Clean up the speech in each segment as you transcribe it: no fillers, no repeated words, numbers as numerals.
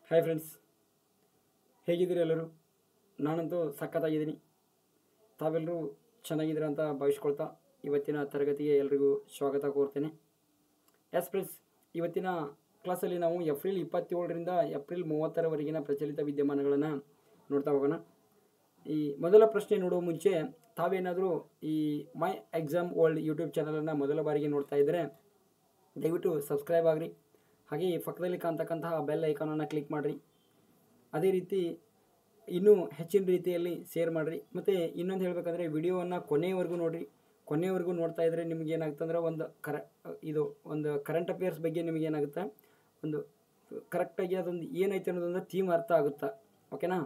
Hi friends, ಹೇಗಿದ್ದೀರಿ ಎಲ್ಲರೂ? ನಾನಂತೂ ಸಖತ್ತಾಗಿದ್ದೀನಿ. ತಾವೆಲ್ಲರೂ ಚೆನ್ನಾಗಿದ್ದೀರ ಅಂತ ಭಾವಿಸ್ಕೊಳ್ತಾ ಇವತ್ತಿನ ತರಗತಿಗೆ ಎಲ್ರಿಗೂ ಸ್ವಾಗತ ಕೋರ್ತೇನೆ. ಎಸ್ ಫ್ರೆಂಡ್ಸ್, ಇವತ್ತಿನ ಕ್ಲಾಸಲ್ಲಿ ನಾವು ಏಪ್ರಿಲ್ 27ರಿಂದ ಏಪ್ರಿಲ್ 30ರವರೆಗಿನ ಪ್ರಚಲಿತ ವಿದ್ಯಮಾನಗಳನ್ನು ನೋಡ್ತಾ ಹೋಗೋಣ. ಈ ಮೊದಲ ಪ್ರಶ್ನೆ ನೋಡುವ ಮುಂಚೆ ತಾವೇನಾದರೂ ಈ ಮೈ ಎಕ್ಸಾಮ್ ವರ್ಲ್ಡ್ ಯೂಟ್ಯೂಬ್ ಚಾನಲನ್ನು ಮೊದಲ ಬಾರಿಗೆ ನೋಡ್ತಾ ಇದ್ದರೆ ದಯವಿಟ್ಟು ಸಬ್ಸ್ಕ್ರೈಬ್ ಆಗಿರಿ. ಹಾಗೆ ಈ ಪಕ್ಕದಲ್ಲಿ ಕಾಣ್ತಕ್ಕಂತಹ ಬೆಲ್ ಐಕಾನನ್ನು ಕ್ಲಿಕ್ ಮಾಡಿರಿ. ಅದೇ ರೀತಿ ಇನ್ನೂ ಹೆಚ್ಚಿನ ರೀತಿಯಲ್ಲಿ ಶೇರ್ ಮಾಡಿರಿ. ಮತ್ತು ಇನ್ನೊಂದು ಹೇಳಬೇಕಂದ್ರೆ ವಿಡಿಯೋವನ್ನು ಕೊನೆಯವರೆಗೂ ನೋಡಿರಿ. ಕೊನೆಯವರೆಗೂ ನೋಡ್ತಾ ಇದ್ದರೆ ನಿಮ್ಗೆ ಏನಾಗುತ್ತಂದ್ರೆ ಒಂದು ಕರೆಂಟ್ ಅಫೇರ್ಸ್ ಬಗ್ಗೆ ನಿಮಗೆ ಏನಾಗುತ್ತೆ, ಒಂದು ಕರೆಕ್ಟಾಗಿ ಅದೊಂದು ಏನೈತೆ ಅನ್ನೋದೊಂದು ಥೀಮ್ ಅರ್ಥ ಆಗುತ್ತೆ. ಓಕೆನಾ?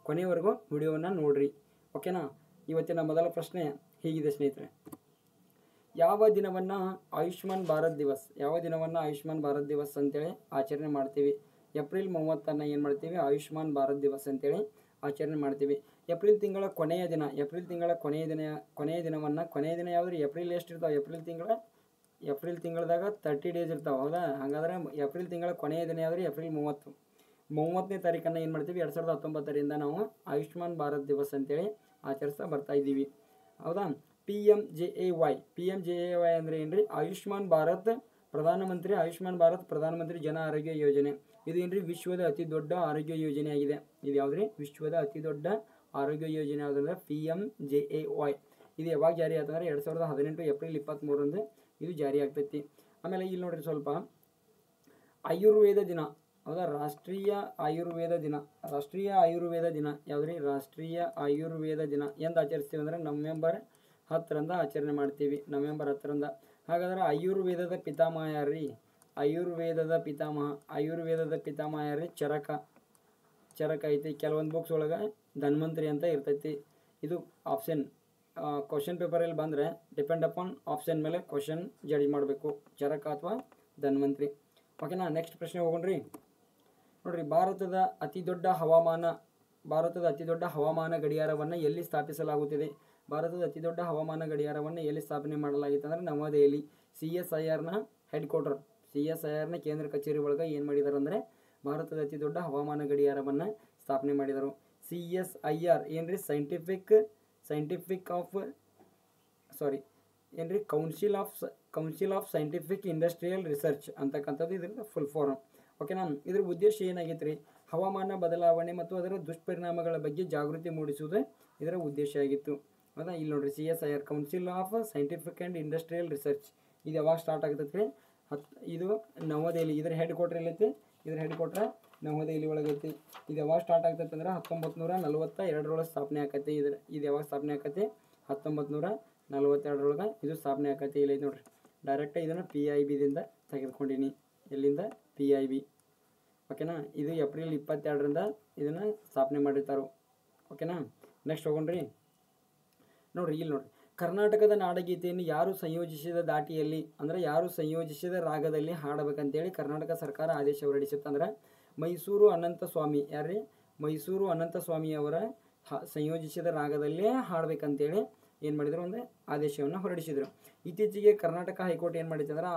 ಕೊನೆಯವರೆಗೂ ವಿಡಿಯೋವನ್ನು ನೋಡಿರಿ. ಓಕೆನಾ? ಇವತ್ತಿನ ಮೊದಲ ಪ್ರಶ್ನೆ ಹೀಗಿದೆ ಸ್ನೇಹಿತರೆ. ಯಾವ ದಿನವನ್ನು ಆಯುಷ್ಮಾನ್ ಭಾರತ್ ದಿವಸ್ ಅಂತೇಳಿ ಆಚರಣೆ ಮಾಡ್ತೀವಿ? ಏಪ್ರಿಲ್ 30 ಏನು ಮಾಡ್ತೀವಿ? ಆಯುಷ್ಮಾನ್ ಭಾರತ್ ದಿವಸ್ ಅಂತೇಳಿ ಆಚರಣೆ ಮಾಡ್ತೀವಿ. ಏಪ್ರಿಲ್ ತಿಂಗಳ ಕೊನೆಯ ದಿನ ಕೊನೆಯ ದಿನ ಯಾವ್ದು? ಏಪ್ರಿಲ್ ಎಷ್ಟು ಇರ್ತಾವೆ? ಏಪ್ರಿಲ್ ತಿಂಗಳದಾಗ 30 ಡೇಸ್ ಇರ್ತಾವೆ. ಹೌದಾ? ಹಾಗಾದ್ರೆ ಏಪ್ರಿಲ್ ತಿಂಗಳ ಕೊನೆಯ ದಿನ ಯಾವ್ದು? ಏಪ್ರಿಲ್ 30ನೇ ತಾರೀಕನ್ನು ಏನು ಮಾಡ್ತೀವಿ? 2019ರಿಂದ ನಾವು ಆಯುಷ್ಮಾನ್ ಭಾರತ್ ದಿವಸ್ ಅಂತೇಳಿ ಆಚರಿಸ್ತಾ ಬರ್ತಾ ಇದ್ದೀವಿ. ಹೌದಾ? PMJAY ಅಂದರೆ ಏನ್ರಿ? ಆಯುಷ್ಮಾನ್ ಭಾರತ್ ಪ್ರಧಾನಮಂತ್ರಿ ಜನ ಆರೋಗ್ಯ ಯೋಜನೆ. ಇದು ಏನ್ರಿ? ವಿಶ್ವದ ಅತಿ ದೊಡ್ಡ ಆರೋಗ್ಯ ಯೋಜನೆ ಆಗಿದೆ. ಇದು ಯಾವ್ದ್ರಿ? ವಿಶ್ವದ ಅತಿ ದೊಡ್ಡ ಆರೋಗ್ಯ ಯೋಜನೆ ಯಾವುದಂದ್ರೆ PMJAY. ಇದು ಯಾವಾಗ ಜಾರಿ ಆಯ್ತಂದ್ರೆ 2018 ಏಪ್ರಿಲ್ 23ರಂದು ಇದು ಜಾರಿ ಆಗ್ತೈತಿ. ಆಮೇಲೆ ಇಲ್ಲಿ ನೋಡ್ರಿ ಸ್ವಲ್ಪ ಆಯುರ್ವೇದ ದಿನ. ಹೌದಾ? ರಾಷ್ಟ್ರೀಯ ಆಯುರ್ವೇದ ದಿನ ಯಾವ್ದ್ರಿ? ರಾಷ್ಟ್ರೀಯ ಆಯುರ್ವೇದ ದಿನ ಎಂದು ಆಚರಿಸ್ತೀವಿ ಅಂದ್ರೆ ನವೆಂಬರ್ 10ರಂದ ಆಚರಣೆ ಮಾಡ್ತೀವಿ. ನವೆಂಬರ್ 10ರಂದ. ಹಾಗಾದ್ರೆ ಆಯುರ್ವೇದದ ಪಿತಾಮಹ ಯಾರ್ರಿ? ಆಯುರ್ವೇದದ ಪಿತಾಮಹ ಯಾರ್ರಿ? ಚರಕ ಐತಿ. ಕೆಲವೊಂದು ಬುಕ್ಸ್ ಒಳಗೆ ಧನ್ವಂತರಿ ಅಂತ ಇರ್ತೈತಿ. ಇದು ಆಪ್ಷನ್ ಕ್ವಶನ್ ಪೇಪರಲ್ಲಿ ಬಂದರೆ ಡಿಪೆಂಡ್ ಅಪಾನ್ ಆಪ್ಷನ್ ಮೇಲೆ ಕ್ವಶನ್ ಜಡ್ಜ್ ಮಾಡಬೇಕು, ಚರಕ ಅಥವಾ ಧನ್ವಂತರಿ. ಓಕೆನಾ? ನೆಕ್ಸ್ಟ್ ಪ್ರಶ್ನೆ ಹೋಗೋಣ್ರಿ. ನೋಡ್ರಿ, ಭಾರತದ ಅತಿ ದೊಡ್ಡ ಹವಾಮಾನ ಗಡಿಯಾರವನ್ನು ಎಲ್ಲಿ ಸ್ಥಾಪಿಸಲಾಗುತ್ತಿದೆ? ಭಾರತದ ಅತಿ ದೊಡ್ಡ ಹವಾಮಾನ ಗಡಿಯಾರವನ್ನು ಎಲ್ಲಿ ಸ್ಥಾಪನೆ ಮಾಡಲಾಗಿತ್ತು ಅಂದ್ರೆ ನವದೆಹಲಿ. CSIRನ ಹೆಡ್ ಕ್ವಾರ್ಟರ್, CSIRನ ಕೇಂದ್ರ ಕಚೇರಿ ಒಳಗೆ ಏನು ಮಾಡಿದಾರೆ ಅಂದರೆ ಭಾರತದ ಅತಿ ದೊಡ್ಡ ಹವಾಮಾನ ಗಡಿಯಾರವನ್ನು ಸ್ಥಾಪನೆ ಮಾಡಿದರು. CSIR ಏನ್ರಿ? Council of scientific industrial research ಅಂತಕ್ಕಂಥದ್ದು ಇದರ ಫುಲ್ ಫಾರ್ಮ್. ಓಕೆನಾ? ಇದ್ರ ಉದ್ದೇಶ ಏನಾಗಿತ್ತು ರೀ? ಹವಾಮಾನ ಬದಲಾವಣೆ ಮತ್ತು ಅದರ ದುಷ್ಪರಿಣಾಮಗಳ ಬಗ್ಗೆ ಜಾಗೃತಿ ಮೂಡಿಸುವುದು ಇದರ ಉದ್ದೇಶ ಆಗಿತ್ತು. ಹೌದಾ? ಇಲ್ಲಿ ನೋಡ್ರಿ, CSIR council of scientific and industrial research. ಇದು ಯಾವಾಗ ಸ್ಟಾರ್ಟ್ ಆಗ್ತೈತೆ ರೀ? ಇದು ನವದೆಹಲಿ. ಇದರ ಹೆಡ್ ಕ್ವಾರ್ಟರ್ ಎಲ್ಲೈತಿ? ಇದರ ಹೆಡ್ ಕ್ವಾರ್ಟರ್ ನವದೆಹಲಿ ಒಳಗೈತಿ. ಇದು ಯಾವಾಗ ಸ್ಟಾರ್ಟ್ ಆಗ್ತೈತೆ ಅಂದ್ರೆ 1942 ಸ್ಥಾಪನೆ ಆಕೈತಿ. ಇದು ಯಾವಾಗ ಸ್ಥಾಪನೆ ಆಕೈತಿ? 1942 ಇದು ಸ್ಥಾಪನೆ ಆಕೈತಿ. ಇಲ್ಲ ನೋಡ್ರಿ, ಡೈರೆಕ್ಟ್ ಇದನ್ನು PIBದಿಂದ ತೆಗೆದುಕೊಂಡಿನಿ. ಎಲ್ಲಿಂದ? PIB. ಓಕೆನಾ? ಇದು ಏಪ್ರಿಲ್ 22ರಿಂದ ಇದನ್ನು ಸ್ಥಾಪನೆ ಮಾಡಿರ್ತಾರೋ. ಓಕೆನಾ? ನೆಕ್ಸ್ಟ್ ಹೋಗೋಣ್ರಿ. ನೋಡ್ರಿ, ಇಲ್ಲಿ ನೋಡ್ರಿ, ಕರ್ನಾಟಕದ ನಾಡಗೀತೆಯನ್ನು ಯಾರು ಸಂಯೋಜಿಸಿದ ದಾಟಿಯಲ್ಲಿ ಅಂದ್ರೆ ಯಾರು ಸಂಯೋಜಿಸಿದ ರಾಗದಲ್ಲಿ ಹಾಡಬೇಕಂತೇಳಿ ಕರ್ನಾಟಕ ಸರ್ಕಾರ ಆದೇಶ ಹೊರಡಿಸುತ್ತಂದ್ರೆ ಮೈಸೂರು ಅನಂತಸ್ವಾಮಿ. ಯಾರ್ರಿ? ಮೈಸೂರು ಅನಂತಸ್ವಾಮಿಯವರ ಸಂಯೋಜಿಸಿದ ರಾಗದಲ್ಲೇ ಹಾಡಬೇಕಂತೇಳಿ ಏನು ಮಾಡಿದ್ರು? ಒಂದು ಆದೇಶವನ್ನು ಹೊರಡಿಸಿದರು. ಇತ್ತೀಚೆಗೆ ಕರ್ನಾಟಕ ಹೈಕೋರ್ಟ್ ಏನು ಮಾಡಿತ್ತು ಅಂದ್ರೆ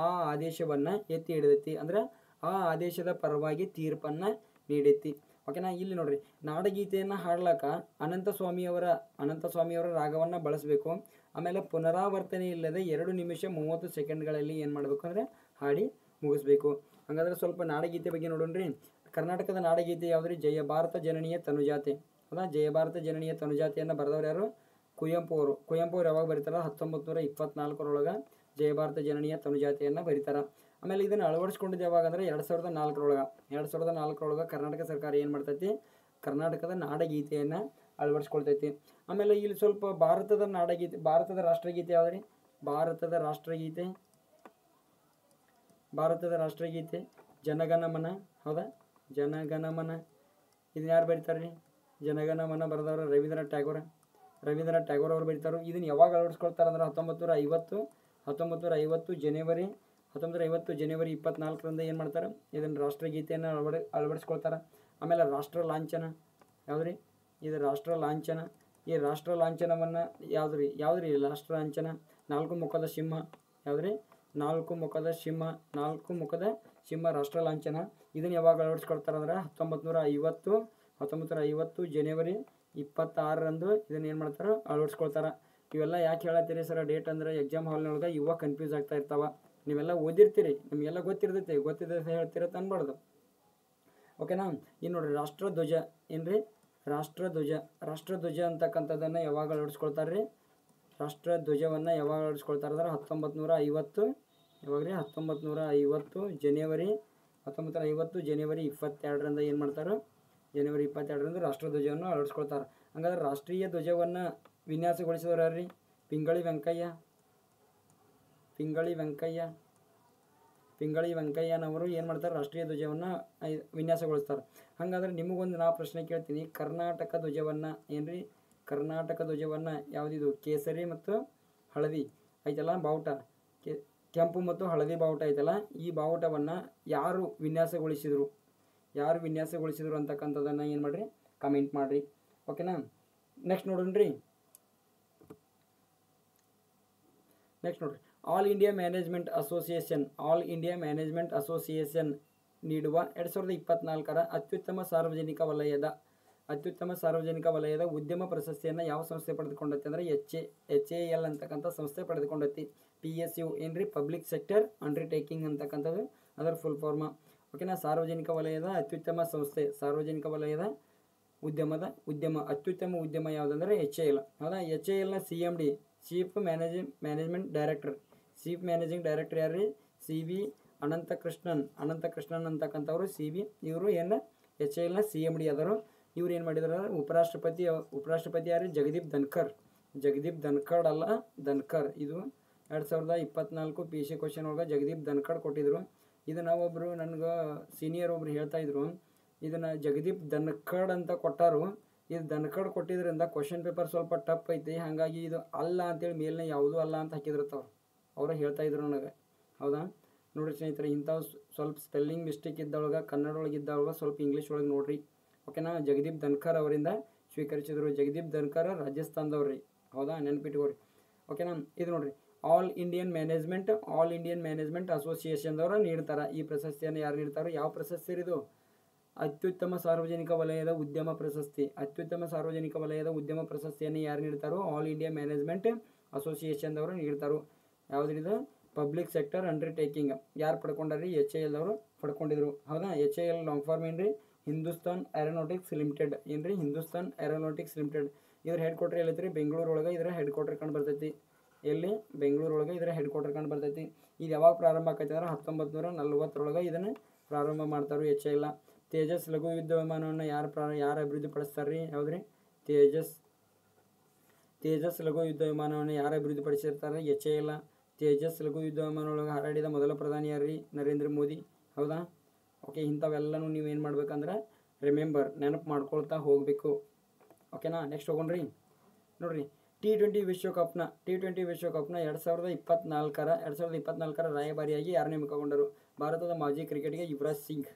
ಆ ಆದೇಶವನ್ನು ಎತ್ತಿ ಹಿಡಿದೈತಿ. ಅಂದ್ರೆ ಆ ಆದೇಶದ ಪರವಾಗಿ ತೀರ್ಪನ್ನು ನೀಡೈತಿ. ಓಕೆನಾ? ಇಲ್ಲಿ ನೋಡ್ರಿ, ನಾಡಗೀತೆಯನ್ನು ಹಾಡ್ಲಾಕ ಅನಂತಸ್ವಾಮಿಯವರ ರಾಗವನ್ನು ಬಳಸಬೇಕು. ಆಮೇಲೆ ಪುನರಾವರ್ತನೆ ಇಲ್ಲದೆ 2 ನಿಮಿಷ 30 ಸೆಕೆಂಡ್ಗಳಲ್ಲಿ ಏನು ಮಾಡಬೇಕು ಅಂದರೆ ಹಾಡಿ ಮುಗಿಸ್ಬೇಕು. ಹಾಗಾದ್ರೆ ಸ್ವಲ್ಪ ನಾಡಗೀತೆ ಬಗ್ಗೆ ನೋಡೋಣ್ರಿ. ಕರ್ನಾಟಕದ ನಾಡಗೀತೆ ಯಾವ್ದ್ರಿ? ಜಯ ಭಾರತ ಜನನಿಯ ತನುಜಾತೆ. ಹೌದಾ? ಜಯ ಭಾರತ ಜನನಿಯ ತನುಜಾತೆಯನ್ನು ಬರೆದವರು ಯಾರು? ಕುವೆಂಪು ಅವರು ಯಾವಾಗ ಬರೀತಾರ? 1924ರೊಳಗೆ ಜಯ ಭಾರತ ಜನನಿಯ ತನುಜಾತೆಯನ್ನು ಬರೀತಾರ. ಆಮೇಲೆ ಇದನ್ನು ಅಳವಡಿಸ್ಕೊಂಡಿದ್ದು ಯಾವಾಗ ಅಂದರೆ 2004ರೊಳಗೆ ಕರ್ನಾಟಕ ಸರ್ಕಾರ ಏನು ಮಾಡ್ತೈತಿ? ಕರ್ನಾಟಕದ ನಾಡಗೀತೆಯನ್ನು ಅಳವಡಿಸ್ಕೊಳ್ತೈತಿ. ಆಮೇಲೆ ಇಲ್ಲಿ ಸ್ವಲ್ಪ ಭಾರತದ ರಾಷ್ಟ್ರಗೀತೆ ಯಾವ್ದ್ರಿ? ಭಾರತದ ರಾಷ್ಟ್ರಗೀತೆ ಜನಗಣಮನ. ಹೌದಾ? ಜನಗಣಮನ. ಇದನ್ನ ಯಾರು ಬರೀತಾರ್ರಿ? ಜನಗಣಮನ ಬರೆದವರು ರವೀಂದ್ರನಾಥ್ ಟ್ಯಾಗೋರ್ ಅವರು ಬರೀತಾರೆ. ಇದನ್ನು ಯಾವಾಗ ಅಳವಡಿಸ್ಕೊಳ್ತಾರೆ ಅಂದ್ರೆ 1950 ಜನವರಿ 24ರಂದ ಏನು ಮಾಡ್ತಾರೆ? ಇದನ್ನು ರಾಷ್ಟ್ರಗೀತೆಯನ್ನು ಅಳವಡಿಸ್ಕೊಳ್ತಾರೆ. ಆಮೇಲೆ ರಾಷ್ಟ್ರ ಲಾಂಛನ ಯಾವ್ದ್ರಿ? ಇದು ರಾಷ್ಟ್ರ ಲಾಂಛನ. ಈ ರಾಷ್ಟ್ರ ಲಾಂಛನವನ್ನು ಯಾವ್ದ್ರಿ ರಾಷ್ಟ್ರ ಲಾಂಛನ? 4 ಮುಖದ ಸಿಂಹ. ಯಾವ್ದ್ರಿ? ನಾಲ್ಕು ಮುಖದ ಸಿಂಹ ರಾಷ್ಟ್ರ ಲಾಂಛನ. ಇದನ್ನು ಯಾವಾಗ ಅಳವಡಿಸ್ಕೊಳ್ತಾರೆ ಅಂದರೆ 1950 ಜನವರಿ 26ರಂದು ಇದನ್ನು ಏನು ಮಾಡ್ತಾರೆ, ಅಳವಡಿಸ್ಕೊಳ್ತಾರೆ. ಇವೆಲ್ಲ ಯಾಕೆ ಹೇಳತ್ತೀರಿ ಸರ್ ಡೇಟ್ ಅಂದರೆ ಎಕ್ಸಾಮ್ ಹಾಲ್ನೊಳಗೆ ಇವಾಗ ಕನ್ಫ್ಯೂಸ್ ಆಗ್ತಾ ಇರ್ತಾವ. ನೀವೆಲ್ಲ ಓದಿರ್ತೀರಿ, ನಿಮಗೆಲ್ಲ ಗೊತ್ತಿರ್ತೈತೆ ಹೇಳ್ತಿರತ್ತ ಅನ್ಬಾರ್ದು. ಓಕೆನಾ. ಇನ್ನು ನೋಡ್ರಿ ರಾಷ್ಟ್ರಧ್ವಜ ಏನ್ರಿ, ರಾಷ್ಟ್ರಧ್ವಜ ಅಂತಕ್ಕಂಥದ್ದನ್ನು ಯಾವಾಗ ಅಳವಡಿಸ್ಕೊಳ್ತಾರೆ ರೀ, ರಾಷ್ಟ್ರಧ್ವಜವನ್ನು ಯಾವಾಗ ಅಳವಡಿಸ್ಕೊಳ್ತಾರೆ ಅಂದ್ರೆ 1950 ಯಾವಾಗ್ರಿ 1950 ಜನವರಿ 22ರಂದು ಏನು ಮಾಡ್ತಾರೆ, ಜನವರಿ 22ರಂದು ರಾಷ್ಟ್ರಧ್ವಜವನ್ನು ಅಳವಡಿಸ್ಕೊಳ್ತಾರೆ. ಹಂಗಾದ್ರೆ ರಾಷ್ಟ್ರೀಯ ಧ್ವಜವನ್ನು ವಿನ್ಯಾಸಗೊಳಿಸಿದವರು ಯಾರು ರೀ, ಪಿಂಗಳಿ ವೆಂಕಯ್ಯನವರು ಏನು ಮಾಡ್ತಾರೆ, ರಾಷ್ಟ್ರೀಯ ಧ್ವಜವನ್ನು ವಿನ್ಯಾಸಗೊಳಿಸ್ತಾರೆ. ಹಾಗಾದ್ರೆ ನಿಮಗೊಂದು ನಾ ಪ್ರಶ್ನೆ ಕೇಳ್ತೀನಿ, ಕರ್ನಾಟಕ ಧ್ವಜವನ್ನು ಏನ್ರಿ, ಕರ್ನಾಟಕ ಧ್ವಜವನ್ನು ಯಾವುದಿದು ಕೇಸರಿ ಮತ್ತು ಹಳದಿ ಐತಲ್ಲ ಬಾವುಟ, ಕೆಂಪು ಮತ್ತು ಹಳದಿ ಬಾವುಟ ಐತಲ್ಲ, ಈ ಬಾವುಟವನ್ನು ಯಾರು ವಿನ್ಯಾಸಗೊಳಿಸಿದರು ಅಂತಕ್ಕಂಥದ್ದನ್ನು ಏನು ಮಾಡಿರಿ, ಕಮೆಂಟ್ ಮಾಡಿರಿ. ಓಕೆನಾ. ನೆಕ್ಸ್ಟ್ ನೋಡ್ರಿ ಆಲ್ ಇಂಡಿಯಾ ಮ್ಯಾನೇಜ್ಮೆಂಟ್ ಅಸೋಸಿಯೇಷನ್ ನೀಡುವ 2024ರ ಅತ್ಯುತ್ತಮ ಸಾರ್ವಜನಿಕ ವಲಯದ ಉದ್ಯಮ ಪ್ರಶಸ್ತಿಯನ್ನು ಯಾವ ಸಂಸ್ಥೆ ಪಡೆದುಕೊಂಡೈತಿ ಅಂದರೆ HAL ಅಂತಕ್ಕಂಥ ಸಂಸ್ಥೆ ಪಡೆದುಕೊಂಡೈತಿ. PSU ಏನ್ರಿ, ಪಬ್ಲಿಕ್ ಸೆಕ್ಟರ್ ಅಂಡರ್ಟೇಕಿಂಗ್ ಅಂತಕ್ಕಂಥದ್ದು ಅದರ ಫುಲ್ ಫಾರ್ಮ. ಓಕೆನಾ. ಸಾರ್ವಜನಿಕ ವಲಯದ ಅತ್ಯುತ್ತಮ ಸಂಸ್ಥೆ, ಸಾರ್ವಜನಿಕ ವಲಯದ ಅತ್ಯುತ್ತಮ ಉದ್ಯಮ ಯಾವುದಂದ್ರೆ HAL. ಹೌದಾ. HALನ CMD ಚೀಫ್ ಮ್ಯಾನೇಜಿಂಗ್ ಡೈರೆಕ್ಟರ್ ಯಾರು ರೀ, CV ಅನಂತಕೃಷ್ಣನ್ ಅಂತಕ್ಕಂಥವ್ರು ಇವರು ಏನು HALನ CMD ಆದರು. ಇವ್ರು ಏನು ಮಾಡಿದಾರೆ, ಉಪರಾಷ್ಟ್ರಪತಿ ಯಾರು, ಜಗದೀಪ್ ಧನ್ಖಡ್ ಅಲ್ಲ, ಇದು 2024 PC ಕ್ವಶನ್ ಒಳಗೆ ಜಗದೀಪ್ ಧನ್ಖಡ್ ಕೊಟ್ಟಿದ್ರು. ಇದನ್ನು ಒಬ್ಬರು ನನಗೆ ಸೀನಿಯರ್ ಒಬ್ರು ಹೇಳ್ತಾ ಇದ್ರು, ಇದನ್ನು ಜಗದೀಪ್ ಧನ್ಖಡ್ ಅಂತ ಕೊಟ್ಟಾರು. ಇದು ಧನ್ಖಡ್ ಕೊಟ್ಟಿದ್ರಿಂದ ಕ್ವಶನ್ ಪೇಪರ್ ಸ್ವಲ್ಪ ಟಫ್ ಐತಿ, ಹಾಗಾಗಿ ಇದು ಅಲ್ಲ ಅಂತೇಳಿ ಮೇಲಿನ ಯಾವುದೂ ಅಲ್ಲ ಅಂತ ಹಾಕಿದ್ರತ್ತವ್ರು, ಅವರು ಹೇಳ್ತಾ ಇದ್ರು ನನಗೆ. ಹೌದಾ. ನೋಡಿರಿ ಸ್ನೇಹಿತರೆ, ಇಂಥವು ಸ್ವಲ್ಪ ಸ್ಪೆಲ್ಲಿಂಗ್ ಮಿಸ್ಟೇಕ್ ಇದ್ದೊಳಗೆ, ಕನ್ನಡ ಒಳಗೆ ಇದ್ದವಾಗ ಸ್ವಲ್ಪ ಇಂಗ್ಲೀಷ್ ಒಳಗೆ ನೋಡಿರಿ. ಓಕೆನಾ. ಜಗದೀಪ್ ಧನ್ಖರ್ ಅವರಿಂದ ಸ್ವೀಕರಿಸಿದರು. ಜಗದೀಪ್ ಧನ್ಖರ್ ರಾಜಸ್ಥಾನದವ್ರಿ. ಹೌದಾ, ನೆನಪಿಟ್ಕೋರಿ. ಓಕೆನಾ. ಇದು ನೋಡಿರಿ, ಆಲ್ ಇಂಡಿಯನ್ ಮ್ಯಾನೇಜ್ಮೆಂಟ್ ಅಸೋಸಿಯೇಷನ್ದವರು ನೀಡ್ತಾರೆ ಈ ಪ್ರಶಸ್ತಿಯನ್ನು. ಯಾರು ನೀಡ್ತಾರೋ, ಯಾವ ಪ್ರಶಸ್ತಿ ಇದು, ಅತ್ಯುತ್ತಮ ಸಾರ್ವಜನಿಕ ವಲಯದ ಉದ್ಯಮ ಪ್ರಶಸ್ತಿಯನ್ನು ಯಾರು ನೀಡ್ತಾರೋ, ಆಲ್ ಇಂಡಿಯಾ ಮ್ಯಾನೇಜ್ಮೆಂಟ್ ಅಸೋಸಿಯೇಷನ್ದವರು ನೀಡ್ತಾರೋ. ಯಾವುದ್ರಿದು, ಪಬ್ಲಿಕ್ ಸೆಕ್ಟರ್ ಅಂಡರ್ಟೇಕಿಂಗ್. ಯಾರು ಪಡ್ಕೊಂಡ್ರಿ, HAL ಅವರು ಪಡ್ಕೊಂಡಿದ್ರು. ಹೌದಾ. HAL ಲಾಂಗ್ ಫಾರ್ಮ್ ಏನ್ರಿ, ಹಿಂದೂಸ್ತಾನ್ ಏರೋನಾಟಿಕ್ಸ್ ಲಿಮಿಟೆಡ್. ಇದ್ರ ಹೆಡ್ ಕ್ವಾರ್ಟರ್ ಎಲ್ಲೈತ್ರಿ, ಬೆಂಗಳೂರು ಒಳಗೆ ಇದರ ಹೆಡ್ ಕ್ವಾರ್ಟರ್ ಕಂಡು ಬರ್ತೈತಿ. ಎಲ್ಲಿ, ಬೆಂಗಳೂರು ಒಳಗೆ ಇದರ ಹೆಡ್ ಕ್ವಾರ್ಟರ್ ಕಂಡು ಬರ್ತೈತಿ. ಇದು ಯಾವಾಗ ಪ್ರಾರಂಭ ಆಕೈತಿ ಅಂದ್ರೆ 1940ರೊಳಗೆ ಇದನ್ನು ಪ್ರಾರಂಭ ಮಾಡ್ತಾರೆ HAL. ತೇಜಸ್ ಲಘು ಯುದ್ಧ ವಿಮಾನವನ್ನು ಯಾರು ಅಭಿವೃದ್ಧಿ ಪಡಿಸ್ತಾರೆ ರೀ, ಯಾವುದ್ರಿ, ತೇಜಸ್ ಲಘು ಯುದ್ಧ ವಿಮಾನವನ್ನು ಯಾರು ಅಭಿವೃದ್ಧಿ ಪಡಿಸಿರ್ತಾರೆ, HAL. ತೇಜಸ್ ಲಘು ಯುದ್ಧ ವಿಮಾನ ಒಳಗೆ ಹಾರಾಡಿದ ಮೊದಲ ಪ್ರಧಾನಿ ಯಾರು ರೀ, ನರೇಂದ್ರ ಮೋದಿ. ಹೌದಾ. ಓಕೆ. ಇಂಥವೆಲ್ಲನೂ ನೀವು ಏನು ಮಾಡ್ಬೇಕಂದ್ರೆ ನೆನಪು ಮಾಡ್ಕೊಳ್ತಾ ಹೋಗಬೇಕು. ಓಕೆನಾ. ನೆಕ್ಸ್ಟ್ ಹೋಗೋಣ್ರಿ. ನೋಡಿರಿ, T20 ವಿಶ್ವಕಪ್ನ 2024ರ ರಾಯಭಾರಿಯಾಗಿ ಯಾರು ನೇಮಕಗೊಂಡರು, ಭಾರತದ ಮಾಜಿ ಕ್ರಿಕೆಟಿಗ ಯುವರಾಜ್ ಸಿಂಗ್.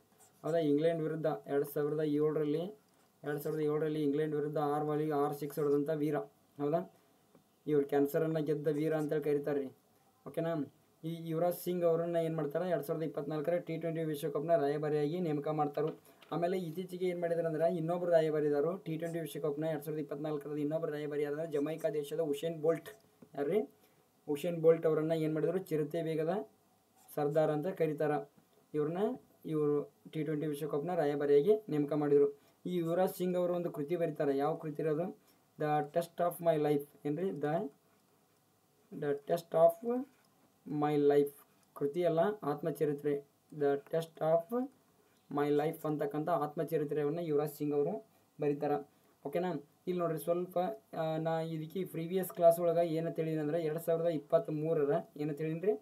ಹೌದಾ. ಇಂಗ್ಲೆಂಡ್ ವಿರುದ್ಧ 2007ರಲ್ಲಿ ಇಂಗ್ಲೆಂಡ್ ವಿರುದ್ಧ 6 ಸಿಕ್ಸ್ ಹೊಡೆದಂಥ ವೀರ. ಹೌದಾ. ಇವ್ರು ಕ್ಯಾನ್ಸರನ್ನು ಗೆದ್ದ ವೀರ ಅಂತೇಳಿ ಕರೀತಾರೆ ರೀ. ಓಕೆನಾ. ಈ ಯುವರಾಜ್ ಸಿಂಗ್ ಅವರನ್ನು ಏನು ಮಾಡ್ತಾರೆ, 2024ರ T20 ವಿಶ್ವಕಪ್ನ ರಾಯಭಾರಿಯಾಗಿ ನೇಮಕ ಮಾಡ್ತಾರೆ. ಆಮೇಲೆ ಇತ್ತೀಚೆಗೆ ಏನು ಮಾಡಿದಾರೆ ಅಂದ್ರೆ, ಇನ್ನೊಬ್ಬರು ರಾಯಭಾರಿದಾರು T20 ವಿಶ್ವಕಪ್ನ 2024ರದ ಇನ್ನೊಬ್ಬರು ರಾಯಭಾರಿ ಯಾರು, ಜಮೈಕಾ ದೇಶದ ಉಸೇನ್ ಬೋಲ್ಟ್. ಯಾರ್ರಿ, ಉಸೇನ್ ಬೋಲ್ಟ್ ಅವರನ್ನು ಏನು ಮಾಡಿದ್ರು, ಚಿರತೆ ವೇಗದ ಸರ್ದಾರ್ ಅಂತ ಕರೀತಾರೆ. ಇವರು T20 ವಿಶ್ವಕಪ್ನ ರಾಯಭಾರಿಯಾಗಿ ನೇಮಕ ಮಾಡಿದರು. ಈ ಯುವರಾಜ್ ಸಿಂಗ್ ಅವರು ಒಂದು ಕೃತಿ ಬರೀತಾರೆ. ಯಾವ ಕೃತಿ ಇರೋದು, the test of my life ಏನ್ರಿ, the test of my life ಕೃತಿಯಲ್ಲ, ಆತ್ಮಚರಿತ್ರೆ. The test of my life ಅಂತಕ್ಕಂಥ ಆತ್ಮಚರಿತ್ರೆಯನ್ನು ಯುವರಾಜ್ ಸಿಂಗ್ ಅವರು ಬರೀತಾರೆ. ಓಕೆನಾ. ಇಲ್ಲಿ ನೋಡ್ರಿ, ಸ್ವಲ್ಪ ನಾ ಇದಕ್ಕೆ ಪ್ರೀವಿಯಸ್ ಕ್ಲಾಸ್ ಒಳಗೆ ಏನು ತಿಳಿದೀನಿ ಅಂದರೆ 2023ರ ಏನು ತಿಳಿದೀನಿ ರೀ,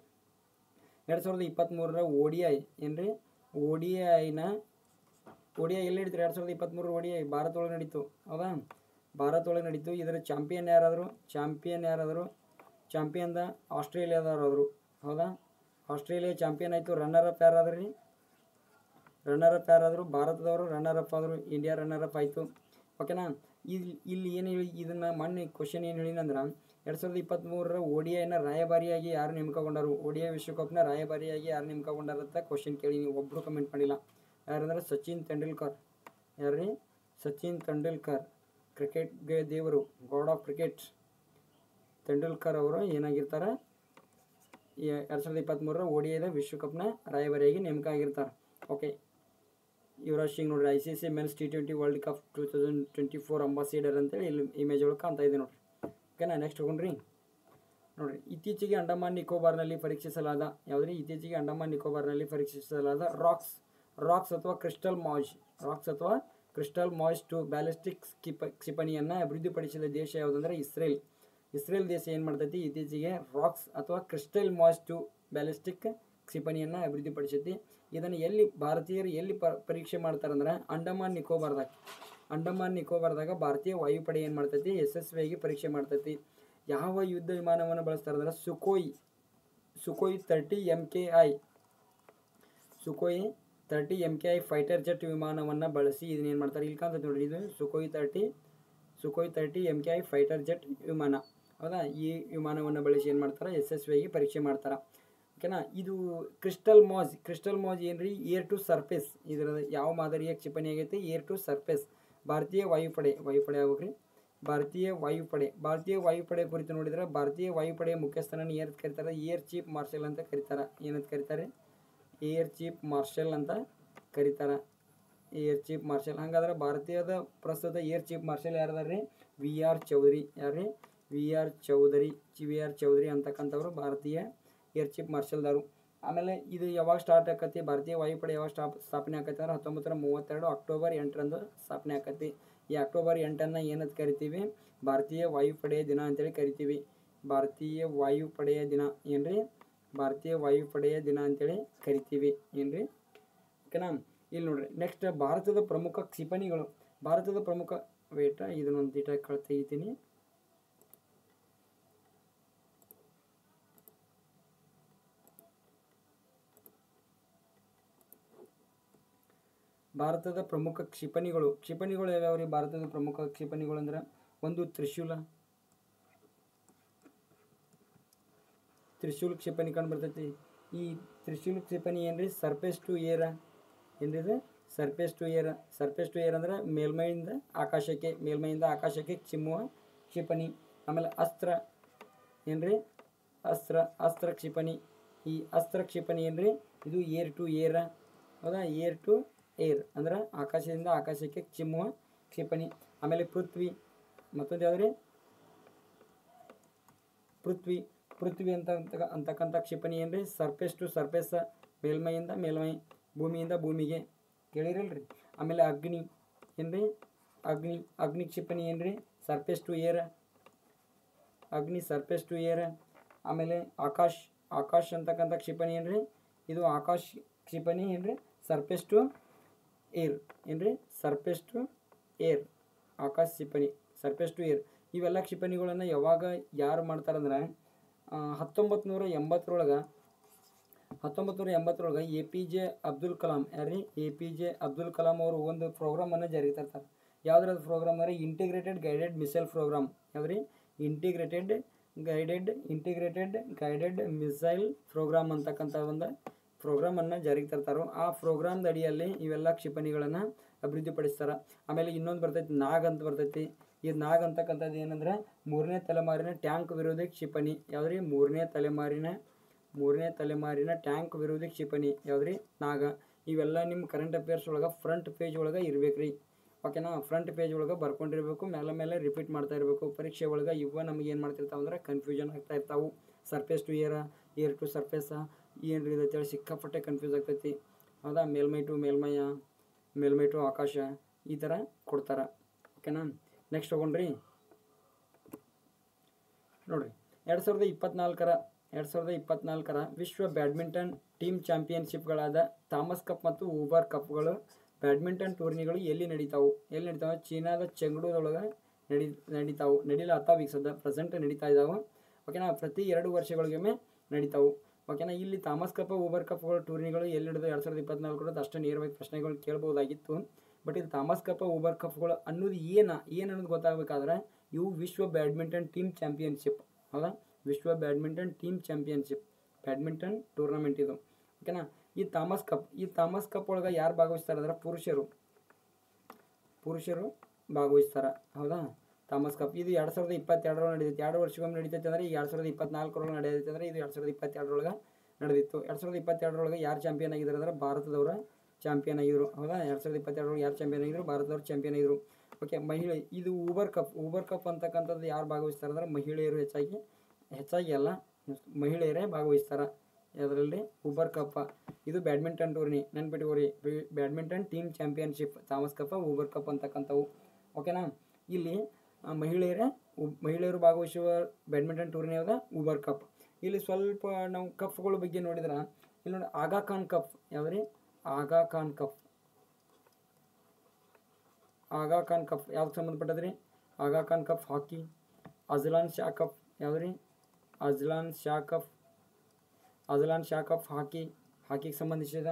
2023ರ ODI ಏನ್ರಿ, ODI ಎಲ್ಲಿ ನಡೀತು, 2023 ODI ಭಾರತದೊಳಗೆ ನಡೀತು. ಹೌದಾ. ಭಾರತದೊಳಗೆ ನಡೀತು. ಇದರ ಚಾಂಪಿಯನ್ ಯಾರಾದರು, ಚಾಂಪಿಯನ್ದ ಆಸ್ಟ್ರೇಲಿಯಾದವರು. ಹೌದಾ. ಆಸ್ಟ್ರೇಲಿಯಾ ಚಾಂಪಿಯನ್ ಆಯಿತು. ರನ್ನರ್ ಅಪ್ ಯಾರಾದರು, ಭಾರತದವರು ರನ್ನರ್ ಅಪ್ ಆದರು, ಇಂಡಿಯಾ ರನ್ನರ್ ಅಪ್ ಆಯಿತು. ಓಕೆನಾ. ಇಲ್ಲಿ ಏನು ಹೇಳಿ, ಇದನ್ನು ಮೊನ್ನೆ ಕ್ವಶನ್ ಏನು ಹೇಳಿನಂದ್ರೆ 2023 ODIನ ರಾಯಭಾರಿಯಾಗಿ ಯಾರು ನೇಮಕಗೊಂಡರು? ODI ವಿಶ್ವಕಪ್ನ ರಾಯಭಾರಿಯಾಗಿ ಯಾರು ನೇಮಕಗೊಂಡಾರ ಅಂತ ಕ್ವಶನ್ ಕೇಳಿ, ನೀವು ಒಬ್ಬರು ಕಮೆಂಟ್ ಮಾಡಿಲ್ಲ. ಯಾರಂದ್ರೆ ಸಚಿನ್ ತೆಂಡೂಲ್ಕರ್. ಯಾರ್ರಿ? ಸಚಿನ್ ತೆಂಡೂಲ್ಕರ್, ಕ್ರಿಕೆಟ್ಗೆ ದೇವರು, ಗಾಡ್ ಆಫ್ ಕ್ರಿಕೆಟ್. ತೆಂಡೂಲ್ಕರ್ ಅವರು ಏನಾಗಿರ್ತಾರೆ? 2023 ODIದ ವಿಶ್ವಕಪ್ನ ರಾಯಭಾರಿಯಾಗಿ ನೇಮಕ ಆಗಿರ್ತಾರೆ. ಓಕೆ, ಯುವರಾಜ್ ಸಿಂಗ್ ನೋಡ್ರಿ, ICC men's T20 world cup 2024 ambassador ಅಂತೇಳಿ ಇಲ್ಲಿ ಇಮೇಜ್ ಒಳಗೆ ಕಾಣ್ತಾ ಇದೆ ನೋಡ್ರಿ. ಓಕೆನಾ, ನೆಕ್ಸ್ಟ್ ಹೋಗೋಣ್ರಿ. ನೋಡ್ರಿ, ಇತ್ತೀಚೆಗೆ ಅಂಡಮಾನ್ ನಿಕೋಬಾರ್ನಲ್ಲಿ ಪರೀಕ್ಷಿಸಲಾದ ಯಾವುದ್ರಿ? ಇತ್ತೀಚೆಗೆ ಅಂಡಮಾನ್ ನಿಕೋಬಾರ್ನಲ್ಲಿ ಪರೀಕ್ಷಿಸಲಾದ ರಾಕ್ಸ್ ಅಥವಾ ಕ್ರಿಸ್ಟಲ್ ಮಾಯ್ಸ್ 2 ಬ್ಯಾಲಿಸ್ಟಿಕ್ ಕ್ಷಿಪಣಿಯನ್ನು ಅಭಿವೃದ್ಧಿಪಡಿಸಿದ ದೇಶ ಯಾವುದಂದ್ರೆ ಇಸ್ರೇಲ್. ಇಸ್ರೇಲ್ ದೇಶ ಏನು ಮಾಡ್ತೈತಿ? ಇತ್ತೀಚೆಗೆ ರಾಕ್ಸ್ ಅಥವಾ ಕ್ರಿಸ್ಟಲ್ ಮಾಯ್ಸ್ 2 ಬ್ಯಾಲಿಸ್ಟಿಕ್ ಕ್ಷಿಪಣಿಯನ್ನು ಅಭಿವೃದ್ಧಿಪಡಿಸೈತಿ. ಇದನ್ನು ಭಾರತೀಯರು ಎಲ್ಲಿ ಪರೀಕ್ಷೆ ಮಾಡ್ತಾರಂದ್ರೆ ಅಂಡಮಾನ್ ನಿಕೋಬಾರ್ದಾಗ ಭಾರತೀಯ ವಾಯುಪಡೆ ಏನು ಮಾಡ್ತೈತಿ? ಯಶಸ್ವಿಯಾಗಿ ಪರೀಕ್ಷೆ ಮಾಡ್ತೈತಿ. ಯಾವ ಯುದ್ಧ ವಿಮಾನವನ್ನು ಬಳಸ್ತಾರಂದ್ರೆ ಸುಖೋಯ್ 30 MKI ಫೈಟರ್ ಜೆಟ್ ವಿಮಾನವನ್ನು ಬಳಸಿ ಇದನ್ನೇನು ಮಾಡ್ತಾರೆ? ಇಲ್ಲಿ ಕಾಣ್ತೈತಿ ನೋಡ್ರಿ, ಇದು ಸುಖೋಯ್ 30 MKI ಫೈಟರ್ ಜೆಟ್ ವಿಮಾನ. ಹೌದಾ? ಈ ವಿಮಾನವನ್ನು ಬಳಸಿ ಏನು ಮಾಡ್ತಾರೆ? ಯಶಸ್ವಿಯಾಗಿ ಪರೀಕ್ಷೆ ಮಾಡ್ತಾರೆ. ಓಕೆನಾ, ಇದು ಕ್ರಿಸ್ಟಲ್ ಮಾಜ್ ಏನ್ರಿ? Air to surface. ಇದರ ಯಾವ ಮಾದರಿಯ ಕ್ಷಿಪಣಿ ಆಗೈತಿ? Air to surface. ಭಾರತೀಯ ವಾಯುಪಡೆ ಆಗ್ಬೇಕ್ರಿ. ಭಾರತೀಯ ವಾಯುಪಡೆ ಕುರಿತು ನೋಡಿದ್ರೆ ಭಾರತೀಯ ವಾಯುಪಡೆಯ ಮುಖ್ಯಸ್ಥನನ್ನು ಏನಂತ ಕರೀತಾರೆ? ಏರ್ ಚೀಫ್ ಮಾರ್ಷಲ್ ಅಂತ ಕರೀತಾರೆ. ಏನಂತ ಕರೀತಾರೆ? ಏರ್ ಚೀಫ್ ಮಾರ್ಷಲ್ ಅಂತ ಕರೀತಾರೆ. Air chief marshal. ಹಾಗಾದ್ರೆ ಭಾರತೀಯದ ಪ್ರಸ್ತುತ ಏರ್ ಚೀಫ್ ಮಾರ್ಷಲ್ ಯಾರದಾರ್ರಿ? VR ಚೌಧರಿ. ಯಾರ್ರಿ? VR ಚೌಧರಿ ಅಂತಕ್ಕಂಥವ್ರು ಭಾರತೀಯ ಏರ್ ಚೀಫ್ ಮಾರ್ಷಲ್ದಾರು. ಆಮೇಲೆ ಇದು ಯಾವಾಗ ಸ್ಟಾರ್ಟ್ ಆಕತಿ? ಭಾರತೀಯ ವಾಯುಪಡೆ ಯಾವಾಗ ಸ್ಥಾಪನೆ ಆಕತಿ ಅಂದ್ರೆ 1932 ಅಕ್ಟೋಬರ್ 8ರಂದು ಸ್ಥಾಪನೆ ಆಕತಿ. ಈ ಅಕ್ಟೋಬರ್ 8ಅನ್ನು ಏನಂತ ಕರಿತೀವಿ? ಭಾರತೀಯ ವಾಯುಪಡೆಯ ದಿನ ಅಂತೇಳಿ ಕರಿತೀವಿ. ಭಾರತೀಯ ವಾಯುಪಡೆಯ ದಿನ ಏನ್ರಿ? ಭಾರತೀಯ ವಾಯುಪಡೆಯ ದಿನ ಅಂತೇಳಿ ಕರಿತೀವಿ ಏನ್ರಿ? ಓಕೆನಾ, ಇಲ್ಲಿ ನೋಡ್ರಿ. ನೆಕ್ಸ್ಟ್, ಭಾರತದ ಪ್ರಮುಖ ಕ್ಷಿಪಣಿಗಳು. ಇದನ್ನೊಂದು ಡೀಟಾ ತೆಗಿತೀನಿ. ಭಾರತದ ಪ್ರಮುಖ ಕ್ಷಿಪಣಿಗಳು ಯಾವ್ಯಾವ್ರಿ? ಭಾರತದ ಪ್ರಮುಖ ಕ್ಷಿಪಣಿಗಳು ಅಂದ್ರೆ ಒಂದು ತ್ರಿಶೂಲ್ ಕ್ಷಿಪಣಿ ಕಂಡು ಬರ್ತೈತಿ. ಈ ತ್ರಿಶೂಲ್ ಕ್ಷಿಪಣಿ ಏನ್ರಿ? ಸರ್ಫೇಸ್ ಟು ಏರ್ ಏನ್ರಿ? ಇದು ಸರ್ಫೇಸ್ ಟು ಏರ್ ಅಂದ್ರೆ ಮೇಲ್ಮೈಯಿಂದ ಆಕಾಶಕ್ಕೆ ಚಿಮ್ಮುವ ಕ್ಷಿಪಣಿ. ಆಮೇಲೆ ಅಸ್ತ್ರ ಏನ್ರಿ? ಅಸ್ತ್ರ ಕ್ಷಿಪಣಿ. ಈ ಅಸ್ತ್ರ ಕ್ಷಿಪಣಿ ಏನ್ರಿ? ಇದು ಏರ್ ಟು ಏರ್. ಹೌದಾ? ಏರ್ ಟು ಏರ್ ಅಂದ್ರೆ ಆಕಾಶದಿಂದ ಆಕಾಶಕ್ಕೆ ಚಿಮ್ಮುವ ಕ್ಷಿಪಣಿ. ಆಮೇಲೆ ಮತ್ತೊಂದು ಯಾವ್ದ್ರಿ? ಪೃಥ್ವಿ ಅಂತಕ್ಕಂಥ ಕ್ಷಿಪಣಿ ಏನ್ರಿ? ಸರ್ಫೇಸ್ ಟು ಸರ್ಫೇಸ್, ಮೇಲ್ಮೈಯಿಂದ ಭೂಮಿಯಿಂದ ಭೂಮಿಗೆ. ಕೇಳಿರಲ್ರಿ? ಆಮೇಲೆ ಅಗ್ನಿ ಏನ್ರಿ? ಅಗ್ನಿ ಕ್ಷಿಪಣಿ ಏನ್ರಿ? Surface to air. ಆಮೇಲೆ ಆಕಾಶ್ ಅಂತಕ್ಕಂಥ ಕ್ಷಿಪಣಿ ಏನ್ರಿ? ಇದು ಆಕಾಶ್ ಕ್ಷಿಪಣಿ ಏನ್ರಿ? ಸರ್ಫೇಸ್ ಟು ಏರ್ ಏನ್ರಿ? ಸರ್ಫೇಸ್ ಟು ಏರ್ ಆಕಾಶ್ ಕ್ಷಿಪಣಿ, ಸರ್ಫೇಸ್ ಟು ಏರ್. ಇವೆಲ್ಲ ಕ್ಷಿಪಣಿಗಳನ್ನು ಯಾವಾಗ ಯಾರು ಮಾಡ್ತಾರಂದ್ರೆ 1980 APJ ಅಬ್ದುಲ್ ಕಲಾಂ. ಯಾರ್ರಿ? APJ ಅಬ್ದುಲ್ ಕಲಾಂ ಅವರು ಒಂದು ಪ್ರೋಗ್ರಾಮನ್ನು ಜಾರಿಗೆ ತರ್ತಾರೆ. ಯಾವ್ದ್ರದ್ದು ಪ್ರೋಗ್ರಾಮ್ ಅಂದರೆ ಇಂಟಿಗ್ರೇಟೆಡ್ ಗೈಡೆಡ್ ಮಿಸೈಲ್ ಪ್ರೋಗ್ರಾಮ್. ಯಾವ್ದ್ರಿ? ಇಂಟಿಗ್ರೇಟೆಡ್ ಗೈಡೆಡ್ ಮಿಸೈಲ್ ಪ್ರೋಗ್ರಾಮ್ ಅಂತಕ್ಕಂಥ ಒಂದು ಪ್ರೋಗ್ರಾಮನ್ನು ಜಾರಿಗೆ ತರ್ತಾರೋ ಆ ಪ್ರೋಗ್ರಾಮ್ದ ಅಡಿಯಲ್ಲಿ ಇವೆಲ್ಲ ಕ್ಷಿಪಣಿಗಳನ್ನು ಅಭಿವೃದ್ಧಿಪಡಿಸ್ತಾರೆ. ಆಮೇಲೆ ಇನ್ನೊಂದು ಬರ್ತೈತಿ ನಾಗ್ ಅಂತ ಬರ್ತೈತಿ. ಈ ನಾಗ್ ಅಂತಕ್ಕಂಥದ್ದು ಏನಂದ್ರೆ 3ನೇ ತಲೆಮಾರಿನ ಟ್ಯಾಂಕ್ ವಿರೋಧಿ ಕ್ಷಿಪಣಿ. ಯಾವ್ದ್ರಿ? 3ನೇ ತಲೆಮಾರಿನ ಟ್ಯಾಂಕ್ ವಿರೋಧಿ ಕ್ಷಿಪಣಿ. ಯಾವ್ದ್ರಿ? ನಾಗ. ಇವೆಲ್ಲ ನಿಮ್ಮ ಕರೆಂಟ್ ಅಫೇರ್ಸ್ ಒಳಗೆ ಫ್ರಂಟ್ ಪೇಜ್ ಒಳಗೆ ಇರ್ಬೇಕ್ರಿ. ಓಕೆನಾ? ಫ್ರಂಟ್ ಪೇಜ್ ಒಳಗೆ ಬರ್ಕೊಂಡಿರ್ಬೇಕು, ಮೇಲೆ ರಿಪೀಟ್ ಮಾಡ್ತಾ ಇರಬೇಕು. ಪರೀಕ್ಷೆ ಒಳಗೆ ಇವ ನಮಗೆ ಏನು ಮಾಡ್ತಿರ್ತಾವೆ ಅಂದ್ರೆ ಕನ್ಫ್ಯೂಷನ್ ಆಗ್ತಾ ಇರ್ತಾವೆ. Surface to air to surface ಏನ್ರಿ ಇದು ಅಂತೇಳಿ ಸಿಕ್ಕಾಪಟ್ಟೆ ಕನ್ಫ್ಯೂಸ್ ಆಗ್ತೈತಿ. ಹೌದಾ? ಮೇಲ್ಮೈ ಟು ಆಕಾಶ ಈ ಥರ ಕೊಡ್ತಾರೆ. ಓಕೆನಾ? ನೆಕ್ಸ್ಟ್ ಹೋಗೋಣ್ರಿ. ನೋಡಿರಿ, 2024 ವಿಶ್ವ ಬ್ಯಾಡ್ಮಿಂಟನ್ ಟೀಮ್ ಚಾಂಪಿಯನ್ಶಿಪ್ಗಳಾದ ಥಾಮಸ್ ಕಪ್ ಮತ್ತು ಊಬರ್ ಕಪ್ಗಳು ಬ್ಯಾಡ್ಮಿಂಟನ್ ಟೂರ್ನಿಗಳು ಎಲ್ಲಿ ನಡೀತಾವೆ? ಚೀನಾದ ಚೆಂಗ್ಡೂದೊಳಗೆ ನಡೀಲಾತಾವ. ಈಗ ಸದ್ಯ ಪ್ರೆಸೆಂಟ್ ನಡೀತಾ ಇದ್ದಾವೆ. ಓಕೆನಾ? ಪ್ರತಿ 2 ವರ್ಷಗಳಿಗೊಮ್ಮೆ ನಡೀತಾವೆ. ಓಕೆನಾ? ಇಲ್ಲಿ ಥಾಮಸ್ ಕಪ್ ಊಬರ್ ಕಪ್ಗಳು ಟೂರ್ನಿಗಳು ಎಲ್ಲಿ ನಡೆದು 2024 ಅಷ್ಟು ನೇರವಾಗಿ ಪ್ರಶ್ನೆಗಳು ಕೇಳ್ಬೋದಾಗಿತ್ತು. ಬಟ್ ಇದು ಥಾಮಸ್ ಕಪ್ ಊಬರ್ ಕಪ್ಗಳು ಅನ್ನೋದು ಅನ್ನೋದು ಗೊತ್ತಾಗಬೇಕಾದ್ರೆ ಇವು ವಿಶ್ವ ಬ್ಯಾಡ್ಮಿಂಟನ್ ಟೀಮ್ ಚಾಂಪಿಯನ್ಶಿಪ್ ಹೌದಾ, ವಿಶ್ವ badminton team championship badminton tournament ಇದು. ಓಕೆನಾ. ಈ ಥಾಮಸ್ ಕಪ್ ಒಳಗೆ ಯಾರು ಭಾಗವಹಿಸ್ತಾರೆ ಅಂದ್ರೆ ಪುರುಷರು ಭಾಗವಹಿಸ್ತಾರೆ. ಹೌದಾ, ಥಾಮಸ್ ಕಪ್ ಇದು 2022 ನಡೆದಿತ್ತು. 2 ವರ್ಷಕ್ಕೊಮ್ಮೆ ನಡೀತೈತೆ ಅಂದರೆ ಈಗ 2024 ನಡೆಯೈತೆ ಅಂದರೆ ಇದು 2022 ನಡೆದಿತ್ತು. 2022 ಯಾರು ಚಾಂಪಿಯನ್ ಆಗಿದ್ದಾರೆ ಅಂದರೆ ಭಾರತದವರ ಚಾಂಪಿಯನ್ ಆಗಿದ್ರು. ಹೌದಾ, 2022 ಯಾರು ಚಾಂಪಿಯನ್ ಆಗಿದ್ರು? ಭಾರತದವರು ಚಾಂಪಿಯನ್ ಆಗಿದ್ರು. ಓಕೆ, ಮಹಿಳೆ ಇದು ಊಬರ್ ಕಪ್ ಅಂತಕ್ಕಂಥದ್ದು ಯಾರು ಭಾಗವಹಿಸ್ತಾರೆ ಅಂದರೆ ಮಹಿಳೆಯರು ಹೆಚ್ಚಾಗಿ ಅಲ್ಲ, ಮಹಿಳೆಯರೇ ಭಾಗವಹಿಸ್ತಾರೆ. ಅದರಲ್ಲಿ ಊಬರ್ ಕಪ್ ಇದು ಬ್ಯಾಡ್ಮಿಂಟನ್ ಟೂರ್ನಿ ನೆನ್ಪಿಟ್ಕೋರಿ. Badminton team championship Thomas Cup, Uber Cup ಅಂತಕ್ಕಂಥವು. ಓಕೆನಾ. ಇಲ್ಲಿ ಮಹಿಳೆಯರು ಭಾಗವಹಿಸುವ ಬ್ಯಾಡ್ಮಿಂಟನ್ ಟೂರ್ನಿ ಯಾವ್ದು? Uber Cup. ಇಲ್ಲಿ ಸ್ವಲ್ಪ ನಾವು ಕಪ್ಗಳ ಬಗ್ಗೆ ನೋಡಿದ್ರೆ ಇಲ್ಲಿ ನೋಡಿ ಆಗಾ ಖಾನ್ ಕಪ್ ಯಾವ್ದ್ರಿ? ಆಗಾ ಖಾನ್ ಕಪ್ ಯಾವ್ದು ಸಂಬಂಧಪಟ್ಟದ್ರಿ? Aga Khan Cup hockey. Azlan Shah Cup ಯಾವ್ದ್ರಿ? ಅಜ್ಲಾನ್ ಶಾ ಕಪ್ ಹಾಕಿಗೆ ಸಂಬಂಧಿಸಿದ.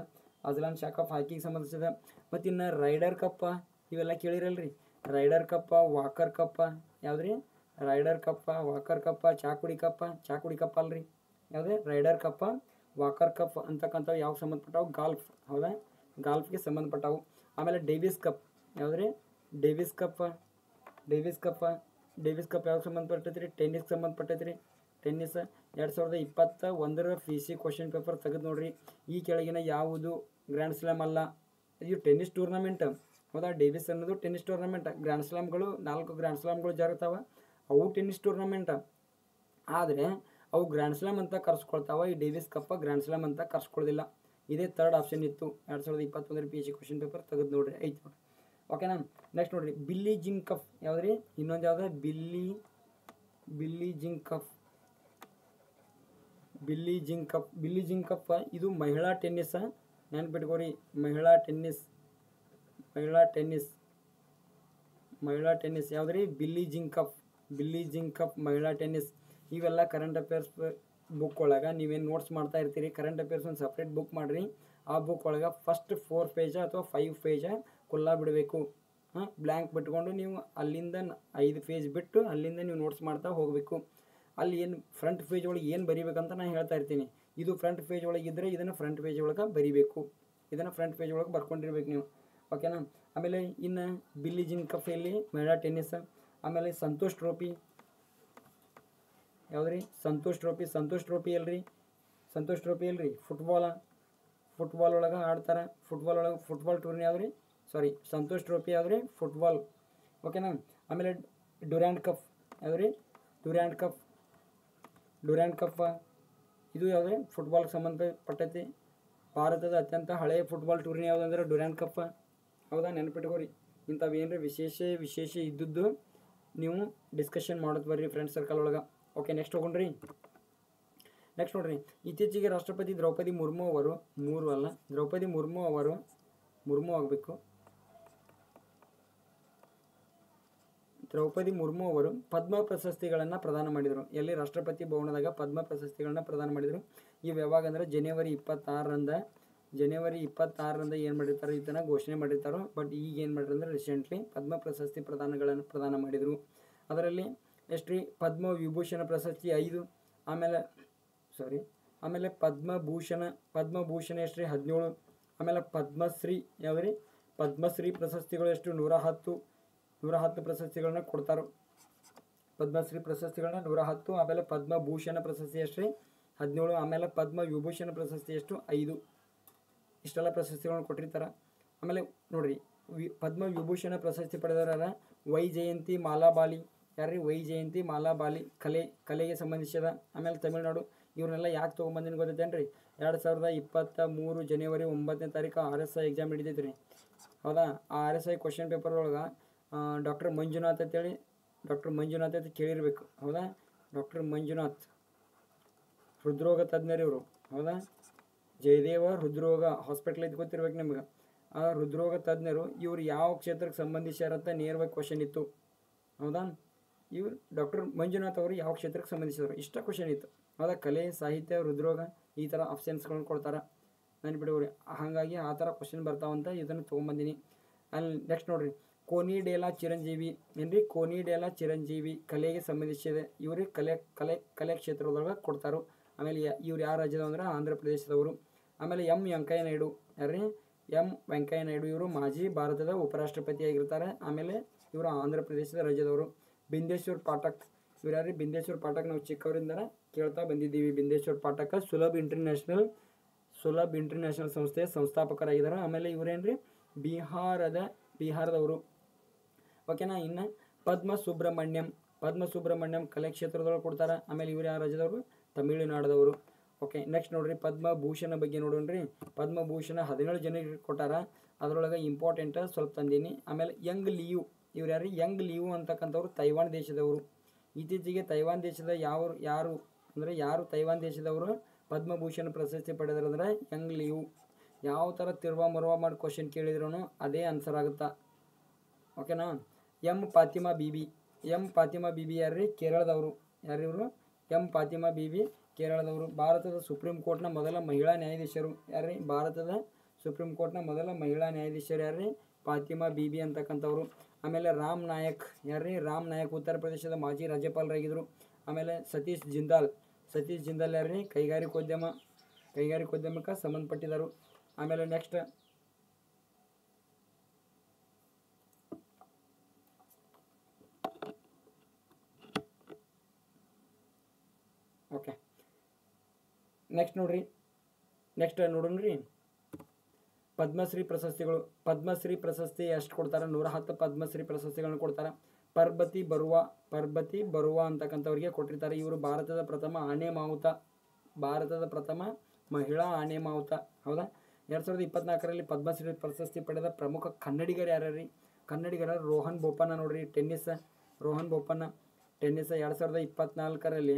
ಮತ್ತು ಇನ್ನು ರೈಡರ್ ಕಪ್ಪ ಇವೆಲ್ಲ ಕೇಳಿರಲ್ರಿ. ರೈಡರ್ ಕಪ್ಪ, ವಾಕರ್ ಕಪ್ಪ ಯಾವ್ದ್ರಿ? ರೈಡರ್ ಕಪ್ಪ, ವಾಕರ್ ಕಪ್ಪ, ಚಾಕುಡಿ ಕಪ್ಪ ಅಲ್ರಿ. ಯಾವ್ದು? ರೈಡರ್ ಕಪ್ಪ, ವಾಕರ್ ಕಪ್ ಅಂತಕ್ಕಂಥವು ಯಾವ ಸಂಬಂಧಪಟ್ಟವು? ಗಾಲ್ಫ್. ಹೌದಾ, ಗಾಲ್ಫ್ಗೆ ಸಂಬಂಧಪಟ್ಟವು. ಆಮೇಲೆ ಡೇವಿಸ್ ಕಪ್ ಯಾವ್ದ್ರಿ? ಡೇವಿಸ್ ಕಪ್ ಯಾವ್ದು ಸಂಬಂಧಪಟ್ಟೈತ್ರಿ? ಟೆನ್ನಿಸ್ಗೆ ಸಂಬಂಧಪಟ್ಟೈತ್ರಿ. ಟೆನ್ನಿಸ್ 2021 PC ಕ್ವಶನ್ ಪೇಪರ್ ತೆಗೆದು ನೋಡ್ರಿ. ಈ ಕೆಳಗಿನ ಯಾವುದು ಗ್ರ್ಯಾಂಡ್ ಸ್ಲಾಮ್ ಅಲ್ಲ? ಇದು ಟೆನ್ನಿಸ್ ಟೂರ್ನಮೆಂಟ್. ಹೌದಾ, ಡೇವಿಸ್ ಅನ್ನೋದು ಟೆನ್ನಿಸ್ ಟೂರ್ನಮೆಂಟ್. ಗ್ರ್ಯಾಂಡ್ ಸ್ಲಾಮ್ಗಳು 4 ಗ್ರ್ಯಾಂಡ್ ಸ್ಲಾಮ್ಗಳು ಜరుగుತ್ತಾವೆ, ಅವು ಟೆನ್ನಿಸ್ ಟೂರ್ನಮೆಂಟ್. ಆದರೆ ಅವು ಗ್ರ್ಯಾಂಡ್ ಸ್ಲಾಮ್ ಅಂತ ಕರ್ಸ್ಕೊಳ್ತಾವೆ. ಈ ಡೇವಿಸ್ ಕಪ್ಪ ಗ್ರ್ಯಾಂಡ್ ಸ್ಲಾಮ್ ಅಂತ ಕರ್ಸ್ಕೊಳ್ಳೋದಿಲ್ಲ. ಇದೇ ಥರ್ಡ್ ಆಪ್ಷನ್ ಇತ್ತು 2021 PC ಕ್ವಶನ್ ಪೇಪರ್ ತೆಗೆದು ನೋಡ್ರಿ, ಐತೆ ನೋಡ್ರಿ. ಓಕೆನಾ. ನೆಕ್ಸ್ಟ್ ನೋಡ್ರಿ, ಬಿಲ್ಲಿ ಜಿಂಗ್ ಕಪ್ ಯಾವ್ದ್ರಿ? ಇನ್ನೊಂದು ಯಾವ್ದು? ಬಿಲ್ಲಿ ಜಿಂಗ್ ಕಪ್ ಇದು ಮಹಿಳಾ ಟೆನ್ನಿಸ್. ನೆನ್ಪಿಟ್ಕೋರಿ, ಮಹಿಳಾ ಟೆನ್ನಿಸ್ ಯಾವ್ದ್ರಿ? ಬಿಲ್ಲಿ ಜಿಂಗ್ ಕಪ್ ಮಹಿಳಾ ಟೆನ್ನಿಸ್. ಇವೆಲ್ಲ ಕರೆಂಟ್ ಅಫೇರ್ಸ್ ಬುಕ್ ಒಳಗೆ ನೀವೇನು ನೋಟ್ಸ್ ಮಾಡ್ತಾ ಇರ್ತೀರಿ, ಕರೆಂಟ್ ಅಫೇರ್ಸ್ ಒಂದು ಸಪ್ರೇಟ್ ಬುಕ್ ಮಾಡಿರಿ. ಆ ಬುಕ್ ಒಳಗೆ ಫಸ್ಟ್ 4 ಪೇಜ ಅಥವಾ 5 ಪೇಜ ಕುಲ್ಲ ಬಿಡಬೇಕು. ಬ್ಲ್ಯಾಂಕ್ ಬಿಟ್ಕೊಂಡು ನೀವು ಅಲ್ಲಿಂದ 5 ಪೇಜ್ ಬಿಟ್ಟು ಅಲ್ಲಿಂದ ನೀವು ನೋಟ್ಸ್ ಮಾಡ್ತಾ ಹೋಗಬೇಕು. ಅಲ್ಲಿ ಏನು ಫ್ರಂಟ್ ಪೇಜ್ ಒಳಗೆ ಏನು ಬರಿಬೇಕಂತ ನಾನು ಹೇಳ್ತಾ ಇರ್ತೀನಿ. ಇದು ಫ್ರಂಟ್ ಪೇಜ್ ಒಳಗೆ ಇದ್ದರೆ ಇದನ್ನು ಫ್ರಂಟ್ ಪೇಜ್ ಒಳಗೆ ಬರಿಬೇಕು. ಇದನ್ನು ಫ್ರಂಟ್ ಪೇಜ್ ಒಳಗೆ ಬರ್ಕೊಂಡಿರ್ಬೇಕು ನೀವು. ಓಕೆನಾ. ಆಮೇಲೆ ಇನ್ನು ಬಿಲ್ಲಿ ಜಿಂಗ್ ಕಪ್ ಇಲ್ಲಿ ಮಹಿಳಾ ಟೆನ್ನಿಸ್. ಆಮೇಲೆ ಸಂತೋಷ್ ಟ್ರೋಫಿ ಯಾವ್ದ್ರಿ? ಸಂತೋಷ್ ಟ್ರೋಫಿ ಅಲ್ರಿ. ಫುಟ್ಬಾಲ್ ಒಳಗೆ ಆಡ್ತಾರೆ. ಫುಟ್ಬಾಲ್ ಟೂರ್ನಿ ಯಾವ್ದ್ರಿ? ಸಂತೋಷ್ ಟ್ರೋಫಿ ಯಾವ್ದ್ರಿ? ಫುಟ್ಬಾಲ್. ಓಕೆನಾ. ಆಮೇಲೆ ಡ್ಯೂರಾಂಡ್ ಕಪ್ ಯಾವ್ದ್ರಿ? ಡ್ಯೂರಾಂಡ್ ಕಪ್ ಇದು ಯಾವ್ದ್ರಿ? ಫುಟ್ಬಾಲ್ಗೆ ಸಂಬಂಧಪಟ್ಟೈತಿ. ಭಾರತದ ಅತ್ಯಂತ ಹಳೆಯ ಫುಟ್ಬಾಲ್ ಟೂರ್ನಿ ಯಾವುದು ಅಂದ್ರೆ ಡ್ಯೂರಾಂಡ್ ಕಪ್. ಹೌದಾ, ನೆನಪಿಟ್ಕೋರಿ. ಇಂಥವೇನರ ವಿಶೇಷ ಇದ್ದದ್ದು ನೀವು ಡಿಸ್ಕಷನ್ ಮಾಡೋದು ಬರ್ರಿ ಫ್ರೆಂಡ್ ಸರ್ಕಲ್ ಒಳಗೆ. ಓಕೆ, ನೆಕ್ಸ್ಟ್ ಹೋಗೋಣ್ರಿ. ನೆಕ್ಸ್ಟ್ ನೋಡ್ರಿ, ಇತ್ತೀಚೆಗೆ ರಾಷ್ಟ್ರಪತಿ ದ್ರೌಪದಿ ಮುರ್ಮು ಅವರು ದ್ರೌಪದಿ ಮುರ್ಮು ಅವರು ಪದ್ಮ ಪ್ರಶಸ್ತಿಗಳನ್ನು ಪ್ರದಾನ ಮಾಡಿದರು. ಎಲ್ಲಿ? ರಾಷ್ಟ್ರಪತಿ ಭವನದಾಗ ಪದ್ಮ ಪ್ರಶಸ್ತಿಗಳನ್ನ ಪ್ರದಾನ ಮಾಡಿದರು. ಇವು ಯಾವಾಗ ಅಂದರೆ ಜನವರಿ 26ರಂದ ಏನು ಮಾಡಿರ್ತಾರೆ, ಇದನ್ನು ಘೋಷಣೆ ಮಾಡಿರ್ತಾರೋ. ಬಟ್ ಈಗ ಏನು ಮಾಡಿದ್ರು ಅಂದರೆ ರೀಸೆಂಟ್ಲಿ ಪದ್ಮ ಪ್ರಶಸ್ತಿ ಪ್ರದಾನ ಮಾಡಿದರು. ಅದರಲ್ಲಿ ಎಷ್ಟು ರೀ? ಪದ್ಮ ವಿಭೂಷಣ ಪ್ರಶಸ್ತಿ 5. ಆಮೇಲೆ ಪದ್ಮಭೂಷಣ ಎಷ್ಟು ರೀ? 17. ಆಮೇಲೆ ಪದ್ಮಶ್ರೀ ಯಾವ್ದು? ಪದ್ಮಶ್ರೀ ಪ್ರಶಸ್ತಿಗಳು ಎಷ್ಟು? 110 ಪ್ರಶಸ್ತಿಗಳನ್ನ ಕೊಡ್ತಾರೆ. ಪದ್ಮಶ್ರೀ ಪ್ರಶಸ್ತಿಗಳನ್ನ 110. ಆಮೇಲೆ ಪದ್ಮಭೂಷಣ ಪ್ರಶಸ್ತಿ ಎಷ್ಟು ರೀ? 17. ಆಮೇಲೆ ಪದ್ಮ ವಿಭೂಷಣ ಪ್ರಶಸ್ತಿ ಎಷ್ಟು? 5. ಇಷ್ಟೆಲ್ಲ ಪ್ರಶಸ್ತಿಗಳನ್ನ ಕೊಟ್ಟಿರ್ತಾರೆ. ಆಮೇಲೆ ನೋಡ್ರಿ, ಪದ್ಮ ವಿಭೂಷಣ ಪ್ರಶಸ್ತಿ ಪಡೆದವರ ವೈಜಯಂತಿ ಮಾಲಾಬಾಲಿ. ಯಾರ್ರಿ? ವೈಜಯಂತಿ ಮಾಲಾಬಾಲಿ. ಕಲೆಗೆ ಸಂಬಂಧಿಸಿದ. ಆಮೇಲೆ ತಮಿಳುನಾಡು. ಇವ್ರನ್ನೆಲ್ಲ ಯಾಕೆ ತೊಗೊಂಬಂದಿನ ಗೊತ್ತೈತೇನ್ರಿ? 2023 ಜನವರಿ 9ನೇ ತಾರೀಕು RSI ಎಕ್ಸಾಮ್ ನಡೀತೈತೆ ರೀ. ಹೌದಾ, ಆ RSI ಕ್ವಶನ್ ಪೇಪರ್ ಒಳಗೆ ಡಾಕ್ಟರ್ ಮಂಜುನಾಥ್ ಅಂತ ಕೇಳಿರ್ಬೇಕು. ಹೌದಾ, ಡಾಕ್ಟರ್ ಮಂಜುನಾಥ್ ಹೃದ್ರೋಗ ತಜ್ಞರು ಇವರು. ಹೌದಾ, ಜಯದೇವ ಹೃದ್ರೋಗ ಹಾಸ್ಪಿಟ್ಲ್ ಐತೆ ಗೊತ್ತಿರ್ಬೇಕು ನಿಮ್ಗೆ. ಆ ಹೃದ್ರೋಗ ತಜ್ಞರು ಇವರು ಯಾವ ಕ್ಷೇತ್ರಕ್ಕೆ ಸಂಬಂಧಿಸ್ಯಾರಂತ ನೇರವಾಗಿ ಕ್ವಶನ್ ಇತ್ತು. ಹೌದಾ, ಇವರು ಡಾಕ್ಟರ್ ಮಂಜುನಾಥ್ ಅವರು ಯಾವ ಕ್ಷೇತ್ರಕ್ಕೆ ಸಂಬಂಧಿಸಿದರು ಇಷ್ಟ ಕ್ವಶನ್ ಇತ್ತು. ಹೌದಾ, ಕಲೆ, ಸಾಹಿತ್ಯ, ಹೃದ್ರೋಗ ಈ ಥರ ಆಪ್ಷನ್ಸ್ಗಳನ್ನ ಕೊಡ್ತಾರೆ. ನೆನ್ಪಿಡೋರಿ. ಹಾಗಾಗಿ ಆ ಥರ ಕ್ವಶನ್ ಬರ್ತಾವಂತ ಇದನ್ನು ತೊಗೊಂಬಂದಿನಿ. ಅಲ್ಲಿ ನೆಕ್ಸ್ಟ್ ನೋಡ್ರಿ, ಕೋನಿಡೇಲಾ ಚಿರಂಜೀವಿ ಏನ್ರಿ ಕೋನಿಡೇಲಾ ಚಿರಂಜೀವಿ ಕಲೆಗೆ ಸಂಬಂಧಿಸಿದ ಇವ್ರಿಗೆ ಕಲೆ ಕ್ಷೇತ್ರದೊಳಗೆ ಕೊಡ್ತಾರೋ. ಆಮೇಲೆ ಇವ್ರು ಯಾವ ರಾಜ್ಯದವರು ಅಂದ್ರೆ ಆಂಧ್ರ ಪ್ರದೇಶದವರು. ಆಮೇಲೆ ಎಂ ವೆಂಕಯ್ಯ ನಾಯ್ಡು ಯಾರ್ರಿ ಎಂ ವೆಂಕಯ್ಯ ನಾಯ್ಡು ಇವರು ಮಾಜಿ ಭಾರತದ ಉಪರಾಷ್ಟ್ರಪತಿಯಾಗಿರ್ತಾರೆ. ಆಮೇಲೆ ಇವರು ಆಂಧ್ರ ಪ್ರದೇಶದ ರಾಜ್ಯದವರು. ಬಿಂದೇಶ್ವರ್ ಪಾಠಕ್ ಇವ್ರು ಯಾರು ಬಿಂದೇಶ್ವರ್ ಪಾಠಕ್ ನಾವು ಚಿಕ್ಕವರಿಂದನೇ ಕೇಳ್ತಾ ಬಂದಿದ್ದೀವಿ. ಬಿಂದೇಶ್ವರ್ ಪಾಠಕ ಸುಲಭ್ ಇಂಟರ್ನ್ಯಾಷನಲ್ ಸಂಸ್ಥೆಯ ಸಂಸ್ಥಾಪಕರಾಗಿದ್ದಾರೆ. ಆಮೇಲೆ ಇವರೇನ್ರಿ ಬಿಹಾರದವರು. ಓಕೆನಾ. ಇನ್ನು ಪದ್ಮ ಸುಬ್ರಹ್ಮಣ್ಯಂ ಕಲೆ ಕ್ಷೇತ್ರದೊಳಗೆ ಕೊಡ್ತಾರೆ. ಆಮೇಲೆ ಇವ್ರು ಯಾವ ರಾಜ್ಯದವರು ತಮಿಳುನಾಡದವರು. ಓಕೆ ನೆಕ್ಸ್ಟ್ ನೋಡ್ರಿ ಪದ್ಮಭೂಷಣ ಬಗ್ಗೆ ನೋಡೋಣ್ರಿ. ಪದ್ಮಭೂಷಣ 17 ಜನರಿಗೆ ಕೊಟ್ಟಾರ. ಅದರೊಳಗೆ ಇಂಪಾರ್ಟೆಂಟ್ ಸ್ವಲ್ಪ ತಂದೀನಿ. ಆಮೇಲೆ ಯಂಗ್ ಲಿಯು ಇವ್ರು ಯಾರು ಯಂಗ್ ಲಿಯು ಅಂತಕ್ಕಂಥವ್ರು ತೈವಾನ್ ದೇಶದವರು. ಇತ್ತೀಚೆಗೆ ತೈವಾನ್ ದೇಶದ ಯಾರು ತೈವಾನ್ ದೇಶದವರು ಪದ್ಮಭೂಷಣ ಪ್ರಶಸ್ತಿ ಪಡೆದ್ರಂದ್ರೆ ಯಂಗ್ ಲಿಯು. ಯಾವ ಥರ ತಿರ್ವ ಮಾಡಿ ಕ್ವಶನ್ ಕೇಳಿದ್ರು ಅದೇ ಆನ್ಸರ್ ಆಗುತ್ತಾ. ಓಕೆನಾ. ಎಂ ಫಾತಿಮಾ ಬೀಬಿ ಯಾರ್ರಿ ಕೇರಳದವರು. ಯಾರಿವರು ಎಂ ಫಾತಿಮಾ ಬೀಬಿ ಕೇರಳದವರು. ಭಾರತದ ಸುಪ್ರೀಂ ಕೋರ್ಟ್ನ ಮೊದಲ ಮಹಿಳಾ ನ್ಯಾಯಾಧೀಶರು ಯಾರ್ರಿ ಭಾರತದ ಸುಪ್ರೀಂ ಕೋರ್ಟ್ನ ಮೊದಲ ಮಹಿಳಾ ನ್ಯಾಯಾಧೀಶರು ಯಾರ್ರಿ ಫಾತಿಮಾ ಬೀಬಿ ಅಂತಕ್ಕಂಥವ್ರು. ಆಮೇಲೆ ರಾಮ್ ನಾಯಕ್ ಯಾರ್ರಿ ರಾಮ್ ನಾಯಕ್ ಉತ್ತರ ಪ್ರದೇಶದ ಮಾಜಿ ರಾಜ್ಯಪಾಲರಾಗಿದ್ದರು. ಆಮೇಲೆ ಸತೀಶ್ ಜಿಂದಾಲ್ ಯಾರ್ರಿ ಕೈಗಾರಿಕೋದ್ಯಮಕ್ಕೆ ಸಂಬಂಧಪಟ್ಟಿದ್ದರು. ಆಮೇಲೆ ನೆಕ್ಸ್ಟ್ ಓಕೆ ನೆಕ್ಸ್ಟ್ ನೋಡೋಣ್ರಿ ಪದ್ಮಶ್ರೀ ಪ್ರಶಸ್ತಿಗಳು. ಪದ್ಮಶ್ರೀ ಪ್ರಶಸ್ತಿ ಎಷ್ಟು ಕೊಡ್ತಾರೆ 110 ಪದ್ಮಶ್ರೀ ಪ್ರಶಸ್ತಿಗಳನ್ನು ಕೊಡ್ತಾರೆ. ಪರ್ಬತಿ ಬರುವ ಅಂತಕ್ಕಂಥವ್ರಿಗೆ ಕೊಟ್ಟಿರ್ತಾರೆ. ಇವರು ಭಾರತದ ಪ್ರಥಮ ಮಹಿಳಾ ಆನೆ ಮಾವುತ. ಹೌದಾ. 2024ರಲ್ಲಿ ಪದ್ಮಶ್ರೀ ಪ್ರಶಸ್ತಿ ಪಡೆದ ಪ್ರಮುಖ ಕನ್ನಡಿಗರು ಯಾರ್ಯಾರಿ ಕನ್ನಡಿಗರ ರೋಹನ್ ಬೋಪಣ್ಣ ನೋಡ್ರಿ ಟೆನ್ನಿಸ್ 2024ರಲ್ಲಿ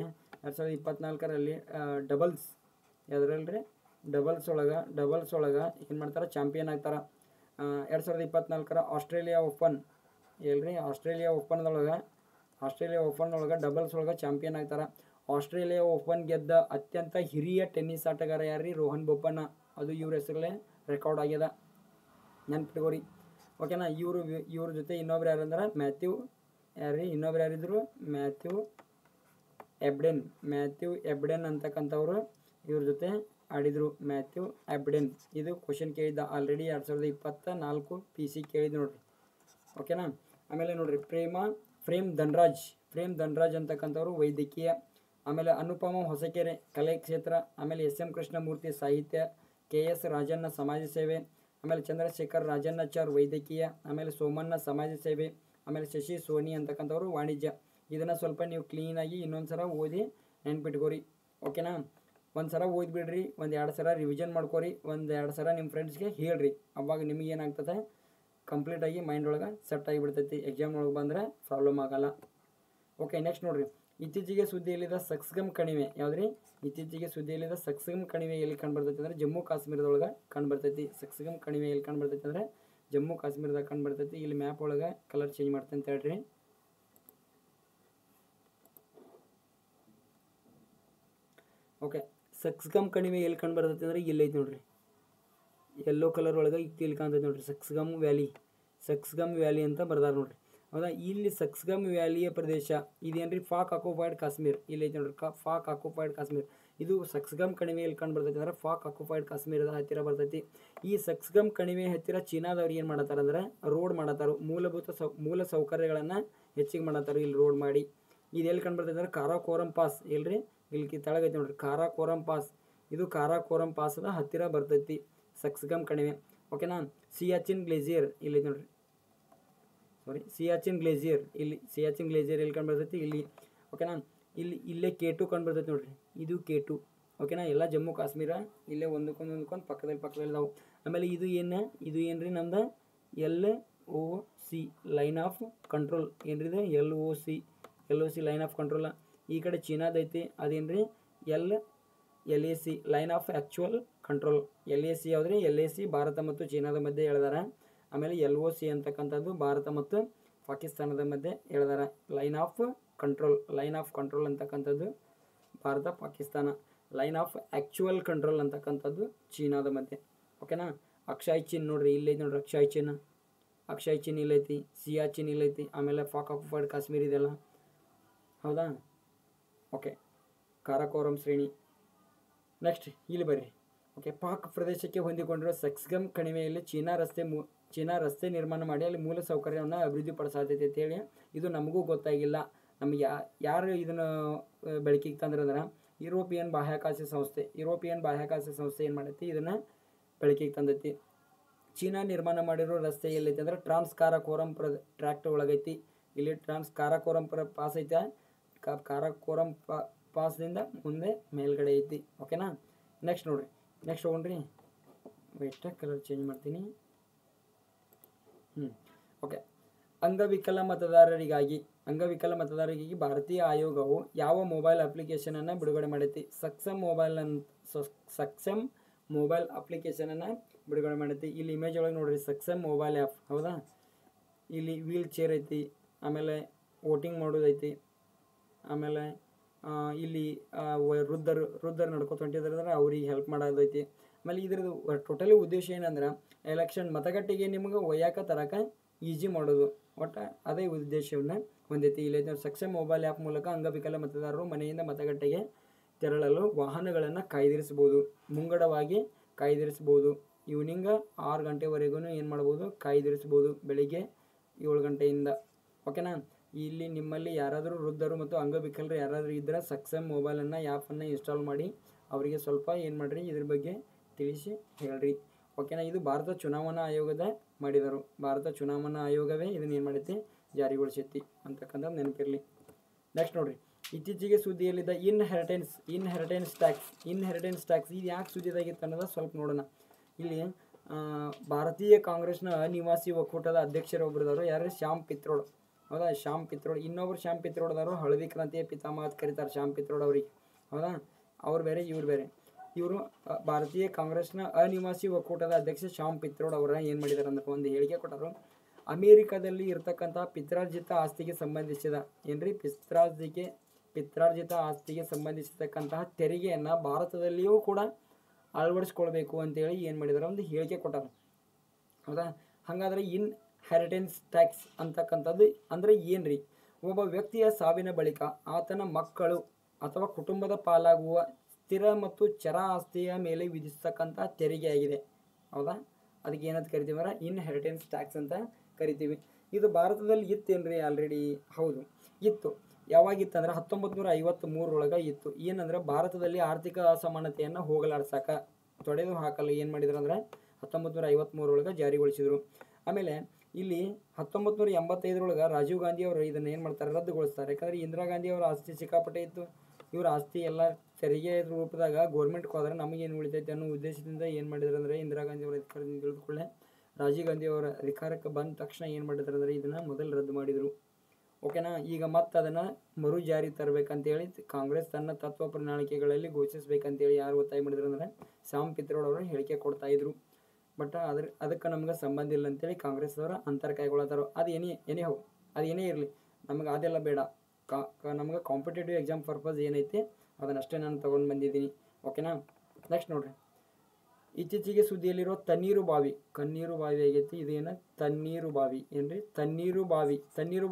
ಡಬಲ್ಸ್ ಎದರಲ್ರಿ ಡಬಲ್ಸ್ ಒಳಗೆ ಏನು ಮಾಡ್ತಾರೆ ಚಾಂಪಿಯನ್ ಆಗ್ತಾರೆ. 2024ರ ಆಸ್ಟ್ರೇಲಿಯಾ ಓಪನ್ನೊಳಗೆ ಡಬಲ್ಸ್ ಒಳಗೆ ಚಾಂಪಿಯನ್ ಆಗ್ತಾರೆ. ಆಸ್ಟ್ರೇಲಿಯಾ ಓಪನ್ ಗೆದ್ದ ಅತ್ಯಂತ ಹಿರಿಯ ಟೆನ್ನಿಸ್ ಆಟಗಾರ ಯಾರ್ರಿ ರೋಹನ್ ಬೋಪಣ್ಣ. ಅದು ಇವ್ರ ಹೆಸರಲ್ಲೇ ರೆಕಾರ್ಡ್ ಆಗ್ಯದ, ನೆನ್ಪಿಟ್ಕೋರಿ. ಓಕೆನಾ. ಇವ್ರ ಜೊತೆ ಇನ್ನೊಬ್ರು ಯಾರಂದ್ರೆ ಮ್ಯಾಥ್ಯೂ ಎಬ್ಡೆನ್ ಅಂತಕ್ಕಂಥವ್ರು ಇವ್ರ ಜೊತೆ ಆಡಿದರು. ಮ್ಯಾಥ್ಯೂ ಎಬ್ಡೆನ್. ಇದು ಕ್ವಶನ್ ಕೇಳಿದ್ದ ಆಲ್ರೆಡಿ 2024 PC ಕೇಳಿದ್ದು ನೋಡ್ರಿ. ಓಕೆನಾ. ಆಮೇಲೆ ನೋಡ್ರಿ ಪ್ರೇಮ್ ಧನ್ರಾಜ್ ಅಂತಕ್ಕಂಥವ್ರು ವೈದ್ಯಕೀಯ. ಆಮೇಲೆ ಅನುಪಮ ಹೊಸಕೆರೆ ಕಲೆ ಕ್ಷೇತ್ರ. ಆಮೇಲೆ SM ಕೃಷ್ಣಮೂರ್ತಿ ಸಾಹಿತ್ಯ. KS ರಾಜಣ್ಣ ಸಮಾಜ ಸೇವೆ. ಆಮೇಲೆ ಚಂದ್ರಶೇಖರ್ ರಾಜಣ್ಣಾಚಾರ್ ವೈದ್ಯಕೀಯ. ಆಮೇಲೆ ಸೋಮಣ್ಣ ಸಮಾಜ ಸೇವೆ. ಆಮೇಲೆ ಶಶಿ ಸೋನಿ ಅಂತಕ್ಕಂಥವ್ರು ವಾಣಿಜ್ಯ. ಇದನ್ನು ಸ್ವಲ್ಪ ನೀವು ಕ್ಲೀನಾಗಿ ಇನ್ನೊಂದು ಸಲ ಓದಿ ನೆನ್ಪಿಟ್ಕೋರಿ. ಓಕೆನಾ. ಒಂದು ಸಲ ಓದ್ಬಿಡ್ರಿ, 1-2 ಸಲ ರಿವಿಷನ್ ಮಾಡ್ಕೋರಿ, 1-2 ಸಲ ನಿಮ್ಮ ಫ್ರೆಂಡ್ಸ್ಗೆ ಹೇಳ್ರಿ. ಅವಾಗ ನಿಮಗೆ ಏನಾಗ್ತದೆ ಕಂಪ್ಲೀಟಾಗಿ ಮೈಂಡ್ ಒಳಗೆ ಸೆಟ್ ಆಗಿಬಿಡ್ತೈತಿ. ಎಕ್ಸಾಮ್ ಒಳಗೆ ಬಂದರೆ ಪ್ರಾಬ್ಲಮ್ ಆಗಲ್ಲ. ಓಕೆ ನೆಕ್ಸ್ಟ್ ನೋಡ್ರಿ ಇತ್ತೀಚೆಗೆ ಸುದ್ದಿಯಲ್ಲಿದ್ದ ಸಕ್ಸ್ಗಮ್ ಕಣಿವೆ ಯಾವ್ದ್ರಿ ಸಕ್ಸ್ಗಮ್ ಕಣಿವೆ ಎಲ್ಲಿ ಕಂಡುಬರ್ತೈತಿ ಅಂದರೆ ಜಮ್ಮು ಕಾಶ್ಮೀರದೊಳಗೆ ಕಂಡುಬರ್ತೈತಿ. ಸಕ್ಸ್ಗಮ್ ಕಣಿವೆ ಎಲ್ಲಿ ಕಂಡುಬರ್ತೈತಿ ಅಂದರೆ ಜಮ್ಮು ಕಾಶ್ಮೀರದಾಗ ಕಂಡುಬರ್ತೈತಿ. ಇಲ್ಲಿ ಮ್ಯಾಪ್ ಒಳಗೆ ಕಲರ್ ಚೇಂಜ್ ಮಾಡ್ತೀನಿ ಅಂತ ಹೇಳ್ರಿ. ಓಕೆ ಸಕ್ಸ್ಗಮ್ ಕಣಿವೆ ಎಲ್ಲಿ ಕಂಡುಬರ್ತೈತಿ ಅಂದರೆ ಇಲ್ಲೈತಿ ನೋಡ್ರಿ, ಯೆಲ್ಲೋ ಕಲರ್ ಒಳಗೆ ಇಲ್ಲಿ ಕಾಣ್ತೈತಿ ನೋಡ್ರಿ. ಸಕ್ಸ್ಗಮ್ ವ್ಯಾಲಿ ಅಂತ ಬರ್ದಾರ ನೋಡ್ರಿ. ಹೌದಾ. ಇಲ್ಲಿ ಸಕ್ಸ್ಗಮ್ ವ್ಯಾಲಿಯ ಪ್ರದೇಶ ಇದೇನ್ರಿ ಪಾಕ್ ಆಕ್ಯುಪೈಡ್ ಕಾಶ್ಮೀರ್. ಇಲ್ಲೈತಿ ನೋಡ್ರಿ ಪಾಕ್ ಆಕ್ಯುಪೈಡ್ ಕಾಶ್ಮೀರ್. ಇದು ಸಕ್ಸ್ಗಮ್ ಕಣಿವೆ ಎಲ್ಲಿ ಕಂಡು ಬರ್ತೈತಿ ಅಂದರೆ ಪಾಕ್ ಆಕ್ಯುಪೈಡ್ ಕಾಶ್ಮೀರದ ಹತ್ತಿರ ಬರ್ತೈತಿ. ಈ ಸಕ್ಸ್ಗಮ್ ಕಣಿವೆ ಹತ್ತಿರ ಚೀನಾದವ್ರು ಏನು ಮಾಡತ್ತಾರ ಅಂದ್ರೆ ರೋಡ್ ಮಾಡತ್ತಾರ. ಮೂಲ ಸೌಕರ್ಯಗಳನ್ನು ಹೆಚ್ಚಿಗೆ ಮಾಡತ್ತಾರ ಇಲ್ಲಿ ರೋಡ್ ಮಾಡಿ. ಇದು ಎಲ್ಲಿ ಕಂಡು ಬರ್ತೈತಿ ಅಂದ್ರೆ ಕಾರಾಕೋರಂ ಪಾಸ್. ಎಲ್ರಿ ಇಲ್ಲಿ ತೆಳಗೈತಿ ನೋಡ್ರಿ ಕಾರಾಕೋರಂ ಪಾಸ್. ಇದು ಕಾರಾಕೋರಂ ಪಾಸದ ಹತ್ತಿರ ಬರ್ತೈತಿ ಸಕ್ಸ್ಗಮ್ ಕಣಿವೆ. ಓಕೆನಾ. ಸಿಯಾಚಿನ್ ಗ್ಲೇಸಿಯರ್ ಇಲ್ಲಿ ನೋಡ್ರಿ, ಸಿಯಾಚಿನ್ ಗ್ಲೇಸಿಯರ್ ಎಲ್ಲಿ ಕಂಡು ಬರ್ತೈತಿ ಇಲ್ಲಿ. ಓಕೆನಾ. ಇಲ್ಲೇ K2 ಕಂಡು ಬರ್ತೈತಿ ನೋಡ್ರಿ, ಇದು K2. ಓಕೆನಾ. ಎಲ್ಲ ಜಮ್ಮು ಕಾಶ್ಮೀರ ಇಲ್ಲೇ ಒಂದಕ್ಕೊಂದು ಪಕ್ಕದಲ್ಲಿ ನಾವು. ಆಮೇಲೆ ಇದು ಏನ್ರಿ ನಮ್ದು LOC ಲೈನ್ ಆಫ್ ಕಂಟ್ರೋಲ್. ಏನ್ರಿ ಇದು LOC ಲೈನ್ ಆಫ್ ಕಂಟ್ರೋಲ್. ಈ ಕಡೆ ಚೀನಾದೈತಿ, ಅದೇನ್ರಿ LAC line of actual control. LAC ಯಾವ್ದ್ರಿ LAC Bharat ಮತ್ತು ಚೀನಾದ ಮಧ್ಯೆ ಎಳೆದಾರ. ಆಮೇಲೆ LOC ಅಂತಕ್ಕಂಥದ್ದು ಭಾರತ ಮತ್ತು ಪಾಕಿಸ್ತಾನದ ಮಧ್ಯೆ ಎಳೆದಾರ. ಲೈನ್ ಆಫ್ ಕಂಟ್ರೋಲ್ ಅಂತಕ್ಕಂಥದ್ದು Bharat Pakistan. Line of actual control ಅಂತಕ್ಕಂಥದ್ದು ಚೀನಾದ ಮಧ್ಯೆ. ಓಕೆನಾ. ಅಕ್ಷಯ್ ಚಿನ್ ನೋಡ್ರಿ, ಇಲ್ಲೇ ನೋಡ್ರಿ ಅಕ್ಷಯ್ ಚಿನ್ ಇಲ್ಲೈತಿ, ಸಿಯಾಚಿನ್ ಇಲ್ಲೈತಿ, ಆಮೇಲೆ ಪಾಕ್ ಆಕ್ಯುಪೈಡ್ ಕಾಶ್ಮೀರ್ ಇದೆಲ್ಲ. ಹೌದಾ? ಓಕೆ, ಕಾರಾಕೋರಂ ಶ್ರೇಣಿ. ನೆಕ್ಸ್ಟ್ ಇಲ್ಲಿ ಬರ್ರಿ. ಓಕೆ, ಪಾಕ್ ಪ್ರದೇಶಕ್ಕೆ ಹೊಂದಿಕೊಂಡಿರುವ ಸಕ್ಸ್ಗಮ್ ಕಣಿವೆಯಲ್ಲಿ ಚೀನಾ ರಸ್ತೆ ನಿರ್ಮಾಣ ಮಾಡಿ ಅಲ್ಲಿ ಮೂಲ ಸೌಕರ್ಯವನ್ನು ಅಭಿವೃದ್ಧಿಪಡಿಸಾತೈತಿ ಅಂತೇಳಿ ಇದು ನಮಗೂ ಗೊತ್ತಾಗಿಲ್ಲ. ನಮಗೆ ಯಾರು ಇದನ್ನು ಬೆಳಕಿಗೆ ತಂದ್ರಂದ್ರೆ ಯುರೋಪಿಯನ್ ಬಾಹ್ಯಾಕಾಶ ಸಂಸ್ಥೆ ಏನು ಮಾಡೈತಿ, ಇದನ್ನು ಬೆಳಕಿಗೆ ತಂದೈತಿ. ಚೀನಾ ನಿರ್ಮಾಣ ಮಾಡಿರೋ ರಸ್ತೆ ಎಲ್ಲೈತಿ ಅಂದ್ರೆ ಟ್ರಾನ್ಸ್ ಕಾರಾಕೋರಂ ಟ್ರ್ಯಾಕ್ಟ್ ಒಳಗೈತಿ. ಇಲ್ಲಿ ಟ್ರಾನ್ಸ್ ಕಾರಾಕೋರಂ ಪಾಸ್ ಐತೆ, ಕಾರಾಕೋರಂ ಪಾಸ್ದಿಂದ ಮುಂದೆ ಮೇಲ್ಗಡೆ ಐತಿ. ಓಕೆನಾ? ನೆಕ್ಸ್ಟ್ ನೋಡ್ರಿ, ನೆಕ್ಸ್ಟ್ ಹೋಗ್ರಿ. ವೆಯ್ಟ್ ಕಲರ್ ಚೇಂಜ್ ಮಾಡ್ತೀನಿ. ಓಕೆ, ಅಂಗವಿಕಲ ಮತದಾರರಿಗಾಗಿ ಭಾರತೀಯ ಆಯೋಗವು ಯಾವ ಮೊಬೈಲ್ ಅಪ್ಲಿಕೇಶನನ್ನು ಬಿಡುಗಡೆ ಮಾಡೈತಿ? ಸಕ್ಷಮ್ ಮೊಬೈಲ್ ಅಪ್ಲಿಕೇಶನನ್ನು ಬಿಡುಗಡೆ ಮಾಡೈತಿ. ಇಲ್ಲಿ ಇಮೇಜ್ ಒಳಗೆ ನೋಡ್ರಿ, ಸಕ್ಷಮ್ ಮೊಬೈಲ್ ಆ್ಯಪ್. ಹೌದಾ? ಇಲ್ಲಿ ವೀಲ್ ಚೇರ್ ಐತಿ, ಆಮೇಲೆ ವೋಟಿಂಗ್ ಮಾಡೋದೈತಿ, ಆಮೇಲೆ ಇಲ್ಲಿ ವೃದ್ಧರು ನಡ್ಕೊತ ಹೊಂಟಿದ್ರೆ ಅವ್ರಿಗೆ ಹೆಲ್ಪ್ ಮಾಡೋದೈತಿ. ಆಮೇಲೆ ಇದ್ರದ್ದು ಟೋಟಲಿ ಉದ್ದೇಶ ಏನಂದ್ರೆ ಎಲೆಕ್ಷನ್ ಮತಗಟ್ಟೆಗೆ ನಿಮ್ಗೆ ಒಯ್ಯಾಕ ತರಕ ಈಜಿ ಮಾಡೋದು. ಒಟ್ಟು ಅದೇ ಉದ್ದೇಶವನ್ನು ಹೊಂದೈತಿ. ಇಲ್ಲಿ ಸಕ್ಷಮ್ ಮೊಬೈಲ್ ಆ್ಯಪ್ ಮೂಲಕ ಅಂಗವಿಕಲ ಮತದಾರರು ಮನೆಯಿಂದ ಮತಗಟ್ಟೆಗೆ ತೆರಳಲು ವಾಹನಗಳನ್ನು ಕಾಯ್ದಿರಿಸ್ಬೋದು, ಮುಂಗಡವಾಗಿ ಕಾಯ್ದಿರಿಸ್ಬೋದು. ಈವ್ನಿಂಗ್ 6 ಗಂಟೆವರೆಗೂ ಏನು ಮಾಡ್ಬೋದು, ಕಾಯ್ದಿರಿಸ್ಬೋದು, ಬೆಳಿಗ್ಗೆ 7 ಗಂಟೆಯಿಂದ. ಓಕೆನಾ? ಇಲ್ಲಿ ನಿಮ್ಮಲ್ಲಿ ಯಾರಾದರೂ ವೃದ್ಧರು ಮತ್ತು ಅಂಗವಿಕಲರು ಯಾರಾದರೂ ಇದ್ದರೆ ಸಕ್ಷಮ್ ಮೊಬೈಲನ್ನು ಆ್ಯಪನ್ನು ಇನ್ಸ್ಟಾಲ್ ಮಾಡಿ ಅವರಿಗೆ ಸ್ವಲ್ಪ ಏನು ಮಾಡಿರಿ, ಇದ್ರ ಬಗ್ಗೆ ತಿಳಿಸಿ ಹೇಳ್ರಿ. ಓಕೆನಾ? ಇದು ಭಾರತ ಚುನಾವಣಾ ಆಯೋಗದ ಮಾಡಿದರು. ಭಾರತ ಚುನಾವಣಾ ಆಯೋಗವೇ ಇದನ್ನು ಏನು ಮಾಡೈತಿ, ಜಾರಿಗೊಳಿಸೈತಿ ಅಂತಕ್ಕಂಥದ್ದು ನೆನಪಿರಲಿ. ನೆಕ್ಸ್ಟ್ ನೋಡ್ರಿ, ಇತ್ತೀಚೆಗೆ ಸುದ್ದಿಯಲ್ಲಿದ್ದ ಇನ್ಹೆರಿಟೆನ್ಸ್ ಟ್ಯಾಕ್ಸ್ ಇದು ಯಾಕೆ ಸುದ್ದಿದಾಗಿತ್ತು ಅನ್ನೋದು ಸ್ವಲ್ಪ ನೋಡೋಣ. ಇಲ್ಲಿ ಭಾರತೀಯ ಕಾಂಗ್ರೆಸ್ನ ಅನಿವಾಸಿ ಒಕ್ಕೂಟದ ಅಧ್ಯಕ್ಷರೊಬ್ಬರಿದವರು, ಯಾರು? ಶ್ಯಾಮ್ ಪಿತ್ರೋಡ್. ಹೌದಾ? ಶ್ಯಾಮ್ ಪಿತ್ರೋಡ್. ಇನ್ನೊಬ್ರು ಶ್ಯಾಮ್ ಪಿತ್ರೋಡ್ದವರು ಹಳದಿ ಕ್ರಾಂತಿಯ ಪಿತಾಮಹ ಅಂತ ಕರೀತಾರೆ ಶ್ಯಾಮ್ ಪಿತ್ರೋಡ್ ಅವ್ರಿಗೆ. ಹೌದಾ? ಅವ್ರು ಬೇರೆ, ಇವ್ರು ಬೇರೆ. ಇವರು ಭಾರತೀಯ ಕಾಂಗ್ರೆಸ್ನ ಅನಿವಾಸಿ ಒಕ್ಕೂಟದ ಅಧ್ಯಕ್ಷ ಶ್ಯಾಮ್ ಪಿತ್ರೋಡ್ ಅವರ ಏನು ಮಾಡಿದ್ದಾರೆ ಅಂದ್ರೆ ಒಂದು ಹೇಳಿಕೆ ಕೊಟ್ಟರು. ಅಮೇರಿಕಾದಲ್ಲಿ ಇರ್ತಕ್ಕಂಥ ಪಿತ್ರಾರ್ಜಿತ ಆಸ್ತಿಗೆ ಸಂಬಂಧಿಸಿದ ಪಿತ್ರಾರ್ಜಿತ ಆಸ್ತಿಗೆ ಸಂಬಂಧಿಸಿರ್ತಕ್ಕಂತಹ ತೆರಿಗೆಯನ್ನು ಭಾರತದಲ್ಲಿಯೂ ಕೂಡ ಅಳವಡಿಸ್ಕೊಳ್ಬೇಕು ಅಂತೇಳಿ ಏನು ಮಾಡಿದ್ದಾರೆ, ಒಂದು ಹೇಳಿಕೆ ಕೊಟ್ಟರು. ಹೌದಾ? ಹಾಗಾದರೆ ಇನ್ಹೆರಿಟೆನ್ಸ್ ಟ್ಯಾಕ್ಸ್ ಅಂತಕ್ಕಂಥದ್ದು ಅಂದರೆ ಏನ್ರಿ? ಒಬ್ಬ ವ್ಯಕ್ತಿಯ ಸಾವಿನ ಬಳಿಕ ಆತನ ಮಕ್ಕಳು ಅಥವಾ ಕುಟುಂಬದ ಪಾಲಾಗುವ ಸ್ಥಿರ ಮತ್ತು ಚರ ಆಸ್ತಿಯ ಮೇಲೆ ವಿಧಿಸ್ತಕ್ಕಂಥ ತೆರಿಗೆ ಆಗಿದೆ. ಹೌದಾ? ಅದಕ್ಕೆ ಏನಂತ ಕರಿತೀವಿ ಅಂದ್ರೆ ಇನ್ಹೆರಿಟೆನ್ಸ್ ಟ್ಯಾಕ್ಸ್ ಅಂತ ಕರಿತೀವಿ. ಇದು ಭಾರತದಲ್ಲಿ ಇತ್ತೇನ್ರಿ? ಆಲ್ರೆಡಿ ಹೌದು, ಇತ್ತು. ಯಾವಾಗಿತ್ತಂದ್ರೆ 1953 ಇತ್ತು. ಏನಂದ್ರೆ ಭಾರತದಲ್ಲಿ ಆರ್ಥಿಕ ಅಸಮಾನತೆಯನ್ನು ಹೋಗಲಾಡ್ಸಕ್ಕೆ ತೊಡೆದು ಹಾಕಲು ಏನು ಮಾಡಿದ್ರು ಅಂದ್ರೆ 1953 ಜಾರಿಗೊಳಿಸಿದರು. ಆಮೇಲೆ ಇಲ್ಲಿ 1985 ರಾಜೀವ್ ಗಾಂಧಿ ಅವರು ಇದನ್ನು ಏನು ಮಾಡ್ತಾರೆ, ರದ್ದುಗೊಳಿಸ್ತಾರೆ. ಯಾಕಂದರೆ ಇಂದಿರಾ ಗಾಂಧಿ ಅವರ ಆಸ್ತಿ ಸಿಕ್ಕಾಪಟ್ಟೆ ಇತ್ತು. ಇವ್ರ ಆಸ್ತಿ ಎಲ್ಲ ತೆರಿಗೆ ರೂಪದಾಗ ಗೌರ್ಮೆಂಟ್ಗೆ ಹೋದ್ರೆ ನಮಗೇನು ಉಳಿತೈತೆ ಅನ್ನೋ ಉದ್ದೇಶದಿಂದ ಏನು ಮಾಡಿದ್ರು ಅಂದರೆ ಇಂದಿರಾ ಗಾಂಧಿ ಅವರ ಅಧಿಕಾರದಿಂದ ತಿಳಿದುಕೊಳ್ಳೆ ರಾಜೀವ್ ಗಾಂಧಿ ಅವರ ಅಧಿಕಾರಕ್ಕೆ ಬಂದ ತಕ್ಷಣ ಏನು ಮಾಡಿದ್ರು ಅಂದರೆ ಇದನ್ನು ಮೊದಲು ರದ್ದು ಮಾಡಿದರು. ಓಕೆನಾ? ಈಗ ಮತ್ತೆ ಅದನ್ನು ಮರು ಜಾರಿ ತರಬೇಕಂತೇಳಿ ಕಾಂಗ್ರೆಸ್ ತನ್ನ ತತ್ವ ಪ್ರಣಾಳಿಕೆಗಳಲ್ಲಿ ಘೋಷಿಸಬೇಕಂತೇಳಿ ಯಾರು ಒತ್ತಾಯ ಮಾಡಿದ್ರು ಅಂದರೆ ಶ್ಯಾಮ್ ಪಿತ್ರೋಡ್ ಅವರು ಹೇಳಿಕೆ ಕೊಡ್ತಾಯಿದ್ರು. ಬಟ್ ಅದಕ್ಕೆ ನಮ್ಗೆ ಸಂಬಂಧ ಇಲ್ಲ ಅಂತೇಳಿ ಕಾಂಗ್ರೆಸ್ ಅವರ ಅಂತರ ಕೈಗೊಳ್ಳತ್ತಾರೋ. ಅದು ಏನೇ ಇರಲಿ, ನಮಗೆ ಅದೆಲ್ಲ ಬೇಡ. ನಮ್ಗೆ ಕಾಂಪಿಟೇಟಿವ್ ಎಕ್ಸಾಮ್ ಪರ್ಪಸ್ ಏನೈತಿ ಅದನ್ನಷ್ಟೇ ನಾನು ತೊಗೊಂಡು ಬಂದಿದ್ದೀನಿ. ಓಕೆನಾ? ನೆಕ್ಸ್ಟ್ ನೋಡ್ರಿ, ಇತ್ತೀಚೆಗೆ ಸುದ್ದಿಯಲ್ಲಿರೋ ಕಣ್ಣೀರು ಬಾವಿ ಆಗೈತಿ. ಇದೇನು ತಣ್ಣೀರು ಬಾವಿ ಏನ್ರಿ? ತಣ್ಣೀರು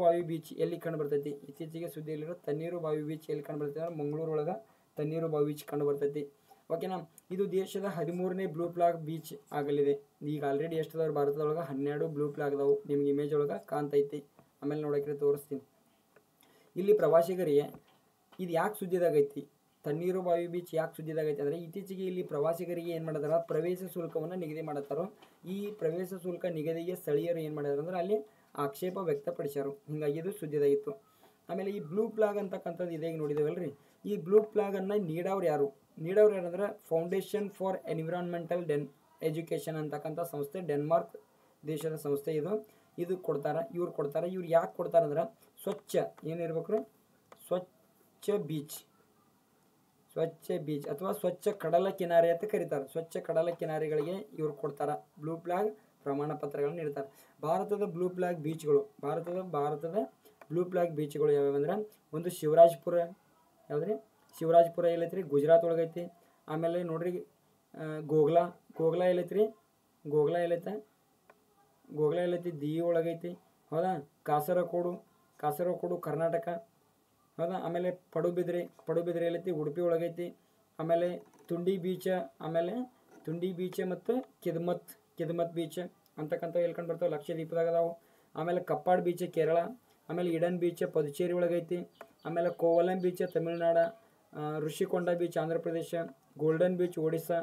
ಬಾವಿ ಬೀಚ್ ಎಲ್ಲಿ ಕಂಡು ಬರ್ತೈತಿ? ಇತ್ತೀಚೆಗೆ ಸುದ್ದಿಯಲ್ಲಿರೋ ತಣ್ಣೀರು ಬಾವಿ ಬೀಚ್ ಎಲ್ಲಿ ಕಂಡು ಬರ್ತೈತಿ ಅಂದ್ರೆ ಮಂಗಳೂರೊಳಗೆ ತಣ್ಣೀರು ಬಾವಿ ಬೀಚ್ ಕಂಡು ಬರ್ತೈತಿ. ಓಕೆನಾ? ಇದು ದೇಶದ 13ನೇ ಬ್ಲೂ ಫ್ಲಾಗ್ ಬೀಚ್ ಆಗಲಿದೆ. ಈಗ ಆಲ್ರೆಡಿ ಎಷ್ಟದವ್ರು ಭಾರತದೊಳಗೆ 12 ಬ್ಲೂ ಫ್ಲಾಗ್ ಅದಾವು. ನಿಮ್ಗೆ ಇಮೇಜ್ ಒಳಗೆ ಕಾಣ್ತೈತಿ. ಆಮೇಲೆ ನೋಡೋಕೆ ತೋರಿಸ್ತೀನಿ. ಇಲ್ಲಿ ಪ್ರವಾಸಿಗರಿಗೆ ಇದು ಯಾಕೆ ಸುದ್ದಿದಾಗೈತಿ, ತಣ್ಣೀರು ಬಾವಿ ಬೀಚ್ ಯಾಕೆ ಸುದ್ದಿದಾಗೈತಿ ಅಂದರೆ ಇತ್ತೀಚೆಗೆ ಇಲ್ಲಿ ಪ್ರವಾಸಿಗರಿಗೆ ಏನು ಮಾಡಿದಾರೆ, ಪ್ರವೇಶ ಶುಲ್ಕವನ್ನು ನಿಗದಿ ಮಾಡತ್ತಾರೋ. ಈ ಪ್ರವೇಶ ಶುಲ್ಕ ನಿಗದಿಗೆ ಸ್ಥಳೀಯರು ಏನು ಮಾಡಿದಾರೆ ಅಂದ್ರೆ ಅಲ್ಲಿ ಆಕ್ಷೇಪ ವ್ಯಕ್ತಪಡಿಸ್ಯಾರು. ಹೀಗಾಗಿ ಇದು ಸುದ್ದಿದಾಗಿತ್ತು. ಆಮೇಲೆ ಈ ಬ್ಲೂ ಫ್ಲಾಗ್ ಅಂತಕ್ಕಂಥದ್ದು ಇದೇಗೆ ನೋಡಿದೇವಲ್ರಿ, ಈ ಬ್ಲೂ ಫ್ಲಾಗನ್ನು ನೀಡೋರು ಯಾರು ಅಂದ್ರೆ ಫೌಂಡೇಶನ್ ಫಾರ್ ಎನ್ವಿರಾನ್ಮೆಂಟಲ್ ಎಜುಕೇಷನ್ ಅಂತಕ್ಕಂಥ ಸಂಸ್ಥೆ, ಡೆನ್ಮಾರ್ಕ್ ದೇಶದ ಸಂಸ್ಥೆ ಇದು ಕೊಡ್ತಾರೆ. ಇವ್ರು ಯಾಕೆ ಕೊಡ್ತಾರೆ ಅಂದ್ರೆ ಸ್ವಚ್ಛ ಏನಿರ್ಬೇಕು, ಸ್ವಚ್ಛ ಬೀಚ್ ಅಥವಾ ಸ್ವಚ್ಛ ಕಡಲ ಕಿನಾರೆ ಅಂತ ಕರೀತಾರೆ. ಸ್ವಚ್ಛ ಕಡಲ ಕಿನಾರೆಗಳಿಗೆ ಇವ್ರು ಕೊಡ್ತಾರೆ ಬ್ಲೂ ಫ್ಲಾಗ್ ಪ್ರಮಾಣ ಪತ್ರಗಳನ್ನು ನೀಡ್ತಾರೆ. ಭಾರತದ ಬ್ಲೂ ಫ್ಲಾಗ್ ಬೀಚ್ಗಳು ಯಾವ್ಯಾವಂದ್ರೆ ಒಂದು ಶಿವರಾಜ್ಪುರ. ಯಾವ್ದ್ರಿ? ಶಿವರಾಜ್ಪುರ ಎಲ್ಲೈತ್ರಿ? ಗುಜರಾತ್ ಒಳಗೈತಿ. ಆಮೇಲೆ ನೋಡ್ರಿ ಗೋಗ್ಲಾ ಎಲ್ಲೈತ್ರಿ? ಗೋಗ್ಲಾ ಎಲ್ಲೈತೆ? ಗೋಗ್ಲ ಎಲ್ಲೈತಿ ದಿ ಒಳಗೈತಿ ಹೌದಾ. ಕಾಸರಗೋಡು ಕರ್ನಾಟಕ ಹೌದಾ. ಆಮೇಲೆ ಪಡುಬಿದ್ರೆ ಎಲ್ಲೈತಿ ಉಡುಪಿ ಒಳಗೈತಿ. ಆಮೇಲೆ ತುಂಡಿ ಬೀಚ್ ಮತ್ತು ಕಿದ್ಮತ್ ಬೀಚ್ ಅಂತಕ್ಕಂಥ ಎಲ್ಕೊಂಡು ಬರ್ತಾವೆ, ಲಕ್ಷದ್ವೀಪದಾಗ ಅದಾವು. ಆಮೇಲೆ ಕಪ್ಪಾಡ್ ಬೀಚ್ ಕೇರಳ. ಆಮೇಲೆ ಇಡನ್ ಬೀಚ್ ಪುದುಚೇರಿ ಒಳಗೈತಿ. ಆಮೇಲೆ Kovalam beach Tamil Nadu. Rushikonda beach Andhra Pradesh. Golden beach Odisha.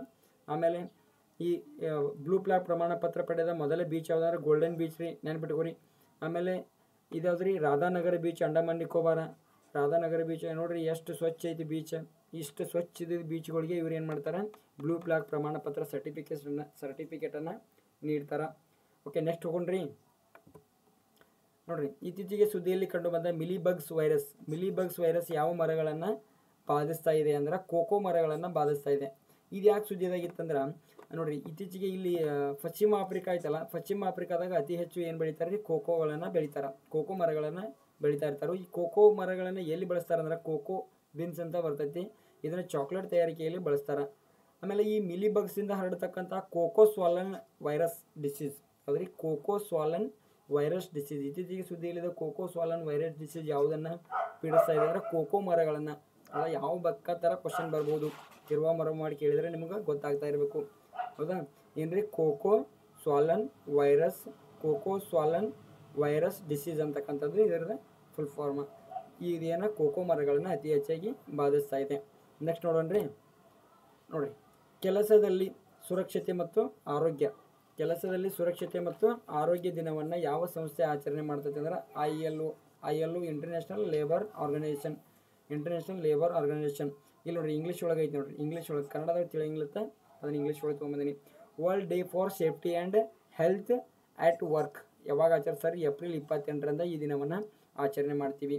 ಆಮೇಲೆ ಈ ಬ್ಲೂ ಫ್ಲಾಗ್ ಪ್ರಮಾಣ ಪತ್ರ ಪಡೆದ ಮೊದಲ ಬೀಚ್ ಯಾವ್ದಾದ್ರೆ ಗೋಲ್ಡನ್ ಬೀಚ್ ರೀ, ನೆನ್ಪಿಟ್ಕೋರಿ. ಆಮೇಲೆ ಇದಾವ್ರಿ ರಾಧಾನಗರ ಬೀಚ್ ಅಂಡಮಾನ್ ನಿಕೋಬಾರ. ರಾಧಾನಗರ ಬೀಚ್ ನೋಡ್ರಿ ಎಷ್ಟು ಸ್ವಚ್ಛ ಐತಿ ಬೀಚ್. ಇಷ್ಟು ಸ್ವಚ್ಛ ಇದ್ದ ಬೀಚ್ಗಳಿಗೆ ಇವ್ರು ಏನು ಮಾಡ್ತಾರೆ, ಬ್ಲೂ ಫ್ಲಾಗ್ ಪ್ರಮಾಣ ಪತ್ರ ಸರ್ಟಿಫಿಕೇಟನ್ನು ನೀಡ್ತಾರೆ. ಓಕೆ, ನೆಕ್ಸ್ಟ್ ಹೋಗೋಣ್ರಿ. ನೋಡ್ರಿ, ಇತ್ತೀಚೆಗೆ ಸುದ್ದಿಯಲ್ಲಿ ಕಂಡು ಬಂದ ಮಿಲಿಬಗ್ಸ್ ವೈರಸ್ ಯಾವ ಮರಗಳನ್ನು ಬಾಧಿಸ್ತಾ ಇದೆ ಅಂದ್ರೆ ಕೋಕೋ ಮರಗಳನ್ನು ಬಾಧಿಸ್ತಾ ಇದೆ. ಇದು ಯಾಕೆ ಸುದ್ದಿಯಾಗಿತ್ತಂದ್ರೆ ನೋಡ್ರಿ, ಇತ್ತೀಚೆಗೆ ಇಲ್ಲಿ ಪಶ್ಚಿಮ ಆಫ್ರಿಕಾ ಐತಲ್ಲ, ಪಶ್ಚಿಮ ಆಫ್ರಿಕಾದಾಗ ಅತಿ ಹೆಚ್ಚು ಏನು ಬೆಳೀತಾರೆ, ಕೋಕೋಗಳನ್ನು ಬೆಳೀತಾರೆ. ಕೋಕೋ ಮರಗಳನ್ನು ಬೆಳೀತಾ ಇರ್ತಾರೆ. ಈ ಕೋಕೋ ಮರಗಳನ್ನು ಎಲ್ಲಿ ಬಳಸ್ತಾರೆ ಅಂದ್ರೆ ಕೋಕೋ ಬಿನ್ಸ್ ಅಂತ ಬರ್ತೈತಿ, ಇದನ್ನು ಚಾಕ್ಲೇಟ್ ತಯಾರಿಕೆಯಲ್ಲಿ ಬಳಸ್ತಾರೆ. ಆಮೇಲೆ ಈ ಮಿಲಿಬಗ್ಸಿಂದ ಹರಡ್ತಕ್ಕಂಥ ಕೋಕೋ ಸ್ವಾಲನ್ ವೈರಸ್ ಡಿಸೀಸ್ ಅದ್ರಿ, ಕೋಕೋ ಸ್ವಾಲನ್ ವೈರಸ್ ಡಿಸೀಸ್. ಇತ್ತೀಚೆಗೆ ಸುದ್ದಿಯಲ್ಲಿದೆ ಕೋಕೋ ಸ್ವಾಲನ್ ವೈರಸ್ ಡಿಸೀಸ್ ಯಾವುದನ್ನು ಪೀಡಿಸ್ತಾ ಇದೆ ಅಂದ್ರೆ ಕೋಕೋ ಮರಗಳನ್ನು. ಅಲ್ಲ, ಯಾವ ಬಕ್ಕ ಥರ ಕ್ವಶನ್ ಬರ್ಬೋದು, ತಿರುವ ಮರ ಮಾಡಿ ಕೇಳಿದರೆ ನಿಮ್ಗೆ ಗೊತ್ತಾಗ್ತಾ ಇರಬೇಕು. ಹೌದಾ, ಏನ್ರಿ ಕೋಕೋ ಸ್ವಾಲನ್ ವೈರಸ್ ಡಿಸೀಸ್ ಅಂತಕ್ಕಂಥದ್ದು ಇದರದ ಫುಲ್ ಫಾರ್ಮ್. ಇದೇನ ಕೋಕೋ ಮರಗಳನ್ನು ಅತಿ ಹೆಚ್ಚಾಗಿ ಬಾಧಿಸ್ತಾ ಇದೆ. ನೆಕ್ಸ್ಟ್ ನೋಡೋಣ್ರಿ. ನೋಡ್ರಿ, ಕೆಲಸದಲ್ಲಿ ಸುರಕ್ಷತೆ ಮತ್ತು ಆರೋಗ್ಯ ದಿನವನ್ನು ಯಾವ ಸಂಸ್ಥೆ ಆಚರಣೆ ಮಾಡ್ತೈತೆ ಅಂದ್ರೆ ILO ಇಂಟರ್ನ್ಯಾಷನಲ್ ಲೇಬರ್ ಆರ್ಗನೈಸೇಷನ್. ಇಲ್ಲಿ ನೋಡ್ರಿ, ಇಂಗ್ಲೀಷ್ ಒಳಗೆ ಐತಿ ನೋಡ್ರಿ, ಇಂಗ್ಲೀಷ್ ಒಳಗೆ ಕನ್ನಡದಾಗ ತಿಳಿಯಂಗಿಲ್ಲತ್ತ, ಅದನ್ನು ಇಂಗ್ಲೀಷ್ ಒಳಗೆ ತೊಗೊಂಬಂದಿನಿ. World day for safety and health at work ಯಾವಾಗ ಆಚರಿಸ್ತಾರೆ? ಏಪ್ರಿಲ್ 28ರಂದು ಈ ದಿನವನ್ನು ಆಚರಣೆ ಮಾಡ್ತೀವಿ.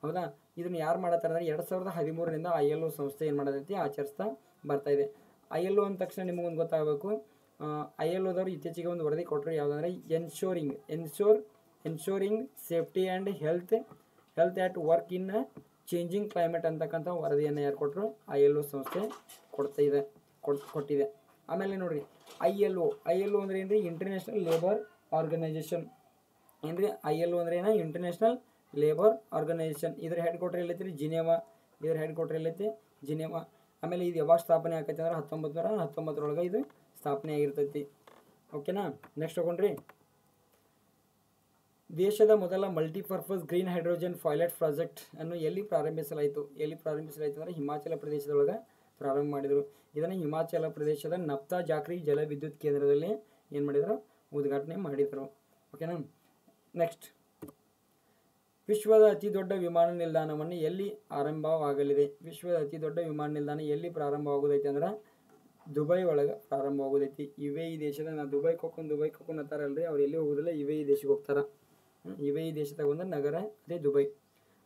ಹೌದಾ, ಇದನ್ನು ಯಾರು ಮಾಡತ್ತಾರೆ ಅಂದರೆ 2013ರಿಂದ ILO ಸಂಸ್ಥೆ ಏನು ಮಾಡತೈತಿ, ಆಚರಿಸ್ತಾ ಬರ್ತಾ ಇದೆ. ILO ಅಂದ ತಕ್ಷಣ ನಿಮಗೊಂದು ಗೊತ್ತಾಗಬೇಕು, ILOದವರು ಇತ್ತೀಚೆಗೆ ಒಂದು ವರದಿ ಕೊಟ್ಟರು, ಯಾವುದಂದ್ರೆ ensuring safety and health at work in changing climate ಅಂತಕ್ಕಂಥ ವರದಿಯನ್ನು ಯಾರು ಕೊಟ್ಟರು? ILO ಸಂಸ್ಥೆ ಕೊಟ್ಟಿದೆ. ಆಮೇಲೆ ನೋಡ್ರಿ, ILO ಅಂದ್ರೆ ಏನ್ರಿ, ಇಂಟರ್ನ್ಯಾಷನಲ್ ಲೇಬರ್ ಆರ್ಗನೈಸೇಷನ್. ಏನ್ರಿ ILO ಅಂದ್ರೆ ಏನ, ಇಂಟರ್ನ್ಯಾಷನಲ್ ಲೇಬರ್ ಆರ್ಗನೈಸೇಷನ್. ಇದರ ಹೆಡ್ ಕ್ವಾರ್ಟರ್ ಎಲ್ಲೈತಿ ರೀ, ಜಿನೇವಾ. ಆಮೇಲೆ ಇದು ಯಾವಾಗ ಸ್ಥಾಪನೆ ಆಕೈತಿ ಅಂದ್ರೆ 1919 ಇದು ಸ್ಥಾಪನೆ ಆಗಿರ್ತೈತಿ. ಓಕೆನಾ, ನೆಕ್ಸ್ಟ್ ಹೋಗೋಣ್ರಿ. ದೇಶದ ಮೊದಲ multipurpose green hydrogen pilot project ಅನ್ನು ಎಲ್ಲಿ ಪ್ರಾರಂಭಿಸಲಾಯಿತು ಅಂದರೆ ಹಿಮಾಚಲ ಪ್ರದೇಶದೊಳಗೆ ಪ್ರಾರಂಭ ಮಾಡಿದರು. ಇದನ್ನು ಹಿಮಾಚಲ ಪ್ರದೇಶದ ನಪ್ತಾ ಜಾಕ್ರಿ ಜಲ ವಿದ್ಯುತ್ ಕೇಂದ್ರದಲ್ಲಿ ಏನು ಮಾಡಿದರು, ಉದ್ಘಾಟನೆ ಮಾಡಿದರು. ಓಕೆನಾ, ನೆಕ್ಸ್ಟ್. ವಿಶ್ವದ ಅತಿ ದೊಡ್ಡ ವಿಮಾನ ನಿಲ್ದಾಣವನ್ನು ಎಲ್ಲಿ ಆರಂಭವಾಗಲಿದೆ? ವಿಶ್ವದ ಅತಿ ದೊಡ್ಡ ವಿಮಾನ ನಿಲ್ದಾಣ ಎಲ್ಲಿ ಪ್ರಾರಂಭವಾಗೋದೈತಿ ಅಂದ್ರೆ ದುಬೈ ಒಳಗೆ ಪ್ರಾರಂಭವಾಗೋದೈತಿ. UAE ದೇಶದ ದುಬೈ ಕೊಕ್ಕನ್ ಅಂತಾರಲ್ರಿ, ಅವ್ರು ಎಲ್ಲಿ ಹೋಗೋದಿಲ್ಲ, UAE ದೇಶಕ್ಕೆ ಹೋಗ್ತಾರೆ. UAE ದೇಶದಾಗ ಒಂದು ನಗರ ಅದೇ ದುಬೈ.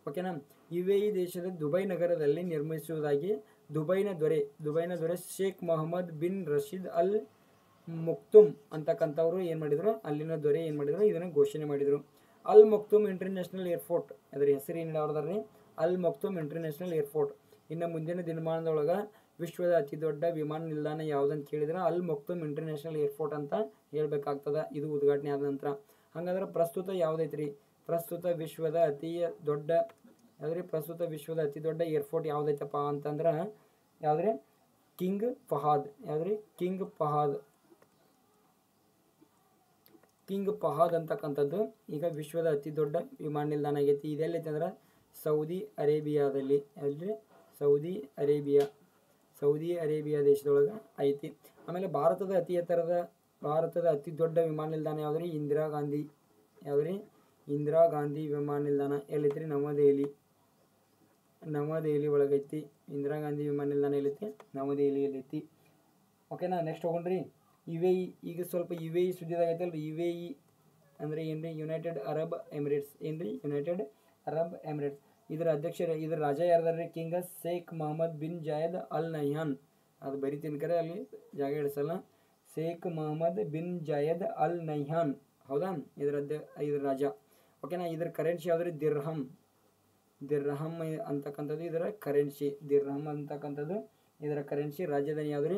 ಓಕೆನಾ, UAE ದೇಶದ ದುಬೈ ನಗರದಲ್ಲಿ ನಿರ್ಮಿಸುವುದಾಗಿ ದುಬೈನ ದೊರೆ ಶೇಖ್ ಮೊಹಮ್ಮದ್ ಬಿನ್ ರಶೀದ್ ಅಲ್ ಮಕ್ತೂಮ್ ಅಂತಕ್ಕಂಥವ್ರು ಏನು ಮಾಡಿದರು, ಅಲ್ಲಿನ ದೊರೆ ಏನು ಮಾಡಿದರು, ಇದನ್ನು ಘೋಷಣೆ ಮಾಡಿದರು. ಅಲ್ ಮಕ್ತೂಮ್ ಇಂಟರ್ನ್ಯಾಷನಲ್ ಏರ್ಪೋರ್ಟ್, ಅದರ ಹೆಸರು ಏನು ಹೇಳ್ದಾರ್ರಿ, ಅಲ್ ಮಕ್ತೂಮ್ ಇಂಟರ್ನ್ಯಾಷನಲ್ ಏರ್ಪೋರ್ಟ್. ಇನ್ನು ಮುಂದಿನ ದಿನಮಾನದೊಳಗೆ ವಿಶ್ವದ ಅತಿ ದೊಡ್ಡ ವಿಮಾನ ನಿಲ್ದಾಣ ಯಾವುದಂತ ಕೇಳಿದ್ರೆ ಅಲ್ ಮಕ್ತೂಮ್ ಇಂಟರ್ನ್ಯಾಷನಲ್ ಏರ್ಪೋರ್ಟ್ ಅಂತ ಹೇಳ್ಬೇಕಾಗ್ತದೆ, ಇದು ಉದ್ಘಾಟನೆ ಆದ ನಂತರ. ಹಾಗಾದ್ರೆ ಪ್ರಸ್ತುತ ಯಾವುದೈತ್ರಿ, ಪ್ರಸ್ತುತ ವಿಶ್ವದ ಅತಿ ದೊಡ್ಡ ಏರ್ಪೋರ್ಟ್ ಯಾವುದೈತಪ್ಪ ಅಂತಂದ್ರೆ ಯಾವುದ್ರಿ, ಕಿಂಗ್ ಫಹಾದ್ ಅಂತಕ್ಕಂಥದ್ದು ಈಗ ವಿಶ್ವದ ಅತಿ ದೊಡ್ಡ ವಿಮಾನ ನಿಲ್ದಾಣ ಆಗೈತಿ. ಇದೆಲ್ಲೈತಿ ಅಂದ್ರೆ ಸೌದಿ ಅರೇಬಿಯಾದಲ್ಲಿ, ಸೌದಿ ಅರೇಬಿಯಾ ದೇಶದೊಳಗೆ ಐತಿ. ಆಮೇಲೆ ಭಾರತದ ಅತಿ ದೊಡ್ಡ ವಿಮಾನ ನಿಲ್ದಾಣ ಯಾವುದ್ರಿ, ಇಂದಿರಾ ಗಾಂಧಿ ವಿಮಾನ ನಿಲ್ದಾಣ ಎಲ್ಲೈತ್ರಿ, ನವದೆಹಲಿ ಒಳಗೈತಿ. ಇಂದಿರಾ ಗಾಂಧಿ ವಿಮಾನ ನಿಲ್ದಾಣ ಎಲ್ಲೈತಿ, ನವದೆಹಲಿಯಲ್ಲೈತಿ. ಓಕೆನಾ, ನೆಕ್ಸ್ಟ್ ಹೋಗೋಣ್ರಿ. UAE, ಈಗ ಸ್ವಲ್ಪ UAE ಸುದ್ದಿದಾಗ ಐತಲ್ರಿ. UAE ಅಂದರೆ ಏನ್ರಿ, ಯುನೈಟೆಡ್ ಅರಬ್ ಎಮಿರೇಟ್ಸ್. ಇದರ ರಾಜ ಯಾರ್ದಾರ್ರಿ, king Sheikh Mohammed bin Zayed Al Nahyan. ಅದು ಬರಿತೀನಿ ಕರೆ ಅಲ್ಲಿ ಜಾಗ ಇಳಿಸಲ್ಲ. Sheikh Mohammed bin Zayed Al Nahyan, ಹೌದಾ, ಇದರ ರಾಜ. ಓಕೆನಾ, ಇದರ ಕರೆನ್ಸಿ ಯಾವ್ದ್ರಿ, ದಿರ್ಹಮ್ ಅಂತಕ್ಕಂಥದ್ದು ಇದರ ಕರೆನ್ಸಿ. ರಾಜಧಾನಿ ಯಾವ್ದ್ರಿ,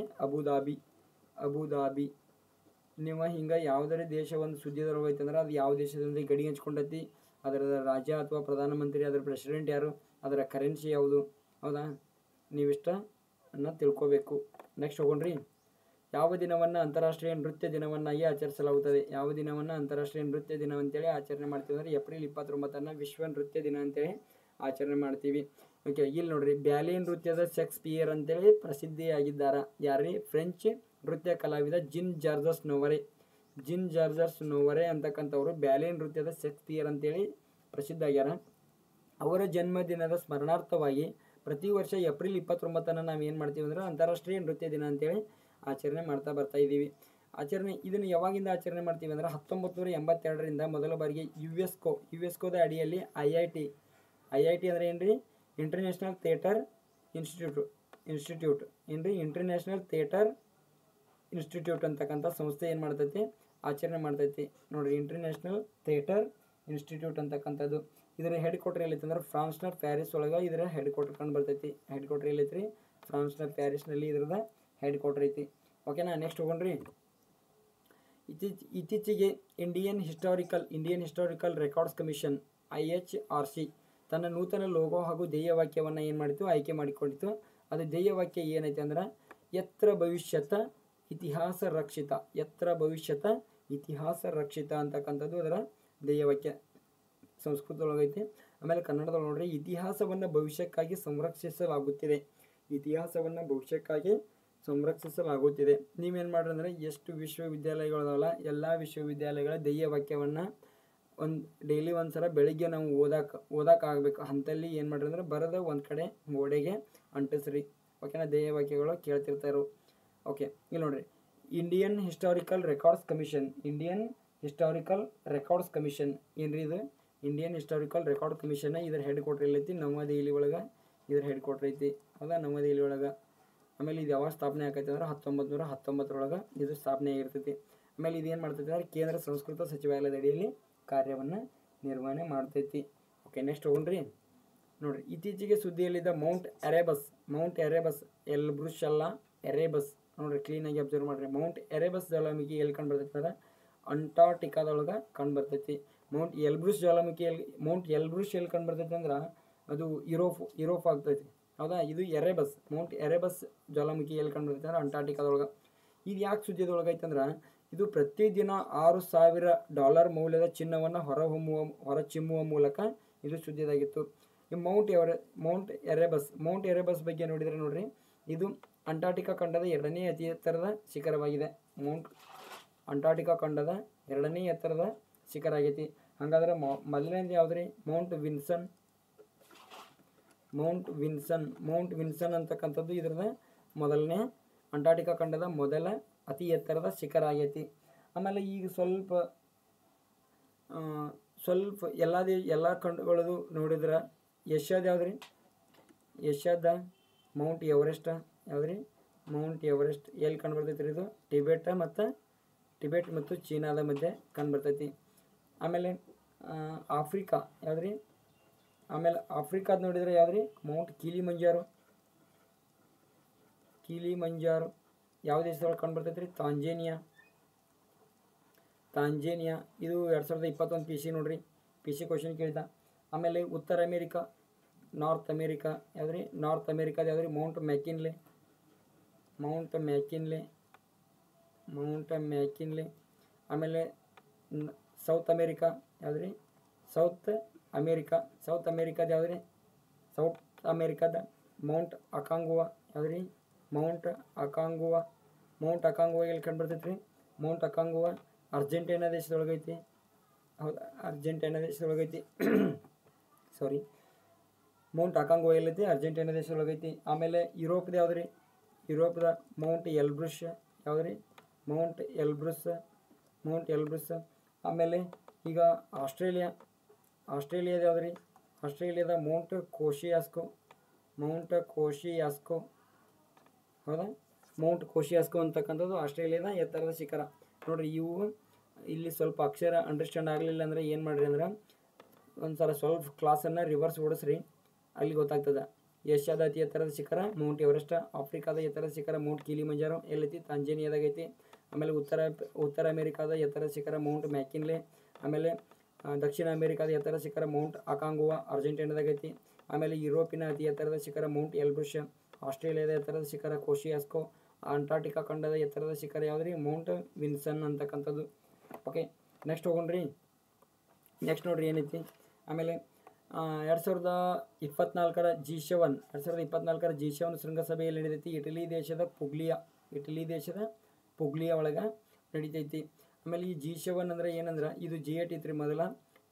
ಅಬುದಾಬಿ. ನೀವು ಹಿಂಗೆ ಯಾವುದರ ದೇಶ ಒಂದು ಸುದ್ದಿದೊಳಗೆ ಐತೆ ಅಂದ್ರೆ ಅದು ಯಾವ ದೇಶದಿಂದ ಗಡಿ ಹಂಚ್ಕೊಂಡೈತಿ, ಅದರ ರಾಜ್ಯ ಅಥವಾ ಪ್ರಧಾನಮಂತ್ರಿ, ಅದರ ಪ್ರೆಸಿಡೆಂಟ್ ಯಾರು, ಅದರ ಕರೆನ್ಸಿ ಯಾವುದು, ಹೌದಾ, ನೀವಿಷ್ಟನ್ನು ತಿಳ್ಕೊಬೇಕು. ನೆಕ್ಸ್ಟ್ ಹೋಗೋಣ್ರಿ. ಯಾವ ದಿನವನ್ನು ಅಂತಾರಾಷ್ಟ್ರೀಯ ನೃತ್ಯ ದಿನವನ್ನಾಗಿ ಆಚರಿಸಲಾಗುತ್ತದೆ? ಯಾವ ದಿನವನ್ನು ಅಂತಾರಾಷ್ಟ್ರೀಯ ನೃತ್ಯ ದಿನ ಅಂತೇಳಿ ಆಚರಣೆ ಮಾಡ್ತೀವಿ ಅಂದರೆ ಏಪ್ರಿಲ್ 29 ವಿಶ್ವ ನೃತ್ಯ ದಿನ ಅಂತೇಳಿ ಆಚರಣೆ ಮಾಡ್ತೀವಿ. ಓಕೆ, ಇಲ್ಲಿ ನೋಡ್ರಿ, ಬ್ಯಾಲೆ ನೃತ್ಯದ ಶೇಕ್ಸ್ಪಿಯರ್ ಅಂತೇಳಿ ಪ್ರಸಿದ್ಧಿಯಾಗಿದ್ದಾರೆ. ಯಾರ್ರಿ? ಫ್ರೆಂಚ್ ನೃತ್ಯ ಕಲಾವಿದ ಜಿನ್ ಜಾರ್ಜಸ್ ನೋವರೆ. ಜಿನ್ ಜಾರ್ಜಸ್ ನೋವರೆ ಅಂತಕ್ಕಂಥವ್ರು ಬ್ಯಾಲೆ ನೃತ್ಯದ ಶೇಕ್ಸ್ಪಿಯರ್ ಅಂತೇಳಿ ಪ್ರಸಿದ್ಧ ಆಗ್ಯಾರ. ಅವರ ಜನ್ಮದಿನದ ಸ್ಮರಣಾರ್ಥವಾಗಿ ಪ್ರತಿ ವರ್ಷ ಏಪ್ರಿಲ್ 29 ನಾವು ಏನು ಮಾಡ್ತೀವಿ ಅಂದ್ರೆ ಅಂತಾರಾಷ್ಟ್ರೀಯ ನೃತ್ಯ ದಿನ ಅಂತೇಳಿ ಆಚರಣೆ ಮಾಡ್ತಾ ಬರ್ತಾ ಇದ್ದೀವಿ. ಇದನ್ನು ಯಾವಾಗಿಂದ ಆಚರಣೆ ಮಾಡ್ತೀವಿ ಅಂದ್ರೆ 1982ರಿಂದ ಮೊದಲ ಬಾರಿಗೆ ಯುನೆಸ್ಕೋದ ಅಡಿಯಲ್ಲಿ ಐ ಐ ಟಿ ಅಂದರೆ ಏನ್ರಿ? ಇಂಟರ್ನ್ಯಾಷನಲ್ ಥಿಯೇಟರ್ ಇನ್ಸ್ಟಿಟ್ಯೂಟ್ ಏನ್ರಿ? ಇಂಟರ್ನ್ಯಾಷನಲ್ ಥಿಯೇಟರ್ ಇನ್ಸ್ಟಿಟ್ಯೂಟ್ ಅಂತಕ್ಕಂಥ ಸಂಸ್ಥೆ ಏನು ಮಾಡ್ತೈತಿ? ಆಚರಣೆ ಮಾಡ್ತೈತಿ. ನೋಡಿರಿ, ಇಂಟರ್ನ್ಯಾಷನಲ್ ಥಿಯೇಟರ್ ಇನ್ಸ್ಟಿಟ್ಯೂಟ್ ಅಂತಕ್ಕಂಥದ್ದು. ಇದರ ಹೆಡ್ ಕ್ವಾರ್ಟರ್ ಎಲ್ಲೈತೆ ಅಂದ್ರೆ ಫ್ರಾನ್ಸ್ನ ಪ್ಯಾರಿಸ್ ಒಳಗೆ ಇದರ ಹೆಡ್ ಕ್ವಾರ್ಟರ್ ಕಂಡು ಬರ್ತೈತಿ. ಹೆಡ್ ಕ್ವಾರ್ಟರ್ ಎಲ್ಲೈತ್ರಿ? ಫ್ರಾನ್ಸ್ನ ಪ್ಯಾರಿಸ್ನಲ್ಲಿ ಇದರದ ಹೆಡ್ ಕ್ವಾರ್ಟರ್ ಐತಿ. ಓಕೆನಾ? ನೆಕ್ಸ್ಟ್ ಹೋಗೋಣ್ರಿ. ಇತ್ತೀಚೆಗೆ Indian historical records commission IHRC ತನ್ನ ನೂತನ ಲೋಗೋ ಹಾಗೂ ಧ್ಯೇಯವಾಕ್ಯವನ್ನು ಏನು ಮಾಡಿತು? ಆಯ್ಕೆ ಮಾಡಿಕೊಂಡಿತು. ಅದು ಧ್ಯೇಯವಾಕ್ಯ ಏನೈತೆ ಅಂದ್ರೆ ಯತ್ರ ಭವಿಷ್ಯತ ಇತಿಹಾಸ ರಕ್ಷಿತ. ಯತ್ರ ಭವಿಷ್ಯತ ಇತಿಹಾಸ ರಕ್ಷಿತ ಅಂತಕ್ಕಂಥದ್ದು ಅದರ ಧ್ಯೇಯವಾಕ್ಯ. ಸಂಸ್ಕೃತದೊಳಗೈತಿ. ಆಮೇಲೆ ಕನ್ನಡದೊಳಗೆ ನೋಡ್ರಿ, ಇತಿಹಾಸವನ್ನು ಭವಿಷ್ಯಕ್ಕಾಗಿ ಸಂರಕ್ಷಿಸಲಾಗುತ್ತಿದೆ. ಇತಿಹಾಸವನ್ನು ಭವಿಷ್ಯಕ್ಕಾಗಿ ಸಂರಕ್ಷಿಸಲಾಗುತ್ತಿದೆ. ನೀವೇನು ಮಾಡ್ರಿ ಅಂದರೆ ಎಷ್ಟು ವಿಶ್ವವಿದ್ಯಾಲಯಗಳದಾವಲ್ಲ, ಎಲ್ಲ ವಿಶ್ವವಿದ್ಯಾಲಯಗಳ ಧ್ಯೇಯವಾಕ್ಯವನ್ನು ಡೈಲಿ ಒಂದ್ಸಲ ಬೆಳಿಗ್ಗೆ ನಾವು ಓದಕ್ಕಾಗಬೇಕು. ಅಂಥಲ್ಲಿ ಏನು ಮಾಡ್ರಿ ಅಂದ್ರೆ ಬರೆದ ಒಂದು ಕಡೆ ಗೋಡೆಗೆ ಅಂಟಿಸ್ರಿ. ಓಕೆನಾ? ಧ್ಯೇಯವಾಕ್ಯಗಳು ಕೇಳ್ತಿರ್ತಾರೋ. ಓಕೆ, ಇಲ್ಲಿ ನೋಡ್ರಿ, ಇಂಡಿಯನ್ ಹಿಸ್ಟಾರಿಕಲ್ ರೆಕಾರ್ಡ್ಸ್ ಕಮಿಷನ್ ಏನ್ರಿ ಇದು? Indian historical record commission. ಇದರ ಹೆಡ್ ಕ್ವಾರ್ಟರ್ ಎಲ್ಲೈತಿ? ನವದೆಹಲಿ ಒಳಗೆ ಇದರ ಹೆಡ್ ಕ್ವಾರ್ಟರ್ ಐತಿ. ಹೌದಾ? ನವದೆಹಲಿ ಒಳಗೆ. ಆಮೇಲೆ ಇದು ಯಾವಾಗ ಸ್ಥಾಪನೆ ಆಕೈತೆ ಅಂದ್ರೆ 1919 ಇದು ಸ್ಥಾಪನೆ ಆಗಿರ್ತೈತಿ. ಆಮೇಲೆ ಇದೇನು ಮಾಡ್ತೈತಿ ಅಂದ್ರೆ ಕೇಂದ್ರ ಸಂಸ್ಕೃತ ಸಚಿವಾಲಯದ ಅಡಿಯಲ್ಲಿ ಕಾರ್ಯವನ್ನು ನಿರ್ವಹಣೆ ಮಾಡ್ತೈತಿ. ಓಕೆ, ನೆಕ್ಸ್ಟ್ ಹೋಗೋಣ್ರಿ. ನೋಡಿರಿ, ಇತ್ತೀಚೆಗೆ ಸುದ್ದಿಯಲ್ಲಿದ್ದ ಮೌಂಟ್ ಎರೆಬಸ್ ಎಲ್ಬ್ರುಸ್ ಅಲ್ಲ, ಎರೆಬಸ್. ನೋಡಿರಿ, ಕ್ಲೀನಾಗಿ ಅಬ್ಸರ್ವ್ ಮಾಡಿರಿ. ಮೌಂಟ್ ಎರೆಬಸ್ ಜ್ವಾಲಾಮುಖಿ ಎಲ್ಲಿ ಕಂಡು ಬರ್ತೈತಿ ಅಂದ್ರೆ ಅಂಟಾರ್ಟಿಕಾದೊಳಗೆ ಕಂಡು ಬರ್ತೈತಿ. ಮೌಂಟ್ ಎಲ್ಬ್ರುಸ್ ಎಲ್ಲಿ ಕಂಡು ಬರ್ತೈತಿ ಅಂದ್ರೆ ಅದು ಯುರೋಪ್ ಆಗ್ತೈತಿ. ಹೌದಾ? ಇದು ಮೌಂಟ್ ಎರೆಬಸ್ ಜ್ವಾಲಾಮುಖಿ ಎಲ್ಲಿ ಕಂಡು ಬರ್ತೈತಿ ಅಂದ್ರೆ ಅಂಟಾರ್ಟಿಕಾದೊಳಗೆ. ಇದು ಯಾಕೆ ಸುದ್ದಿಯದೊಳಗೆ ಐತಂದ್ರೆ ಇದು ಪ್ರತಿದಿನ $6,000 ಮೌಲ್ಯದ ಚಿನ್ನವನ್ನು ಹೊರಚಿಮ್ಮುವ ಮೂಲಕ ಇದು ಸುದ್ದಿಯಾಗಿತ್ತು. ಈ ಮೌಂಟ್ ಎರೆಬಸ್ ಬಗ್ಗೆ ನೋಡ್ರಿ, ಇದು ಅಂಟಾರ್ಟಿಕಾ ಖಂಡದ 2ನೇ ಅತಿ ಎತ್ತರದ ಶಿಖರವಾಗಿದೆ. ಅಂಟಾರ್ಟಿಕಾ ಖಂಡದ 2ನೇ ಎತ್ತರದ ಶಿಖರ ಆಗೈತಿ. ಹಾಗಾದ್ರೆ ಮೊದಲನೇದು ಯಾವ್ದ್ರಿ? ಮೌಂಟ್ ವಿನ್ಸನ್ ಅಂತಕ್ಕಂಥದ್ದು ಇದರದ ಮೊದಲನೇ ಅಂಟಾರ್ಟಿಕಾ ಖಂಡದ ಮೊದಲ ಅತಿ ಎತ್ತರದ ಶಿಖರ ಆಗೈತಿ. ಆಮೇಲೆ ಈಗ ಸ್ವಲ್ಪ ಎಲ್ಲ ಖಂಡಗಳದು ನೋಡಿದ್ರೆ ಏಷ್ಯಾದ ಯಾವ್ದ್ರಿ? ಏಷ್ಯಾದ ಮೌಂಟ್ ಎವರೆಸ್ಟ್ ಯಾವ್ದ್ರಿ? ಮೌಂಟ್ ಎವರೆಸ್ಟ್ ಎಲ್ಲಿ ಕಂಡು ಬರ್ತೈತಿ ರೀ? ಇದು ಟಿಬೆಟ್ ಮತ್ತು ಚೀನಾದ ಮಧ್ಯೆ ಕಂಡು ಬರ್ತೈತಿ. ಆಮೇಲೆ ಆಫ್ರಿಕಾ ಯಾವ್ದ್ರಿ? ಆಮೇಲೆ ಆಫ್ರಿಕಾದ ನೋಡಿದರೆ ಯಾವ್ದ್ರಿ? ಮೌಂಟ್ ಕಿಲಿಮಂಜಾರೋ ಯಾವ ದೇಶದೊಳಗೆ ಕಂಡು ಬರ್ತೈತಿ ರೀ? ತಾಂಜೇನಿಯಾ. ಇದು 2021 PC ನೋಡ್ರಿ. PC ಕ್ವಶನ್ ಕೇಳಿದ. ಆಮೇಲೆ ಉತ್ತರ ಅಮೇರಿಕಾ, ನಾರ್ತ್ ಅಮೇರಿಕಾ ಯಾವ್ದ್ರಿ? ನಾರ್ತ್ ಅಮೇರಿಕಾದ ಯಾವ್ದ್ರಿ? ಮೌಂಟ್ ಮ್ಯಾಕಿನ್ಲೆ. ಆಮೇಲೆ ಸೌತ್ ಅಮೇರಿಕಾ ಯಾವ್ದ್ರಿ? ಸೌತ್ ಅಮೇರಿಕಾದ ಯಾವ್ದ್ರಿ? ಸೌತ್ ಅಮೇರಿಕಾದ ಮೌಂಟ್ ಅಕಾಂಗುವಾ ಯಾವ್ದ್ರಿ? ಮೌಂಟ್ ಅಕಾಂಗುವಾ ಎಲ್ಲಿ ಕಂಡು ಬರ್ತೈತಿ ರೀ? ಮೌಂಟ್ ಅಕಾಂಗುವಾ ಅರ್ಜೆಂಟೈನಾ ದೇಶದೊಳಗೈತಿ. ಹೌದಾ? ಅರ್ಜೆಂಟೈನಾ ದೇಶದೊಳಗೈತಿ. ಸಾರಿ, ಮೌಂಟ್ ಅಕಾಂಗುವಾ ಎಲ್ಲೈತಿ? ಅರ್ಜೆಂಟೈನಾ ದೇಶದೊಳಗೈತಿ. ಆಮೇಲೆ ಯುರೋಪ್ದ ಯಾವ್ದ್ರಿ? ಯುರೋಪ್ದ ಮೌಂಟ್ ಎಲ್ಬ್ರುಸ್ ಯಾವ್ದ್ರಿ? ಮೌಂಟ್ ಎಲ್ಬ್ರುಸ್. ಆಮೇಲೆ ಈಗ ಆಸ್ಟ್ರೇಲಿಯಾದ ಯಾವ್ದ್ರಿ? ಆಸ್ಟ್ರೇಲಿಯಾದ ಮೌಂಟ್ ಕೋಶಿಯಾಸ್ಕೋ. ಹೌದಾ? ಮೌಂಟ್ ಕೋಶಿಯಾಸ್ಕೋ ಅಂತಕ್ಕಂಥದ್ದು ಆಸ್ಟ್ರೇಲಿಯಾದ ಎತ್ತರದ ಶಿಖರ. ನೋಡ್ರಿ, ಇವು ಇಲ್ಲಿ ಸ್ವಲ್ಪ ಅಕ್ಷರ ಅಂಡರ್ಸ್ಟ್ಯಾಂಡ್ ಆಗಲಿಲ್ಲ ಅಂದರೆ ಏನು ಮಾಡಿರಿ ಅಂದ್ರೆ ಒಂದ್ಸಲ ಸ್ವಲ್ಪ ಕ್ಲಾಸನ್ನು ರಿವರ್ಸ್ ಓಡಿಸ್ರಿ, ಅಲ್ಲಿ ಗೊತ್ತಾಗ್ತದೆ. ಏಷ್ಯಾದ ಅತಿ ಎತ್ತರದ ಶಿಖರ ಮೌಂಟ್ ಎವರೆಸ್ಟ್. ಆಫ್ರಿಕಾದ ಎತ್ತರದ ಶಿಖರ ಮೌಂಟ್ ಕಿಲಿಮಂಜಾರೋ ಎಲ್ಲೈತಿ? ತಾಂಜೇನಿಯಾದಾಗ ಐತಿ. ಆಮೇಲೆ ಉತ್ತರ ಅಮೆರಿಕಾದ ಎತ್ತರ ಶಿಖರ ಮೌಂಟ್ ಮ್ಯಾಕಿನ್ಲೆ, ಆಮೇಲೆ ದಕ್ಷಿಣ ಅಮೆರಿಕಾದ ಎತ್ತರ ಶಿಖರ ಮೌಂಟ್ ಅಕಾಂಗುವಾ ಅರ್ಜೆಂಟೀನಾದಾಗ ಐತಿ. ಆಮೇಲೆ ಯುರೋಪಿನ ಅತಿ ಎತ್ತರದ ಶಿಖರ ಮೌಂಟ್ ಎಲ್ಬ್ರುಷ್, ಆಸ್ಟ್ರೇಲಿಯಾದ ಎತ್ತರದ ಶಿಖರ ಕೋಶಿಯಾಸ್ಕೋ, ಅಂಟಾರ್ಟಿಕಾ ಖಂಡದ ಎತ್ತರದ ಶಿಖರ ಯಾವುದ್ರಿ ಮೌಂಟ್ ವಿನ್ಸನ್ ಅಂತಕ್ಕಂಥದ್ದು. ಓಕೆ, ನೆಕ್ಸ್ಟ್ ಹೋಗೋಣ್ರಿ. ನೆಕ್ಸ್ಟ್ ನೋಡ್ರಿ ಏನೈತಿ. ಆಮೇಲೆ 2024ರ G7 ಶೃಂಗಸಭೆಯಲ್ಲಿ ನಡೆದೈತಿ. ಇಟಲಿ ದೇಶದ ಪುಗ್ಲಿಯಾ ಒಳಗೆ ನಡೀತೈತಿ. ಆಮೇಲೆ ಈ G7 ಅಂದ್ರೆ ಏನಂದ್ರೆ ಇದು G8 ಇತ್ತು ರೀ ಮೊದಲ,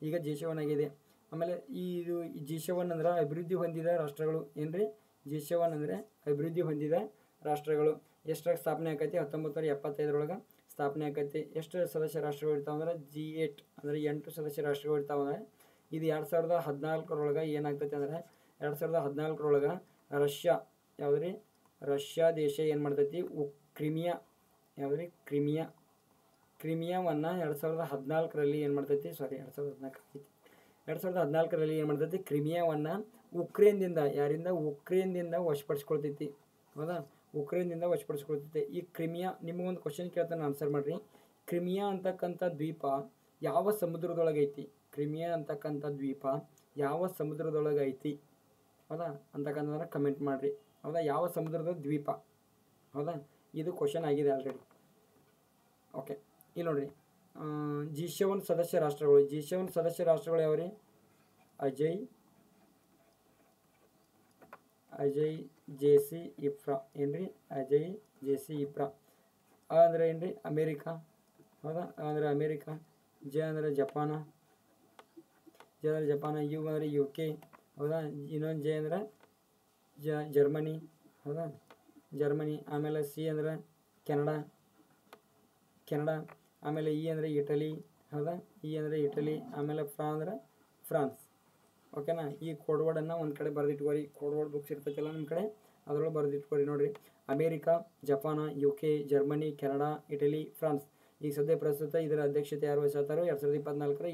ಈಗ G7 ಆಗಿದೆ. ಆಮೇಲೆ ಇದು G7 ಅಂದ್ರೆ ಅಭಿವೃದ್ಧಿ ಹೊಂದಿದ ರಾಷ್ಟ್ರಗಳು. ಏನ್ರಿ G7 ಅಂದರೆ ಅಭಿವೃದ್ಧಿ ಹೊಂದಿದ ರಾಷ್ಟ್ರಗಳು. ಎಷ್ಟ್ರಾಗ ಸ್ಥಾಪನೆ ಆಕೈತಿ? 1975 ಸ್ಥಾಪನೆ ಆಕೈತಿ. ಎಷ್ಟು ಸದಸ್ಯ ರಾಷ್ಟ್ರಗಳು ಇರ್ತಾವೆ ಅಂದ್ರೆ G8 ಅಂದರೆ 8 ಸದಸ್ಯ ರಾಷ್ಟ್ರಗಳು ಇರ್ತಾವೆ. ಇದು 2014 ಏನಾಗ್ತೈತಿ ಅಂದರೆ 2014 ರಷ್ಯಾ ಯಾವುದ್ರಿ ರಷ್ಯಾ ದೇಶ ಏನು ಮಾಡ್ತೈತಿ ಕ್ರಿಮಿಯಾ ಯಾವುದ್ರಿ ಕ್ರಿಮಿಯಾವನ್ನು 2014 ಏನು ಮಾಡ್ತೈತಿ 2014 ಏನು ಮಾಡ್ತೈತಿ ಕ್ರಿಮಿಯಾವನ್ನು ಉಕ್ರೇನ್ದಿಂದ ವಶಪಡಿಸ್ಕೊಳ್ತೈತಿ. ಹೌದಾ, ಉಕ್ರೇನ್ದಿಂದ ವಶಪಡಿಸ್ಕೊಳ್ತೈತಿ. ಈ ಕ್ರಿಮಿಯಾ ನಿಮಗೊಂದು ಕ್ವಶನ್ ಕೇಳ್ತಾನೆ, ಆನ್ಸರ್ ಮಾಡಿರಿ. ಕ್ರಿಮಿಯಾ ಅಂತಕ್ಕಂಥ ದ್ವೀಪ ಯಾವ ಸಮುದ್ರದೊಳಗೈತಿ? ಕ್ರಿಮಿಯಾ ಅಂತಕ್ಕಂಥ ದ್ವೀಪ ಯಾವ ಸಮುದ್ರದೊಳಗೈತಿ? ಹೌದಾ ಅಂತಕ್ಕಂಥದ್ದನ್ನು ಕಮೆಂಟ್ ಮಾಡಿರಿ. ಹೌದಾ, ಯಾವ ಸಮುದ್ರದ ದ್ವೀಪ? ಹೌದಾ, ಇದು ಕ್ವಶನ್ ಆಗಿದೆ ಆಲ್ರೆಡಿ. ಓಕೆ, ಇಲ್ಲಿ ನೋಡಿರಿ. G7 ಸದಸ್ಯ ರಾಷ್ಟ್ರಗಳು ಯಾವ್ರಿ? ಅಜಯ್ ಜೇಸಿ ಇಫ್ರಾ ಏನ್ರಿ? ಅಜಯ್ ಜೇಸಿ ಇಫ್ರಾ. ಅಂದರೆ ಏನ್ರಿ? ಅಮೇರಿಕಾ. ಹೌದಾ, ಅಂದರೆ ಅಮೇರಿಕಾ. ಜ ಅಂದರೆ ಜಪಾನ. ಯು ಅಂದರೆ UK. ಹೌದಾ, ಇನ್ನೊಂದು ಜೆ ಅಂದರೆ ಜರ್ಮನಿ. ಹೌದಾ, ಜರ್ಮನಿ. ಆಮೇಲೆ ಸಿ ಅಂದರೆ ಕೆನಡಾ. ಆಮೇಲೆ ಇ ಅಂದರೆ ಇಟಲಿ. ಹೌದಾ, ಇ ಅಂದರೆ ಇಟಲಿ. ಆಮೇಲೆ ಅಂದರೆ ಫ್ರಾನ್ಸ್. ಓಕೆನಾ, ಈ ಕೋಡ್ ವರ್ಡನ್ನು ಒಂದು ಕಡೆ ಬರೆದಿಟ್ಕೋರಿ. ಕೋಡ್ ವರ್ಡ್ ಬುಕ್ಸ್ ಇರ್ತೈತಲ್ಲ ನಿಮ್ಮ ಕಡೆ, ಅದರೊಳಗೆ ಬರೆದಿಟ್ಕೋರಿ. ನೋಡಿರಿ, America, Japan, UK, Germany, Canada, Italy, France. ಈಗ ಸದ್ಯ ಪ್ರಸ್ತುತ ಇದರ ಅಧ್ಯಕ್ಷತೆ ಯಾರು ವಹಿಸ್ತಾರೋ 2024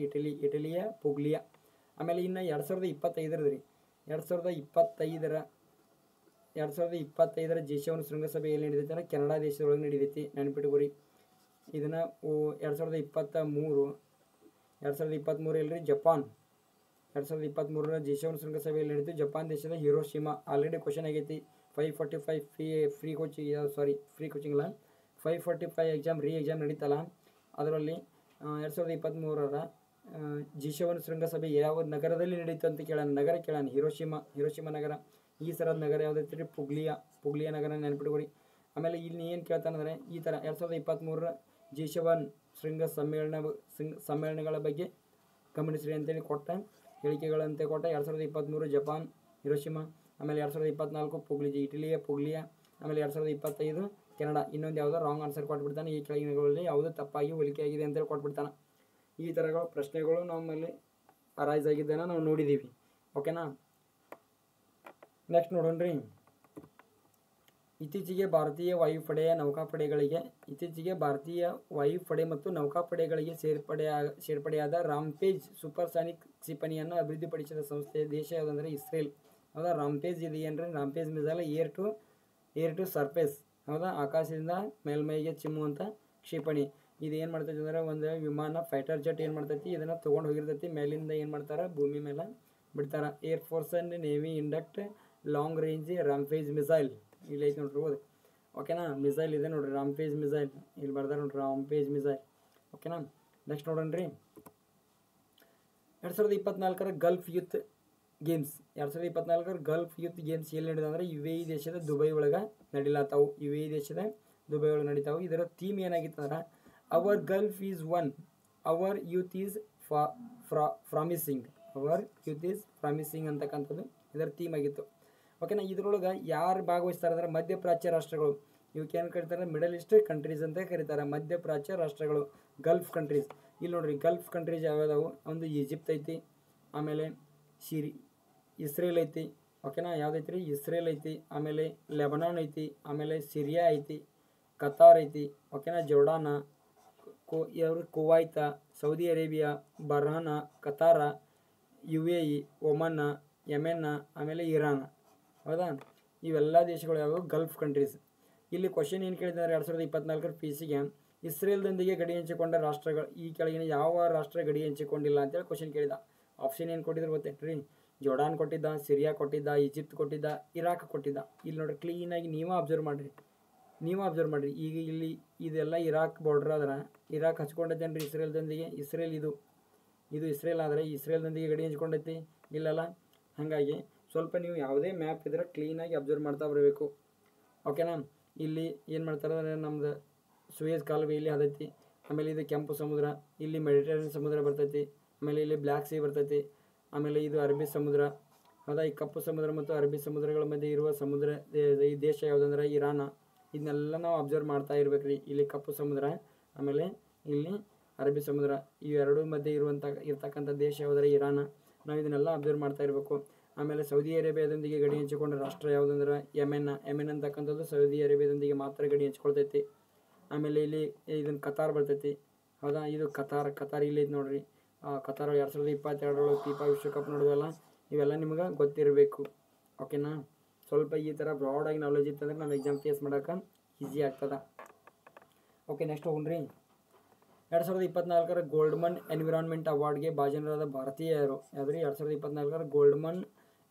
ಇಟಲಿಯ ಪುಗ್ಲಿಯಾ. ಆಮೇಲೆ ಇನ್ನು 2025ರ G7 ಶೃಂಗಸಭೆ ಎಲ್ಲಿ ನಡೀತೈತೆ ಅಂದರೆ ಕೆನಡಾ ದೇಶದೊಳಗೆ ನಡೀತೈತಿ. ನೆನಪಿಟ್ಕೋರಿ ಇದನ್ನು. 2023 ಇಲ್ರಿ ಜಪಾನ್. 2023ರ G7 ಶೃಂಗಸಭೆಯಲ್ಲಿ ನಡೀತು ಜಪಾನ್ ದೇಶದ ಹಿರೋಶಿಮಾ. ಆಲ್ರೆಡಿ ಕ್ವಶನ್ ಆಗೈತಿ. 545 ಫ್ರೀ ಕೋಚಿಂಗ್ ಇಲ್ಲ, 545 ಎಕ್ಸಾಮ್ ಎಕ್ಸಾಮ್ ನಡೀತಲ್ಲ, ಅದರಲ್ಲಿ 2023ರ G7 ಶೃಂಗಸಭೆ ಯಾವ ನಗರದಲ್ಲಿ ನಡೀತು ಅಂತ ನಗರ ಕೇಳಾನ. ಹಿರೋಶಿಮಾ ನಗರ. ಈ ಥರದ ನಗರ ಯಾವುದೈತಿ ರೀ? ಪುಗ್ಲಿಯಾ ನಗರ. ನೆನಪಿಟ್ಕೋರಿ. ಆಮೇಲೆ ಇಲ್ಲಿ ಏನು ಕೇಳ್ತಾನಂದರೆ ಈ ಥರ 2023ರ G7 ಸಮ್ಮೇಳನಗಳ ಬಗ್ಗೆ ಗಮನಿಸ್ರಿ ಅಂತೇಳಿ ಕೊಟ್ಟ ಹೇಳಿಕೆಗಳಂತೆ ಕೊಟ್ಟ. 2023 ಜಪಾನ್ ಹಿರೋಶಿಮಾ, ಆಮೇಲೆ 2024 ಇಟಲಿಯ ಪುಗ್ಲಿಯಾ, ಆಮೇಲೆ 2025 ಕೆನಡಾ. ಇನ್ನೊಂದು ಯಾವುದೋ ರಾಂಗ್ ಆನ್ಸರ್ ಕೊಟ್ಬಿಡ್ತಾನೆ. ಈ ಕೆಳಗಿನಗಳಲ್ಲಿ ಯಾವುದೋ ತಪ್ಪಾಗಿ ಹೋಲಿಕೆಯಾಗಿದೆ ಅಂತೇಳಿ ಕೊಟ್ಬಿಡ್ತಾನೆ. ಈ ಥರಗಳು ಪ್ರಶ್ನೆಗಳು ನಮ್ಮಲ್ಲಿ ಅರೈಸ್ ಆಗಿದ್ದನ್ನು ನಾವು ನೋಡಿದ್ದೀವಿ. ಓಕೆನಾ, ನೆಕ್ಸ್ಟ್ ನೋಡೋಣ್ರಿ. ಇತ್ತೀಚೆಗೆ ಭಾರತೀಯ ವಾಯುಪಡೆ ಮತ್ತು ನೌಕಾಪಡೆಗಳಿಗೆ ಸೇರ್ಪಡೆಯಾದ ರಾಂಪೇಜ್ ಸೂಪರ್ಸಾನಿಕ್ ಕ್ಷಿಪಣಿಯನ್ನು ಅಭಿವೃದ್ಧಿಪಡಿಸಿದ ದೇಶ ಯಾವುದಂದರೆ ಇಸ್ರೇಲ್. ಹೌದಾ, ರಾಂಪೇಜ್ ಇದು ಏನ್ರಿ? Rampage missile air to surface. ಹೌದಾ, ಆಕಾಶದಿಂದ ಮೇಲ್ಮೈಗೆ ಚಿಮ್ಮುವಂಥ ಕ್ಷಿಪಣಿ. ಇದು ಏನು ಮಾಡ್ತೈತಿ ಅಂದರೆ ಒಂದು ವಿಮಾನ ಫೈಟರ್ ಜೆಟ್ ಏನು ಮಾಡ್ತೈತಿ ಇದನ್ನು ತೊಗೊಂಡು ಹೋಗಿರ್ತೈತಿ. ಮೇಲಿಂದ ಏನು ಮಾಡ್ತಾರೆ ಭೂಮಿ ಮೇಲೆ ಬಿಡ್ತಾರೆ. Air force and navy induct long range rampage missile. ಇಲ್ಲಿ ಐತೆ ನೋಡ್ರಿ, ಓದಿ. ಓಕೆನಾ, ಮಿಸೈಲ್ ಇದೆ ನೋಡ್ರಿ, ರಾಂಪೇಜ್ ಮಿಸೈಲ್. ಇಲ್ಲಿ ಬರ್ದಾರೆ ನೋಡ್ರಿ, ರಾಂಪೇಜ್ ಮಿಸೈಲ್. ಓಕೆನಾ, ನೆಕ್ಸ್ಟ್ ನೋಡೋಣ್ರಿ. 2024ರ ಗಲ್ಫ್ ಯೂತ್ ಗೇಮ್ಸ್. 2024ರ ಗಲ್ಫ್ ಯೂತ್ ಗೇಮ್ಸ್ ಎಲ್ಲಿ ನಡೆದ ಅಂದರೆ UAE ದೇಶದ ದುಬೈ ಒಳಗೆ ನಡೀಲಾತಾವು. ನಡೀತಾವು. ಇದರ ಥೀಮ್ ಏನಾಗಿತ್ತು ಅಂದ್ರೆ our gulf is one, our youth is promising ಅಂತಕ್ಕಂಥದ್ದು ಇದರ ಥೀಮ್ ಆಗಿತ್ತು. ಓಕೆನಾ, ಇದರೊಳಗೆ ಯಾರು ಭಾಗವಹಿಸ್ತಾರೆ ಅಂದರೆ ಮಧ್ಯಪ್ರಾಚ್ಯ ರಾಷ್ಟ್ರಗಳು. ಇವಕ್ಕೆ ಏನು ಕರೀತಾರೆ? ಮಿಡಲ್ ಈಸ್ಟ್ ಕಂಟ್ರೀಸ್ ಅಂತ ಕರೀತಾರೆ. ಮಧ್ಯಪ್ರಾಚ್ಯ ರಾಷ್ಟ್ರಗಳು, ಗಲ್ಫ್ ಕಂಟ್ರೀಸ್. ಇಲ್ಲಿ ನೋಡ್ರಿ, ಗಲ್ಫ್ ಕಂಟ್ರೀಸ್ ಯಾವ್ಯಾವು? ಒಂದು ಈಜಿಪ್ಟ್ ಐತಿ, ಆಮೇಲೆ ಇಸ್ರೇಲ್ ಐತಿ. ಓಕೆನಾ, ಯಾವುದೈತಿ ರೀ? ಇಸ್ರೇಲ್ ಐತಿ. ಆಮೇಲೆ ಲೆಬನಾನ್ ಐತಿ, ಆಮೇಲೆ ಸಿರಿಯಾ ಐತಿ, ಕತಾರ್ ಐತಿ. ಓಕೆನಾ, ಜೋರ್ಡಾನ, ಕುವೈತ, ಸೌದಿ ಅರೇಬಿಯಾ, ಬಹ್ರಾನ, ಕತಾರ, UAE, ಒಮನ್ನ, ಯೆಮೆನ್ನ, ಆಮೇಲೆ ಇರಾನ್. ಹೌದಾ, ಇವೆಲ್ಲ ದೇಶಗಳು ಯಾವುವು? Gulf countries. ಇಲ್ಲಿ ಕ್ವಶನ್ ಏನು ಕೇಳಿದ್ದಾರೆ 2024 PCಗೆ ಇಸ್ರೇಲ್ದೊಂದಿಗೆ ಗಡಿ ಹಂಚಿಕೊಂಡ ರಾಷ್ಟ್ರಗಳು ಈ ಕೆಳಗಿನ ಯಾವ ರಾಷ್ಟ್ರ ಗಡಿ ಹಂಚಿಕೊಂಡಿಲ್ಲ ಅಂತೇಳಿ ಕ್ವಶನ್ ಕೇಳಿದ. ಆಪ್ಷನ್ ಏನು ಕೊಟ್ಟಿದ್ರು ಗೊತ್ತೇನ್ರಿ? ಜೋರ್ಡಾನ್ ಕೊಟ್ಟಿದ್ದ, ಸಿರಿಯಾ ಕೊಟ್ಟಿದ್ದ, ಈಜಿಪ್ಟ್ ಕೊಟ್ಟಿದ್ದ, ಇರಾಕ್ ಕೊಟ್ಟಿದ್ದ. ಇಲ್ಲಿ ನೋಡ್ರಿ ಕ್ಲೀನಾಗಿ ನೀವೇ ಅಬ್ಸರ್ವ್ ಮಾಡಿರಿ. ಈಗ ಇಲ್ಲಿ ಇದೆಲ್ಲ ಇರಾಕ್ ಬಾರ್ಡ್ರ್ ಆದ್ರೆ ಇರಾಕ್ ಹಚ್ಕೊಂಡೈತೇನ್ರಿ ಇಸ್ರೇಲ್ದೊಂದಿಗೆ? ಇಸ್ರೇಲ್ ಇದು ಇಸ್ರೇಲ್ ಆದರೆ ಇಸ್ರೇಲ್ದೊಂದಿಗೆ ಗಡಿ ಹಂಚ್ಕೊಂಡೈತಿ ಇಲ್ಲಲ್ಲ. ಹಾಗಾಗಿ ಸ್ವಲ್ಪ ನೀವು ಯಾವುದೇ ಮ್ಯಾಪ್ ಇದ್ರೆ ಕ್ಲೀನಾಗಿ ಅಬ್ಸರ್ವ್ ಮಾಡ್ತಾ ಬರಬೇಕು. ಓಕೆನಾ? ಇಲ್ಲಿ ಏನು ಮಾಡ್ತಾರೆ ಅಂದರೆ ನಮ್ದು ಸುಯೇಜ್ ಕಾಲುವೆ ಇಲ್ಲಿ ಹದೈತಿ. ಆಮೇಲೆ ಇದು ಕೆಂಪು ಸಮುದ್ರ, ಇಲ್ಲಿ ಮೆಡಿಟರೇನಿಯನ್ ಸಮುದ್ರ ಬರ್ತೈತಿ, ಆಮೇಲೆ ಇಲ್ಲಿ ಬ್ಲ್ಯಾಕ್ ಸೀ ಬರ್ತೈತಿ, ಆಮೇಲೆ ಇದು ಅರಬ್ಬಿ ಸಮುದ್ರ. ಹೌದಾ? ಈ ಕಪ್ಪು ಸಮುದ್ರ ಮತ್ತು ಅರಬ್ಬಿ ಸಮುದ್ರಗಳ ಮಧ್ಯೆ ಇರುವ ಸಮುದ್ರ ಈ ದೇಶ ಯಾವುದಂದ್ರೆ ಇರಾನ. ಇದನ್ನೆಲ್ಲ ನಾವು ಅಬ್ಸರ್ವ್ ಮಾಡ್ತಾ ಇರ್ಬೇಕ್ರಿ. ಇಲ್ಲಿ ಕಪ್ಪು ಸಮುದ್ರ, ಆಮೇಲೆ ಇಲ್ಲಿ ಅರಬ್ಬಿ ಸಮುದ್ರ, ಇವೆರಡೂ ಮಧ್ಯೆ ಇರ್ತಕ್ಕಂಥ ದೇಶ ಯಾವುದರೆ ಇರಾನ. ನಾವು ಇದನ್ನೆಲ್ಲ ಅಬ್ಸರ್ವ್ ಮಾಡ್ತಾ ಇರಬೇಕು. ಆಮೇಲೆ ಸೌದಿ ಅರೇಬಿಯಾದೊಂದಿಗೆ ಗಡಿ ಹಂಚಿಕೊಂಡ ರಾಷ್ಟ್ರ ಯಾವುದಂದ್ರೆ ಯೆಮೆನ್ ಅಂತಕ್ಕಂಥದ್ದು ಸೌದಿ ಅರೇಬಿಯಾದೊಂದಿಗೆ ಮಾತ್ರ ಗಡಿ ಹಂಚ್ಕೊಳ್ತೈತಿ. ಆಮೇಲೆ ಇಲ್ಲಿ ಇದನ್ನು ಕತಾರ್ ಬರ್ತೈತಿ. ಹೌದಾ? ಇದು ಕತಾರ್ ಇಲ್ಲಿ ಐತೆ ನೋಡ್ರಿ. ಕತಾರ್ 2022 ಫಿಫಾ ವಿಶ್ವಕಪ್ ನೋಡೋದಲ್ಲ, ಇವೆಲ್ಲ ನಿಮ್ಗೆ ಗೊತ್ತಿರಬೇಕು. ಓಕೆನಾ? ಸ್ವಲ್ಪ ಈ ಥರ ಬ್ರಾಡಾಗಿ ನಾಲೆಜ್ ಇತ್ತಂದ್ರೆ ನಾವು ಎಕ್ಸಾಮ್ ಫೇಸ್ ಮಾಡೋಕೆ ಈಸಿ ಆಗ್ತದೆ. ಓಕೆ, ನೆಕ್ಸ್ಟ್ ಹೋಗ್ರಿ. 2024 ಗೋಲ್ಡ್ಮನ್ ಎನ್ವಿರಾನ್ಮೆಂಟ್ ಅವಾರ್ಡ್ಗೆ ಭಾಜನರಾದ ಭಾರತೀಯ ಯಾರು? ಯಾವ್ದ್ರಿ? 2024 ಗೋಲ್ಡ್ಮನ್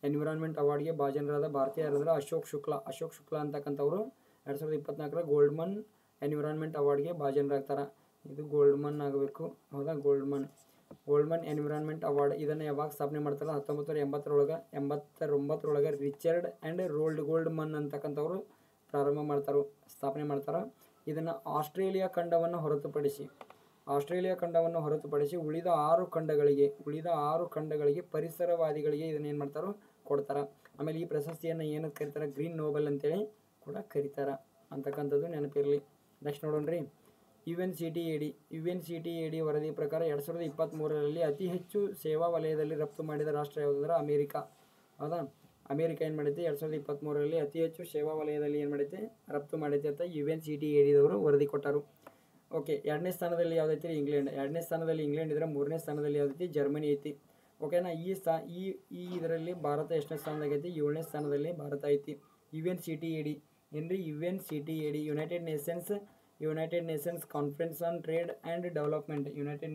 ಎನ್ವಿರಾನ್ಮೆಂಟ್ ಅವಾರ್ಡ್ಗೆ ಭಾಜನರಾದ ಭಾರತೀಯ ಯಾರು ಅಂದ್ರೆ ಅಶೋಕ್ ಶುಕ್ಲಾ ಅಂತಕ್ಕಂಥವ್ರು 2024 ಗೋಲ್ಡ್ಮನ್ ಎನ್ವಿರಾನ್ಮೆಂಟ್ ಅವಾರ್ಡ್ಗೆ ಭಾಜನರಾಗ್ತಾರೆ. ಇದು ಗೋಲ್ಡ್ಮನ್ ಆಗಬೇಕು. ಹೌದಾ? ಗೋಲ್ಡ್ಮನ್ ಎನ್ವಿರಾನ್ಮೆಂಟ್ ಅವಾರ್ಡ್ ಇದನ್ನು ಯಾವಾಗ ಸ್ಥಾಪನೆ ಮಾಡ್ತಾರೆ? 1989 ರಿಚರ್ಡ್ ಆ್ಯಂಡ್ ಗೋಲ್ಡ್ಮನ್ ಅಂತಕ್ಕಂಥವ್ರು ಸ್ಥಾಪನೆ ಮಾಡ್ತಾರೆ. ಇದನ್ನು ಆಸ್ಟ್ರೇಲಿಯಾ ಖಂಡವನ್ನು ಹೊರತುಪಡಿಸಿ ಉಳಿದ 6 ಖಂಡಗಳಿಗೆ ಪರಿಸರವಾದಿಗಳಿಗೆ ಇದನ್ನ ಏನು ಮಾಡ್ತಾರೋ ಕೊಡ್ತಾರೆ. ಆಮೇಲೆ ಈ ಪ್ರಶಸ್ತಿಯನ್ನು ಏನಕ್ಕೆ ಕರೀತಾರೆ? ಗ್ರೀನ್ ನೋಬೆಲ್ ಅಂತೇಳಿ ಕೂಡ ಕರೀತಾರೆ ಅಂತಕ್ಕಂಥದ್ದು ನೆನಪಿರಲಿ. ನೆಕ್ಸ್ಟ್ ನೋಡೋಣ್ರಿ. UNCTAD ವರದಿ ಪ್ರಕಾರ 2023 ಅತಿ ಹೆಚ್ಚು ಸೇವಾ ವಲಯದಲ್ಲಿ ರಫ್ತು ಮಾಡಿದ ರಾಷ್ಟ್ರ ಯಾವುದಂದ್ರೆ ಅಮೇರಿಕಾ. ಹೌದಾ? ಅಮೇರಿಕಾ ಏನು ಮಾಡೈತಿ? 2023 ಅತಿ ಹೆಚ್ಚು ಸೇವಾ ವಲಯದಲ್ಲಿ ಏನು ಮಾಡೈತಿ? ರಫ್ತು ಮಾಡೈತಿ ಅಂತ UNCTADದವರು ವರದಿ ಕೊಟ್ಟರು. ಓಕೆ, 2ನೇ ಸ್ಥಾನದಲ್ಲಿ ಯಾವುದೈತಿ? ಇಂಗ್ಲೆಂಡ್ ಇದ್ರೆ 3ನೇ ಸ್ಥಾನದಲ್ಲಿ ಯಾವುದೈತಿ? ಜರ್ಮನಿ ಐತಿ. ಓಕೆನಾ? ಈ ಇದರಲ್ಲಿ ಭಾರತ ಎಷ್ಟನೇ ಸ್ಥಾನದಾಗೈತಿ? 7ನೇ ಸ್ಥಾನದಲ್ಲಿ ಭಾರತ ಐತಿ. UNCTAD ಏನ್ರಿ? UNCTAD United Nations conference on trade and development. United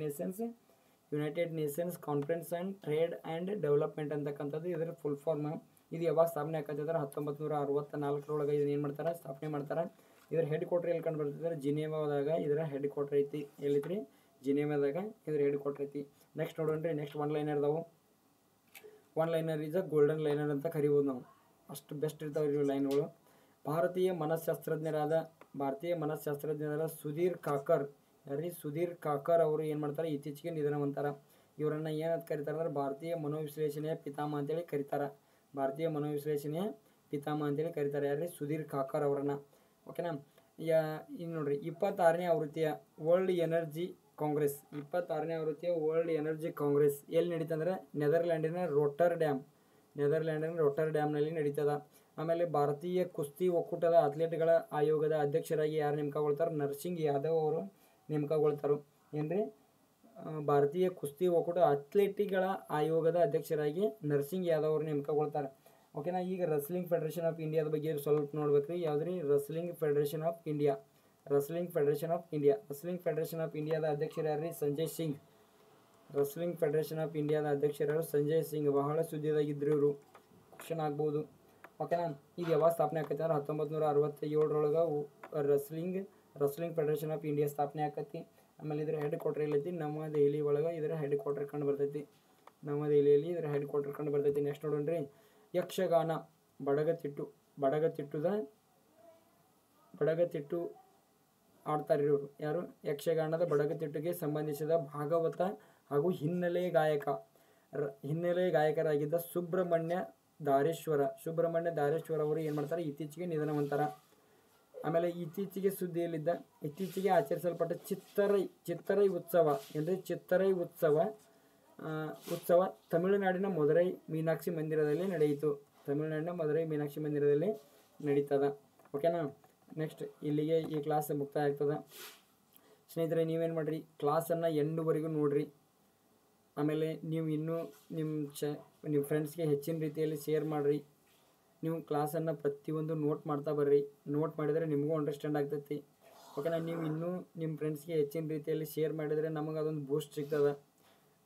Nations conference on trade and development ಅಂತಕ್ಕಂಥದ್ದು ಇದರ ಫುಲ್ ಫಾರ್ಮ್. ಇದು ಯಾವಾಗ ಸ್ಥಾಪನೆ ಆಕತ್ತಿದ್ರೆ 1964 ಇದನ್ನ ಏನು ಮಾಡ್ತಾರೆ? ಸ್ಥಾಪನೆ ಮಾಡ್ತಾರೆ. ಇದರ ಹೆಡ್ ಕ್ವಾರ್ಟರ್ ಎಲ್ಲಿ ಕಂಡು ಬರ್ತದೆ? ಜಿನೇವಾದಾಗ ಇದರ ಹೆಡ್ ಕ್ವಾರ್ಟರ್ ಐತಿ. ಎಲ್ಲಿದ್ರಿ? ಜಿನೇವಾದಾಗ ಇದರ ಹೆಡ್ ಕ್ವಾರ್ಟರ್ ಐತಿ. ನೆಕ್ಸ್ಟ್ ನೋಡೋಣ್ರಿ. ನೆಕ್ಸ್ಟ್ ಒನ್ ಲೈನರ್ ಇದಾವೆ. One liner is a golden liner ಅಂತ ಕರಿಬೋದು ನಾವು. ಅಷ್ಟು ಬೆಸ್ಟ್ ಇರ್ತಾವೆ ಇವು ಲೈನ್ಗಳು. ಭಾರತೀಯ ಮನಃಶಾಸ್ತ್ರಜ್ಞರಾದ ಸುಧೀರ್ ಕಾಕರ್ ಅವರು ಏನು ಮಾಡ್ತಾರೆ? ಇತ್ತೀಚೆಗೆ ನಿಧನ ಹೊಂತಾರೆ. ಇವರನ್ನು ಏನಂತ ಕರೀತಾರೆ ಅಂದ್ರೆ ಭಾರತೀಯ ಮನೋವಿಶ್ಲೇಷಣೆಯ ಪಿತಾಮಹ ಅಂತೇಳಿ ಕರೀತಾರೆ. ಯಾರ್ರಿ? ಸುಧೀರ್ ಕಾಕರ್ ಅವರನ್ನು. ಓಕೆನಾ? ಇನ್ನು ನೋಡ್ರಿ, 26ನೇ ಆವೃತ್ತಿಯ ವರ್ಲ್ಡ್ ಎನರ್ಜಿ ಕಾಂಗ್ರೆಸ್ ಎಲ್ಲಿ ನಡೀತಂದ್ರೆ ನೆದರ್ಲ್ಯಾಂಡಿನ ರೋಟರ್ ಡ್ಯಾಮ್ನಲ್ಲಿ ನಡೀತದ. ಆಮೇಲೆ ಭಾರತೀಯ ಕುಸ್ತಿ ಒಕ್ಕೂಟದ ಅಥ್ಲೆಟ್ಗಳ ಆಯೋಗದ ಅಧ್ಯಕ್ಷರಾಗಿ ಯಾರು ನೇಮಕಗೊಳ್ತಾರೆ? ನರಸಿಂಗ್ ಯಾದವ್ ಅವರು ನೇಮಕಗೊಳ್ತಾರೆ. ಏನ್ರಿ? ಭಾರತೀಯ ಕುಸ್ತಿ ಒಕ್ಕೂಟ ಅಥ್ಲೆಟ್ಗಳ ಆಯೋಗದ ಅಧ್ಯಕ್ಷರಾಗಿ ನರಸಿಂಗ್ ಯಾದವ್ ಅವರು ನೇಮಕಗೊಳ್ತಾರೆ. ಓಕೆನಾ? ಈಗ ರೆಸ್ಲಿಂಗ್ ಫೆಡರೇಷನ್ ಆಫ್ ಇಂಡಿಯಾದ ಬಗ್ಗೆ ಸ್ವಲ್ಪ ನೋಡ್ಬೇಕ್ರಿ. ಯಾವ್ದ್ರಿ? ರೆಸ್ಲಿಂಗ್ ಫೆಡರೇಷನ್ ಆಫ್ ಇಂಡಿಯಾದ ಅಧ್ಯಕ್ಷರು ಯಾರ್ರಿ? ಸಂಜಯ್ ಸಿಂಗ್. ಬಹಳ ಸುದ್ದಿಯಾಗಿದ್ರು ಇವರು. ಕ್ವಶನ್ ಆಗ್ಬೋದು. ಓಕೆನಾ? ಇದು ಯಾವಾಗ ಸ್ಥಾಪನೆ ಆಕೈತೆ ಅಂದ್ರೆ 1967 ರೆಸ್ಲಿಂಗ್ ಫೆಡರೇಷನ್ ಆಫ್ ಇಂಡಿಯಾ ಸ್ಥಾಪನೆ ಆಕೈತಿ. ಆಮೇಲೆ ಇದರ ಹೆಡ್ ಕ್ವಾರ್ಟರ್ ಎಲ್ಲೈತಿ? ನವದೆಹಲಿ ಒಳಗೆ ಇದರ ಹೆಡ್ ಕ್ವಾರ್ಟರ್ ಕಂಡು ಬರ್ತೈತಿ. ನೆಕ್ಸ್ಟ್ ನೋಡೋಣ್ರಿ. ಯಕ್ಷಗಾನ ಬಡಗತಿಟ್ಟು ಆಡ್ತಾರೆ ಇವರು. ಯಾರು? ಯಕ್ಷಗಾನದ ಬಡಗತಿಟ್ಟುಗೆ ಸಂಬಂಧಿಸಿದ ಭಾಗವತ ಹಾಗೂ ಹಿನ್ನೆಲೆ ಗಾಯಕರಾಗಿದ್ದ ಸುಬ್ರಹ್ಮಣ್ಯ ದಾರೇಶ್ವರ ಅವರು ಏನು ಮಾಡ್ತಾರೆ? ಇತ್ತೀಚೆಗೆ ನಿಧನ ಹೊಂತಾರ. ಆಮೇಲೆ ಇತ್ತೀಚೆಗೆ ಆಚರಿಸಲ್ಪಟ್ಟ ಚಿತ್ತರೈ ಉತ್ಸವ ತಮಿಳುನಾಡಿನ ಮಧುರೈ ಮೀನಾಕ್ಷಿ ಮಂದಿರದಲ್ಲಿ ನಡೆಯಿತು. ನಡೀತದ. ಓಕೆನಾ? ನೆಕ್ಸ್ಟ್ ಇಲ್ಲಿಗೆ ಈ ಕ್ಲಾಸ್ ಮುಕ್ತಾಯ ಆಗ್ತದೆ. ಸ್ನೇಹಿತರೆ, ನೀವೇನು ಮಾಡಿರಿ? ಕ್ಲಾಸನ್ನು ಎಂಡ್ವರೆಗೂ ನೋಡಿರಿ. ಆಮೇಲೆ ನೀವು ಇನ್ನೂ ನಿಮ್ಮ ಫ್ರೆಂಡ್ಸ್ಗೆ ಹೆಚ್ಚಿನ ರೀತಿಯಲ್ಲಿ ಶೇರ್ ಮಾಡಿರಿ. ನೀವು ಕ್ಲಾಸನ್ನು ಪ್ರತಿಯೊಂದು ನೋಟ್ ಮಾಡ್ತಾ ಬರ್ರಿ. ನೋಟ್ ಮಾಡಿದರೆ ನಿಮಗೂ ಅಂಡರ್ಸ್ಟ್ಯಾಂಡ್ ಆಗ್ತೈತಿ. ಓಕೆನಾ. ನೀವು ಇನ್ನೂ ನಿಮ್ಮ ಫ್ರೆಂಡ್ಸ್ಗೆ ಹೆಚ್ಚಿನ ರೀತಿಯಲ್ಲಿ ಶೇರ್ ಮಾಡಿದರೆ ನಮಗೆ ಅದೊಂದು ಬೂಸ್ಟ್ ಸಿಗ್ತದೆ.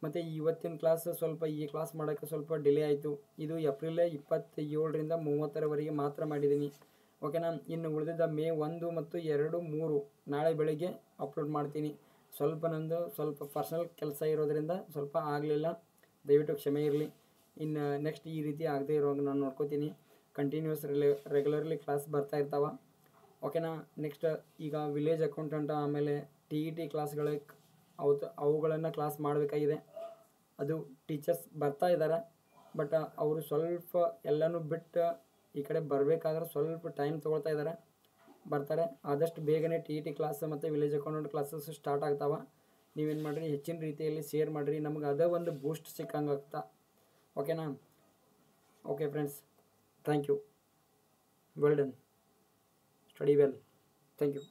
ಮತ್ತು ಇವತ್ತಿನ ಕ್ಲಾಸ್ ಸ್ವಲ್ಪ ಈ ಕ್ಲಾಸ್ ಮಾಡೋಕ್ಕೆ ಸ್ವಲ್ಪ ಡಿಲೇ ಆಯಿತು. ಇದು ಏಪ್ರಿಲ್ 27ರಿಂದ 30ರವರೆಗೆ ಮಾತ್ರ ಮಾಡಿದ್ದೀನಿ. ಓಕೆನಾ. ಇನ್ನು ಉಳಿದಿದ್ದ ಮೇ 1 ಮತ್ತು 2, 3 ನಾಳೆ ಬೆಳಗ್ಗೆ ಅಪ್ಲೋಡ್ ಮಾಡ್ತೀನಿ. ಸ್ವಲ್ಪ ಪರ್ಸನಲ್ ಕೆಲಸ ಇರೋದರಿಂದ ಸ್ವಲ್ಪ ಆಗಲಿಲ್ಲ, ದಯವಿಟ್ಟು ಕ್ಷಮೆ ಇರಲಿ. ಇನ್ನು ನೆಕ್ಸ್ಟ್ ಈ ರೀತಿ ಆಗದೆ ಇರೋಂಗೆ ನಾನು ನೋಡ್ಕೋತೀನಿ. ಕಂಟಿನ್ಯೂಸ್ ರೆಗ್ಯುಲರ್ಲಿ ಕ್ಲಾಸ್ ಬರ್ತಾ ಇರ್ತಾವೆ. ಓಕೆನಾ. ನೆಕ್ಸ್ಟ್ ಈಗ ವಿಲೇಜ್ ಅಕೌಂಟೆಂಟ್ ಆಮೇಲೆ TET ಕ್ಲಾಸ್ಗಳಿಗೆ ಅವುಗಳನ್ನು ಕ್ಲಾಸ್ ಮಾಡಬೇಕಾಗಿದೆ. ಅದು ಟೀಚರ್ಸ್ ಬರ್ತಾ ಇದ್ದಾರೆ, ಬಟ್ ಅವರು ಸ್ವಲ್ಪ ಎಲ್ಲನೂ ಬಿಟ್ಟು ಈ ಕಡೆ ಬರಬೇಕಾದ್ರೆ ಸ್ವಲ್ಪ ಟೈಮ್ ತೊಗೊಳ್ತಾ ಇದ್ದಾರೆ. ಬರ್ತಾರೆ ಆದಷ್ಟು ಬೇಗನೆ. TET ಕ್ಲಾಸ್ ಮತ್ತು ವಿಲೇಜ್ ಅಕೌಂಟೆಂಟ್ ಕ್ಲಾಸಸ್ ಸ್ಟಾರ್ಟ್ ಆಗ್ತಾವೆ. ನೀವೇನು ಮಾಡಿರಿ, ಹೆಚ್ಚಿನ ರೀತಿಯಲ್ಲಿ ಶೇರ್ ಮಾಡಿರಿ, ನಮ್ಗೆ ಅದೇ ಒಂದು ಬೂಸ್ಟ್ ಸಿಕ್ಕಂಗೆ ಆಗ್ತಾ. ಓಕೆನಾ. Okay friends, thank you. Well done. Study well. Thank you.